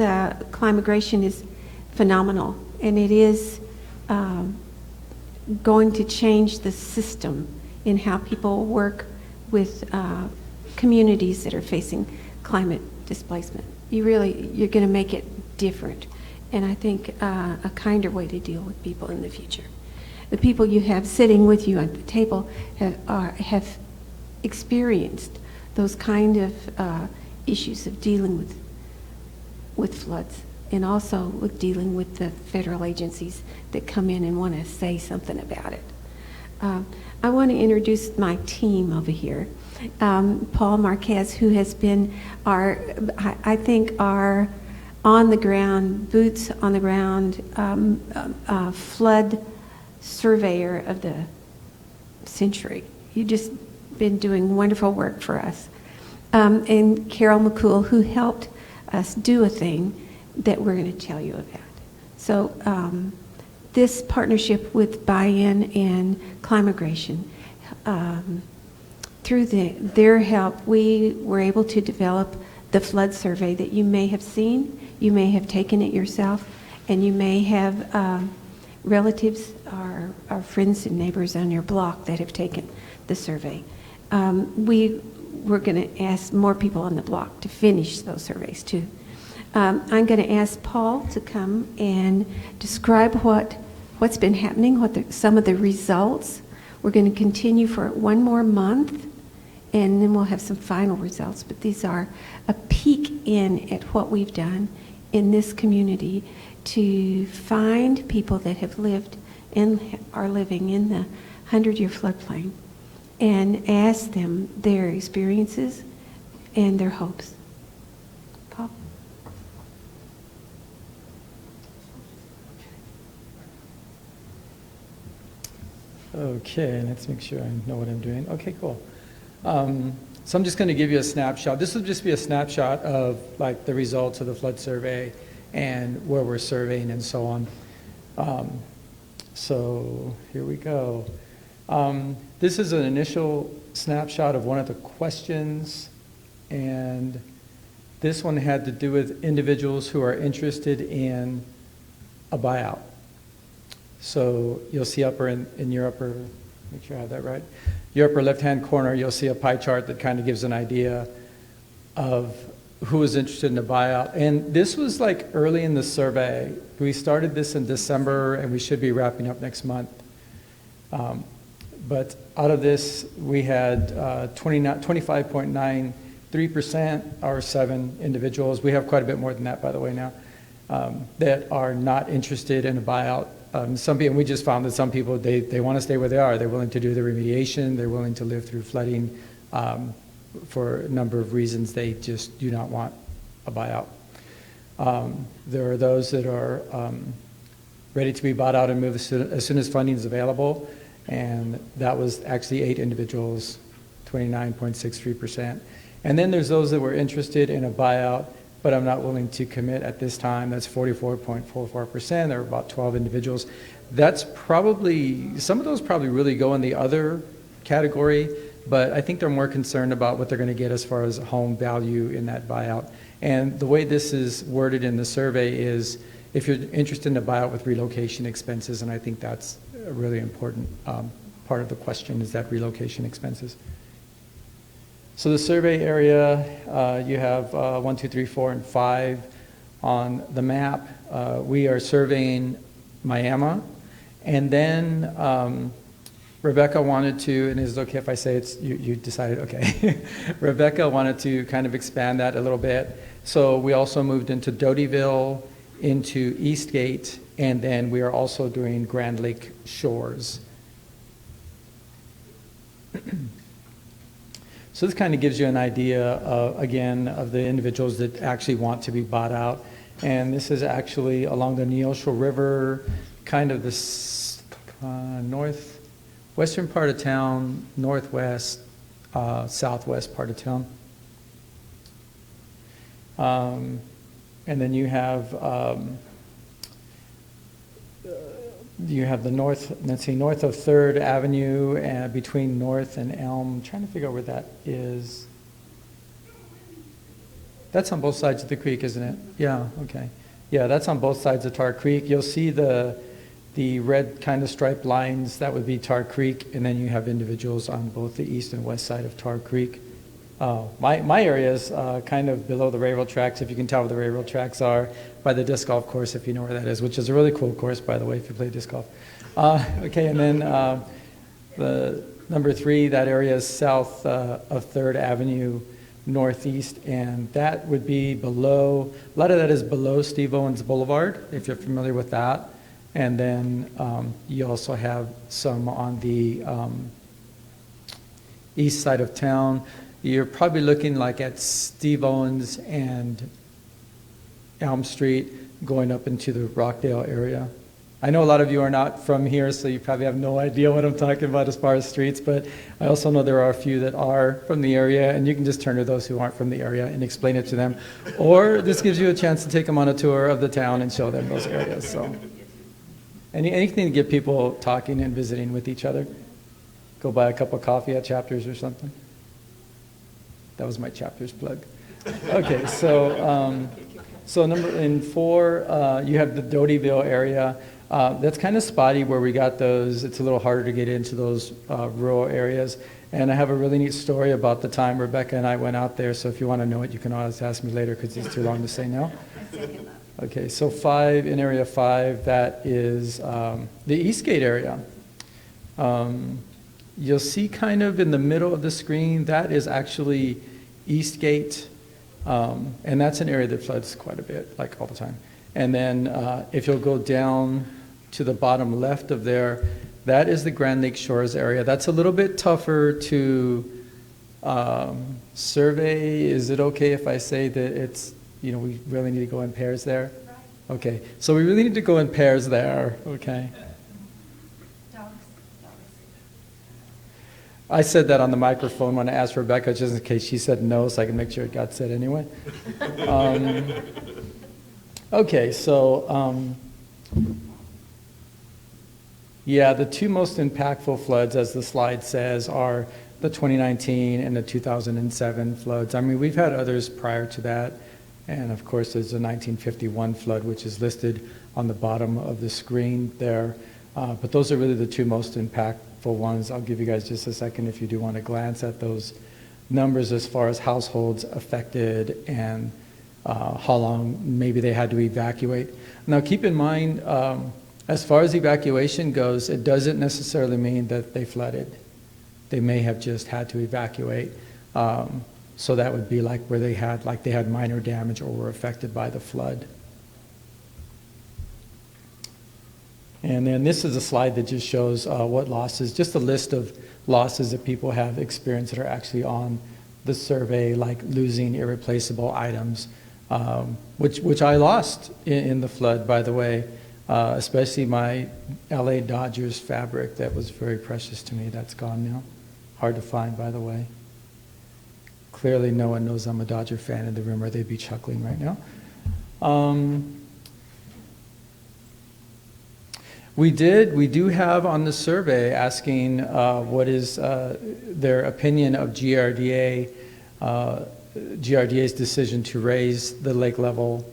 Climigration is phenomenal, and it is going to change the system in how people work with communities that are facing climate displacement. You're going to make it different, and I think a kinder way to deal with people in the future. The people you have sitting with you at the table have experienced those kind of issues of dealing with floods, and also with dealing with the federal agencies that come in and want to say something about it. I want to introduce my team over here. Paul Marquez, who has been our on-the-ground, boots on the ground flood surveyor of the century. You've just been doing wonderful work for us. And Carol McCool, who helped us do a thing that we're going to tell you about. So this partnership with Buy-In and Climigration, through their help, we were able to develop the flood survey that you may have seen. You may have taken it yourself, and you may have relatives or friends and neighbors on your block that have taken the survey. We're going to ask more people on the block to finish those surveys too. I'm going to ask Paul to come and describe what's been happening, some of the results. We're going to continue for 1 more month, and then we'll have some final results. But these are a peek in at what we've done in this community to find people that have lived and are living in the 100-year floodplain and ask them their experiences and their hopes. Paul? Okay, let's make sure I know what I'm doing. Okay, cool. So I'm just going to give you a snapshot. This will just be a snapshot of like the results of the flood survey and where we're surveying and so on. So here we go. This is an initial snapshot of one of the questions And this one had to do with individuals who are interested in a buyout. So you'll see in your upper, make sure I have that right, your upper left-hand corner, you'll see a pie chart that kind of gives an idea of who is interested in a buyout. And this was like early in the survey. We started this in December, and we should be wrapping up next month. But out of this, we had 25.93% are 7 individuals. We have quite a bit more than that, by the way, now, that are not interested in a buyout. Some people, we just found that some people, they want to stay where they are. They're willing to do the remediation. They're willing to live through flooding. For a number of reasons, they just do not want a buyout. There are those that are ready to be bought out and moved as soon as funding is available, and that was actually 8 individuals, 29.63%. And then there's those that were interested in a buyout, but I'm not willing to commit at this time. That's 44.44%. There are about 12 individuals. That's probably, some of those probably really go in the other category, but I think they're more concerned about what they're going to get as far as home value in that buyout. And the way this is worded in the survey is if you're interested in a buyout with relocation expenses, and I think that's a really important part of the question, is that relocation expenses. So the survey area, you have 1, 2, 3, 4, and 5 on the map. We are surveying Miami, and then Rebecca wanted to, and is it okay if I say it's, you decided, okay. Rebecca wanted to kind of expand that a little bit. So we also moved into Dotyville, into Eastgate, and then we are also doing Grand Lake Shores. So this kind of gives you an idea, again, of the individuals that actually want to be bought out. And this is actually along the Neosho River, kind of this western part of town, northwest, southwest part of town. And then you have the north, let's see, north of 3rd Avenue and between North and Elm. I'm trying to figure out where that is. That's on both sides of the creek, isn't it? Yeah, okay. Yeah, that's on both sides of Tar Creek. You'll see the red kind of striped lines, that would be Tar Creek, and then you have individuals on both the east and west side of Tar Creek. My area is kind of below the railroad tracks, if you can tell where the railroad tracks are, by the disc golf course, if you know where that is, which is a really cool course, by the way, if you play disc golf. Okay, and then the number 3, that area is south of 3rd Avenue Northeast, and that would be below, a lot of that is below Steve Owens Boulevard, if you're familiar with that. And then you also have some on the east side of town. You're probably looking like at Steve Owens and Elm Street going up into the Rockdale area. I know a lot of you are not from here, so you probably have no idea what I'm talking about as far as streets, but I also know there are a few that are from the area, and you can just turn to those who aren't from the area and explain it to them. Or this gives you a chance to take them on a tour of the town and show them those areas. So anything to get people talking and visiting with each other. Go buy a cup of coffee at Chapters or something. That was my Chapters plug. Okay, so in 4, you have the Dotyville area. That's kind of spotty where we got those. It's a little harder to get into those rural areas. And I have a really neat story about the time Rebecca and I went out there. So if you want to know it, you can always ask me later because it's too long to say now. Okay, so 5, in area 5, that is the Eastgate area. You'll see kind of in the middle of the screen, that is actually Eastgate. And that's an area that floods quite a bit, like all the time. And then if you'll go down to the bottom left of there, that is the Grand Lake Shores area. That's a little bit tougher to survey. Is it okay if I say that it's, you know, we really need to go in pairs there? Okay, so we really need to go in pairs there, okay? I said that on the microphone when I asked Rebecca, just in case she said no, so I can make sure it got said anyway. Okay, so yeah, the 2 most impactful floods, as the slide says, are the 2019 and the 2007 floods. I mean, we've had others prior to that. And of course, there's the 1951 flood, which is listed on the bottom of the screen there. But those are really the two most impactful ones. I'll give you guys just a second if you do want to glance at those numbers as far as households affected and how long maybe they had to evacuate. Now, keep in mind, as far as evacuation goes, it doesn't necessarily mean that they flooded. They may have just had to evacuate. So that would be like where they had minor damage or were affected by the flood. And then this is a slide that just shows what losses, just a list of losses that people have experienced that are actually on the survey, like losing irreplaceable items, which I lost in the flood, by the way, especially my LA Dodgers fabric that was very precious to me. That's gone now. Hard to find, by the way. Clearly no one knows I'm a Dodger fan in the room, or they'd be chuckling right now. We do have on the survey asking what is their opinion of GRDA's decision to raise the lake level,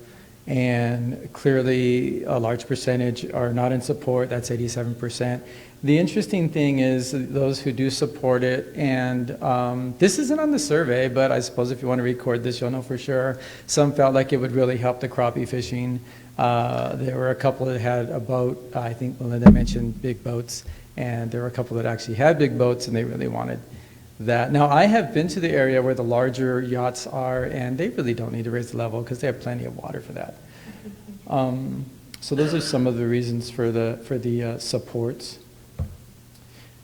and clearly a large percentage are not in support. That's 87%. The interesting thing is those who do support it, and this isn't on the survey, but I suppose if you want to record this, you'll know for sure. Some felt like it would really help the crappie fishing. There were a couple that had a boat. I think Melinda mentioned big boats, and there were a couple that actually had big boats, and they really wanted that. Now, I have been to the area where the larger yachts are, and they really don't need to raise the level because they have plenty of water for that. So those are some of the reasons for the supports.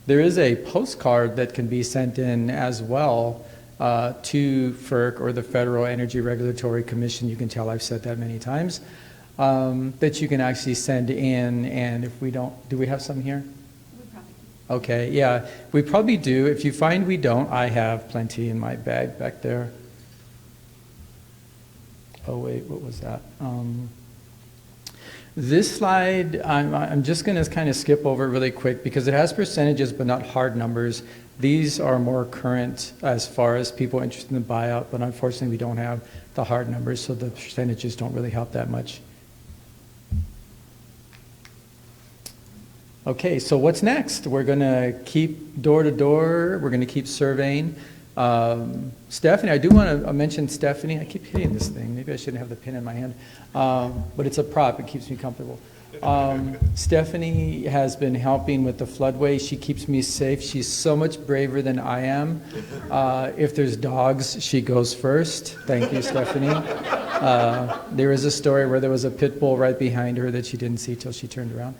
There is a postcard that can be sent in as well to FERC or the Federal Energy Regulatory Commission. You can tell I've said that many times. That you can actually send in, and if we don't, do we have some here? We probably Okay, yeah, we probably do. If you find we don't, I have plenty in my bag back there. Oh wait, what was that? This slide, I'm just going to kind of skip over really quick because it has percentages but not hard numbers. These are more current as far as people interested in the buyout, but unfortunately we don't have the hard numbers, so the percentages don't really help that much. Okay, so what's next? We're going to keep door to door. We're going to keep surveying. Stephanie, I do want to mention Stephanie. I keep hitting this thing. Maybe I shouldn't have the pin in my hand. But it's a prop. It keeps me comfortable. Stephanie has been helping with the floodway. She keeps me safe. She's so much braver than I am. If there's dogs, she goes first. Thank you, Stephanie. There is a story where there was a pit bull right behind her that she didn't see till she turned around.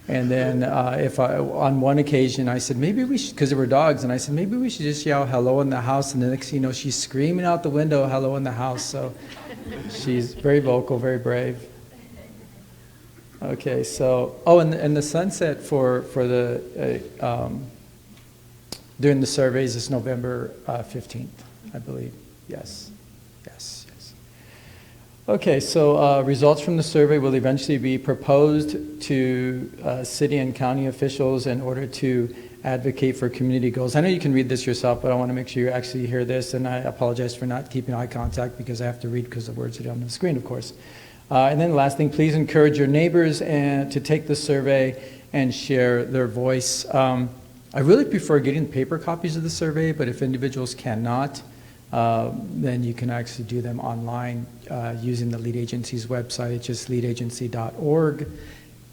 And then on one occasion, I said, maybe we should, because there were dogs, and I said, maybe we should just yell hello in the house. And the next thing you know, she's screaming out the window, hello in the house. So she's very vocal, very brave. Okay, so, and the sunset for the, during the surveys is November 15th, I believe. Yes. Okay, so results from the survey will eventually be proposed to city and county officials in order to advocate for community goals. I know you can read this yourself, but I want to make sure you actually hear this, and I apologize for not keeping eye contact because I have to read because the words are on the screen, of course. And then the last thing, please encourage your neighbors to take the survey and share their voice. I really prefer getting paper copies of the survey, but if individuals cannot, then you can actually do them online using the lead agency's website. It's just leadagency.org,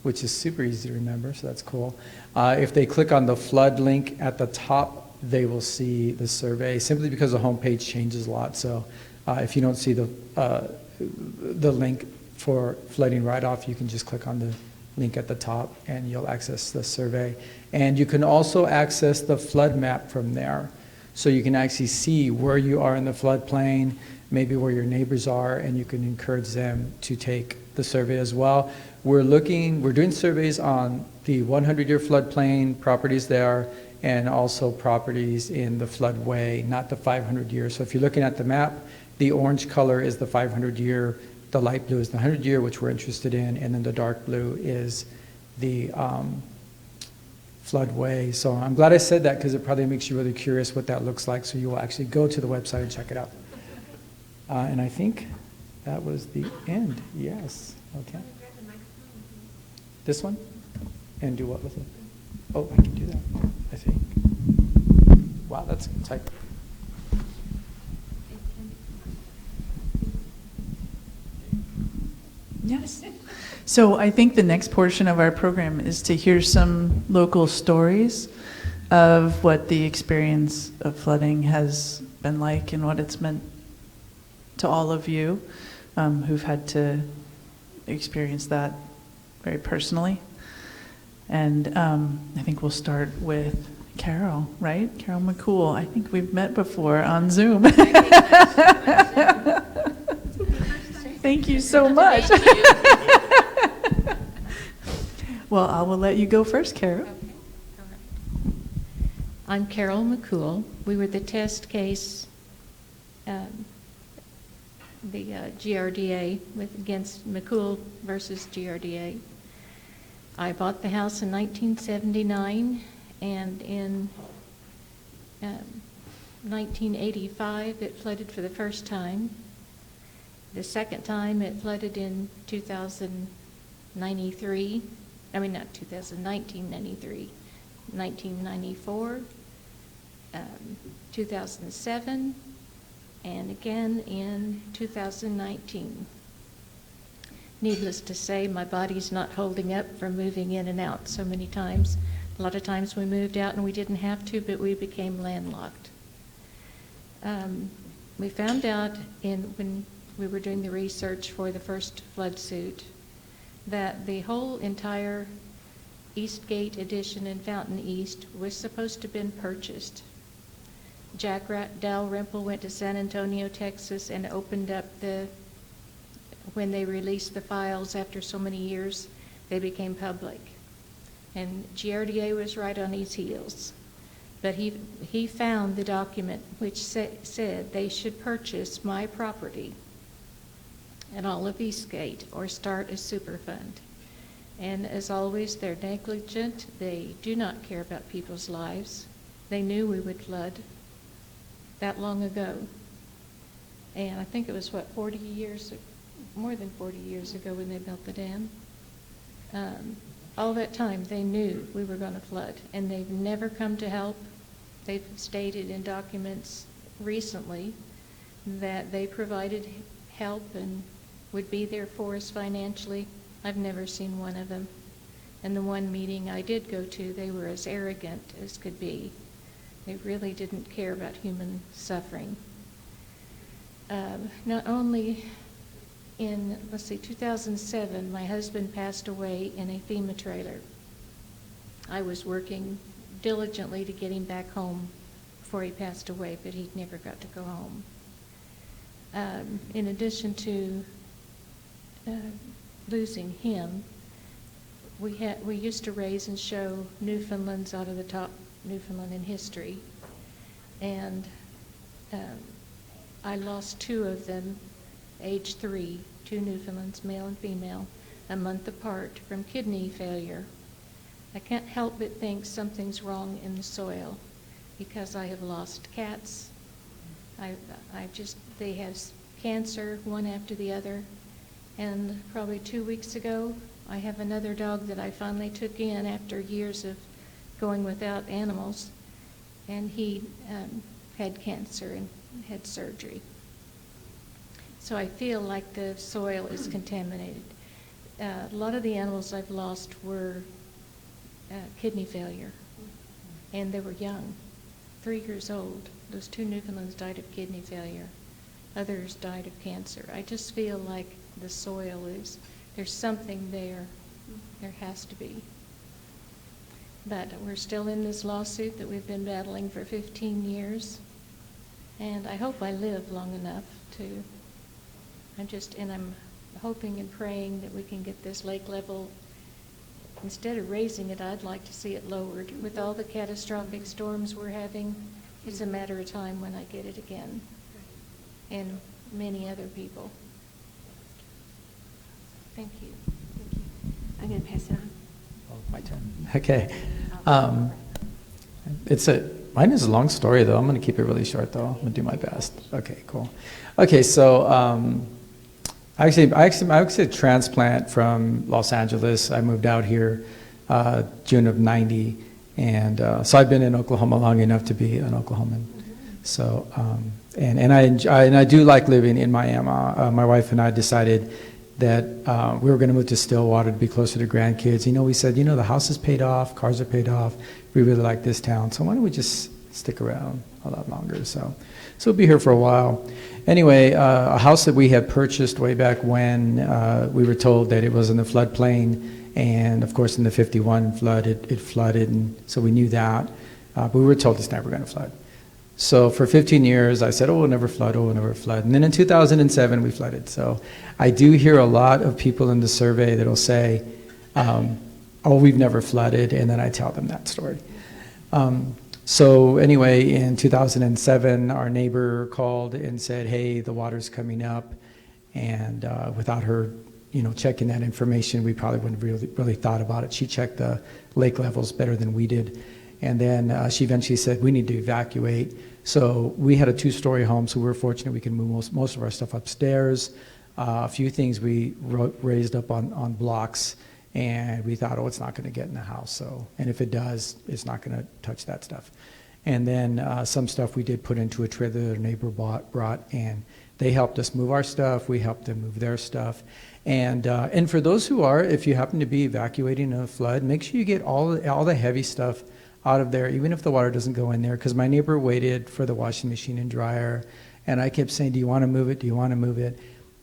which is super easy to remember, so that's cool. If they click on the flood link at the top, they will see the survey, simply because the homepage changes a lot. So if you don't see the link for flooding write-off, you can just click on the link at the top and you'll access the survey. And you can also access the flood map from there. So you can actually see where you are in the floodplain, maybe where your neighbors are, and you can encourage them to take the survey as well. We're doing surveys on the 100-year floodplain properties there, and also properties in the floodway, not the 500-year. So if you're looking at the map, the orange color is the 500-year, the light blue is the 100-year, which we're interested in, and then the dark blue is the floodway. So I'm glad I said that because it probably makes you really curious what that looks like. So you will actually go to the website and check it out. And I think that was the end. Yes. Okay. This one? And do what with it? Oh, I can do that, I think. Wow, that's tight. Yes. So I think the next portion of our program is to hear some local stories of what the experience of flooding has been like and what it's meant to all of you who've had to experience that very personally. And I think we'll start with Carol, right? Carol McCool. I think we've met before on Zoom. Thank you so much. Well, I will let you go first, Carol. Okay. All right. I'm Carol McCool. We were the test case, the GRDA against McCool versus GRDA. I bought the house in 1979, and in 1985 it flooded for the first time. The second time it flooded in 1993. I mean, not 1993, 1994, 2007, and again in 2019. Needless to say, my body's not holding up from moving in and out so many times. A lot of times we moved out and we didn't have to, but we became landlocked. We found out when we were doing the research for the first flood suit that the whole entire Eastgate addition in Fountain East was supposed to have been purchased. Jack Dalrymple went to San Antonio, Texas, and opened up when they released the files after so many years, they became public. And GRDA was right on his heels. But he found the document which said they should purchase my property and all of Eastgate or start a super fund. And as always, they're negligent. They do not care about people's lives. They knew we would flood that long ago. And I think it was, more than 40 years ago when they built the dam. All that time, they knew we were going to flood, and they've never come to help. They've stated in documents recently that they provided help and would be there for us financially. I've never seen one of them. And the one meeting I did go to, they were as arrogant as could be. They really didn't care about human suffering. Not only in, 2007, my husband passed away in a FEMA trailer. I was working diligently to get him back home before he passed away, but he never got to go home. In addition to losing him, we used to raise and show Newfoundlands out of the top Newfoundland in history, and I lost two of them, age 3, 2 Newfoundlands, male and female, a month apart from kidney failure. I can't help but think something's wrong in the soil because I have lost cats. They have cancer one after the other. And probably 2 weeks ago, I have another dog that I finally took in after years of going without animals, and he had cancer and had surgery. So I feel like the soil is contaminated. A lot of the animals I've lost were kidney failure, and they were young, 3 years old. Those 2 Newfoundlands died of kidney failure. Others died of cancer. I just feel like the soil there's something there. There has to be. But we're still in this lawsuit that we've been battling for 15 years. And I hope I live long enough to, I'm hoping and praying that we can get this lake level. Instead of raising it, I'd like to see it lowered. With all the catastrophic storms we're having, it's a matter of time when I get it again. And many other people. Thank you. I'm going to pass it on. Oh, my turn. Okay. Mine is a long story, though. I'm going to keep it really short, though. I'm going to do my best. Okay, cool. Okay, so I actually a transplant from Los Angeles. I moved out here June of '90, and so I've been in Oklahoma long enough to be an Oklahoman. So and I do like living in Miami. My wife and I decided that we were going to move to Stillwater to be closer to grandkids. We said, the house is paid off, cars are paid off. We really like this town, so why don't we just stick around a lot longer? So we'll be here for a while. Anyway, a house that we had purchased way back when, we were told that it was in the floodplain, and of course in the '51 flood, it flooded, and so we knew that, but we were told it's never going to flood. So for 15 years, I said, oh, we'll never flood, oh, we'll never flood. And then in 2007, we flooded. So I do hear a lot of people in the survey that'll say, oh, we've never flooded, and then I tell them that story. So anyway, in 2007, our neighbor called and said, hey, the water's coming up. And without her, checking that information, we probably wouldn't have really thought about it. She checked the lake levels better than we did. And then she eventually said, we need to evacuate. So we had a 2-story home, so we were fortunate we could move most of our stuff upstairs. A few things we raised up on blocks, and we thought, oh, it's not going to get in the house. So, and if it does, it's not going to touch that stuff. And then some stuff we did put into a trailer that a neighbor brought, and they helped us move our stuff. We helped them move their stuff. And for those who are, if you happen to be evacuating in a flood, make sure you get all the heavy stuff out of there, even if the water doesn't go in there, because my neighbor waited for the washing machine and dryer, and I kept saying, do you want to move it? Do you want to move it?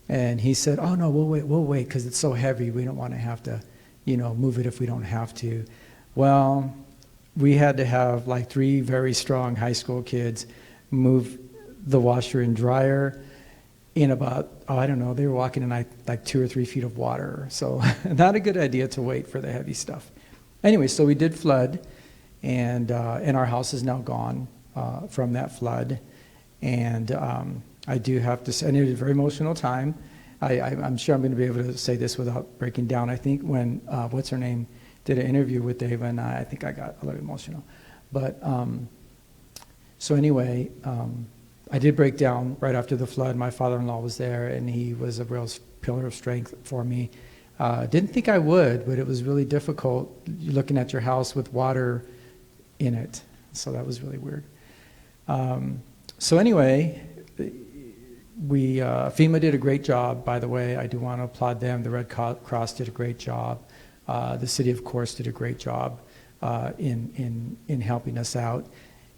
And he said, oh, no, we'll wait, because it's so heavy. We don't want to have to, move it if we don't have to. Well, we had to have like 3 very strong high school kids move the washer and dryer in about, they were walking in like 2 or 3 feet of water. So not a good idea to wait for the heavy stuff. Anyway, so we did flood. And our house is now gone from that flood. And I do have to say, and it was a very emotional time. I'm sure I'm going to be able to say this without breaking down. I think when, what's her name, did an interview with Dave and I think I got a little emotional. But so anyway, I did break down right after the flood. My father-in-law was there, and he was a real pillar of strength for me. Didn't think I would, but it was really difficult looking at your house with water in it. So that was really weird. So anyway, FEMA did a great job, by the way. I do want to applaud them. The Red Cross did a great job. The city, of course, did a great job in helping us out.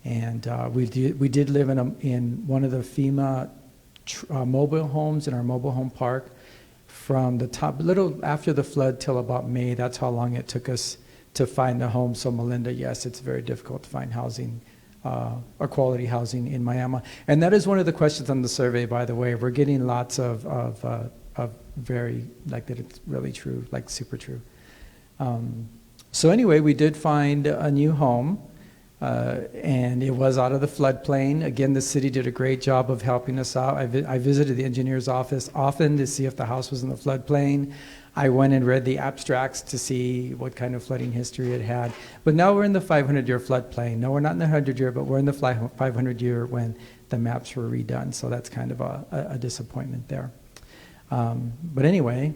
And we did live in one of the FEMA mobile homes in our mobile home park from the top, little after the flood till about May. That's how long it took us to find a home. So Melinda, yes, it's very difficult to find housing, or quality housing in Miami. And that is one of the questions on the survey, by the way. We're getting lots of very, like that it's really true, like super true. So anyway, we did find a new home, and it was out of the floodplain. Again, the city did a great job of helping us out. I visited the engineer's office often to see if the house was in the floodplain. I went and read the abstracts to see what kind of flooding history it had. But now we're in the 500-year floodplain. No, we're not in the 100-year, but we're in the 500-year when the maps were redone. So that's kind of a disappointment there. But anyway,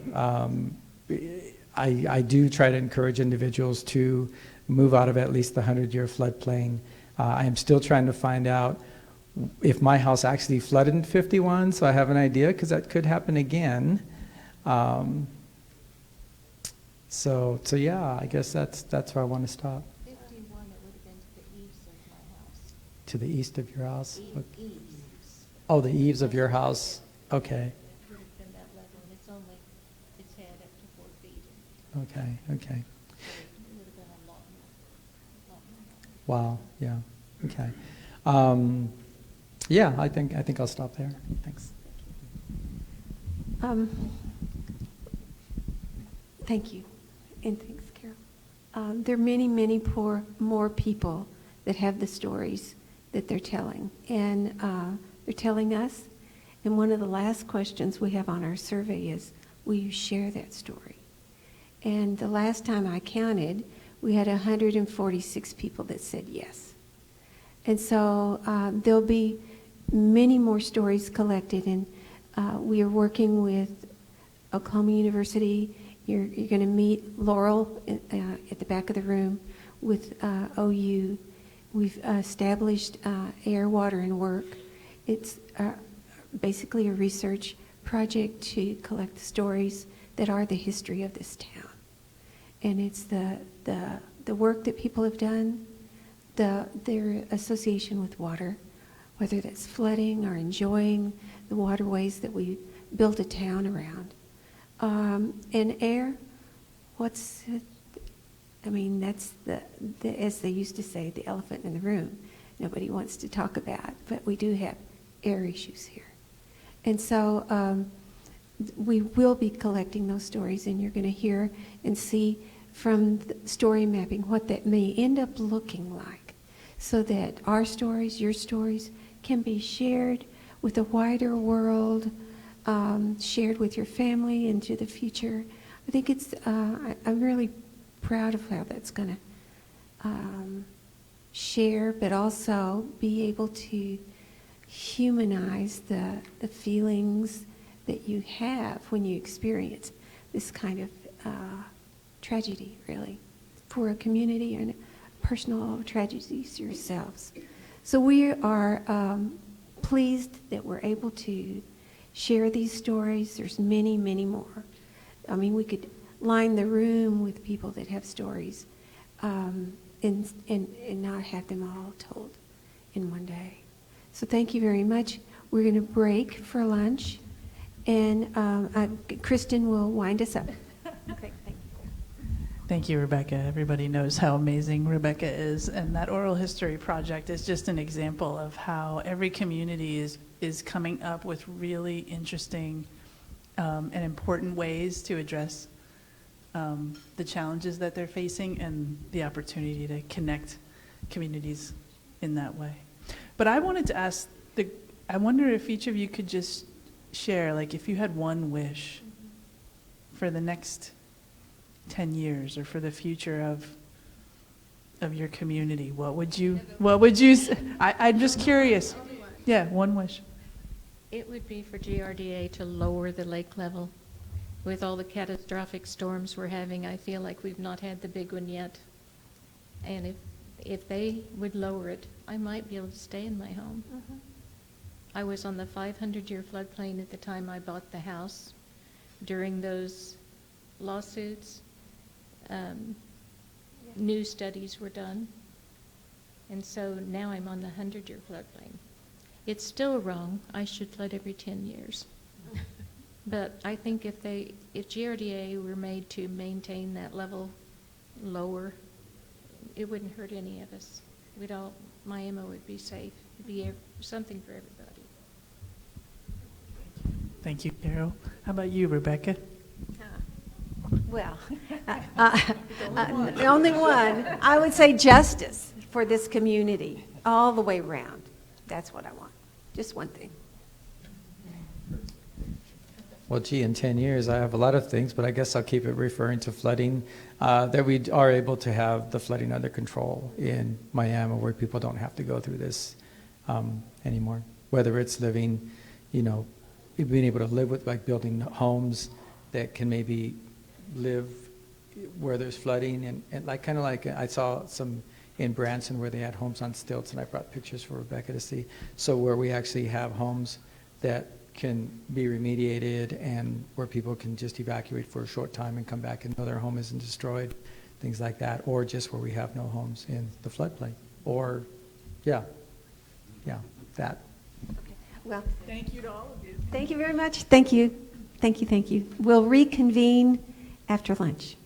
I do try to encourage individuals to move out of at least the 100-year floodplain. I am still trying to find out if my house actually flooded in '51, so I have an idea, because that could happen again. So yeah, I guess that's where I want to stop. 51, it would have been to the eaves of my house. To the east of your house? Eaves. Oh, the eaves of your house. Okay. It would have been that level, and it's had up to 4 feet. Okay. It would have been a lot more. Wow. Yeah. Okay. Yeah, I think I'll stop there. Thanks. Thank you, and thanks, Carol. There are many more people that have the stories that they're telling, and they're telling us. And one of the last questions we have on our survey is, will you share that story? And the last time I counted, we had 146 people that said yes. And so there'll be many more stories collected, and we are working with Oklahoma University. You're going to meet Laurel at the back of the room with OU. We've established Air, Water, and Work. It's basically a research project to collect the stories that are the history of this town. And it's the work that people have done, their association with water, whether that's flooding or enjoying the waterways that we built a town around. And air, that's as they used to say, the elephant in the room. Nobody wants to talk about, but we do have air issues here. And so we will be collecting those stories, and you're going to hear and see from the story mapping what that may end up looking like, so that our stories, your stories, can be shared with a wider world, shared with your family into the future. I think it's, I'm really proud of how that's going to share, but also be able to humanize the feelings that you have when you experience this kind of tragedy, really, for a community and personal tragedies yourselves. So we are pleased that we're able to share these stories. There's many, many more. I mean, we could line the room with people that have stories and not have them all told in one day. So thank you very much. We're going to break for lunch, and Kristen will wind us up. Okay, thank you. Thank you, Rebecca. Everybody knows how amazing Rebecca is, and that oral history project is just an example of how every community is coming up with really interesting and important ways to address the challenges that they're facing and the opportunity to connect communities in that way. But I wanted to ask, I wonder if each of you could just share, like, if you had one wish for the next 10 years or for the future of your community, what would you I'm just curious. Yeah, one wish. It would be for GRDA to lower the lake level. With all the catastrophic storms we're having, I feel like we've not had the big one yet. And if they would lower it, I might be able to stay in my home. Mm-hmm. I was on the 500-year floodplain at the time I bought the house. During those lawsuits, new studies were done. And so now I'm on the 100-year floodplain. It's still wrong. I should flood every 10 years. But I think if GRDA were made to maintain that level lower, it wouldn't hurt any of us. Miami would be safe. It'd be something for everybody. Thank you, Carol. How about you, Rebecca? Well, the only one, I would say justice for this community all the way around. That's what I want. Just one thing. Well, gee, in 10 years, I have a lot of things, but I guess I'll keep it referring to flooding, that we are able to have the flooding under control in Miami, where people don't have to go through this anymore. Whether it's living, being able to live with, like, building homes that can maybe live where there's flooding, and like, kind of like I saw some in Branson where they had homes on stilts, and I brought pictures for Rebecca to see. So where we actually have homes that can be remediated and where people can just evacuate for a short time and come back and know their home isn't destroyed, things like that, or just where we have no homes in the floodplain, or, that. Okay. Well, Thank you to all of you. thank you very much. Thank you. Thank you. We'll reconvene after lunch.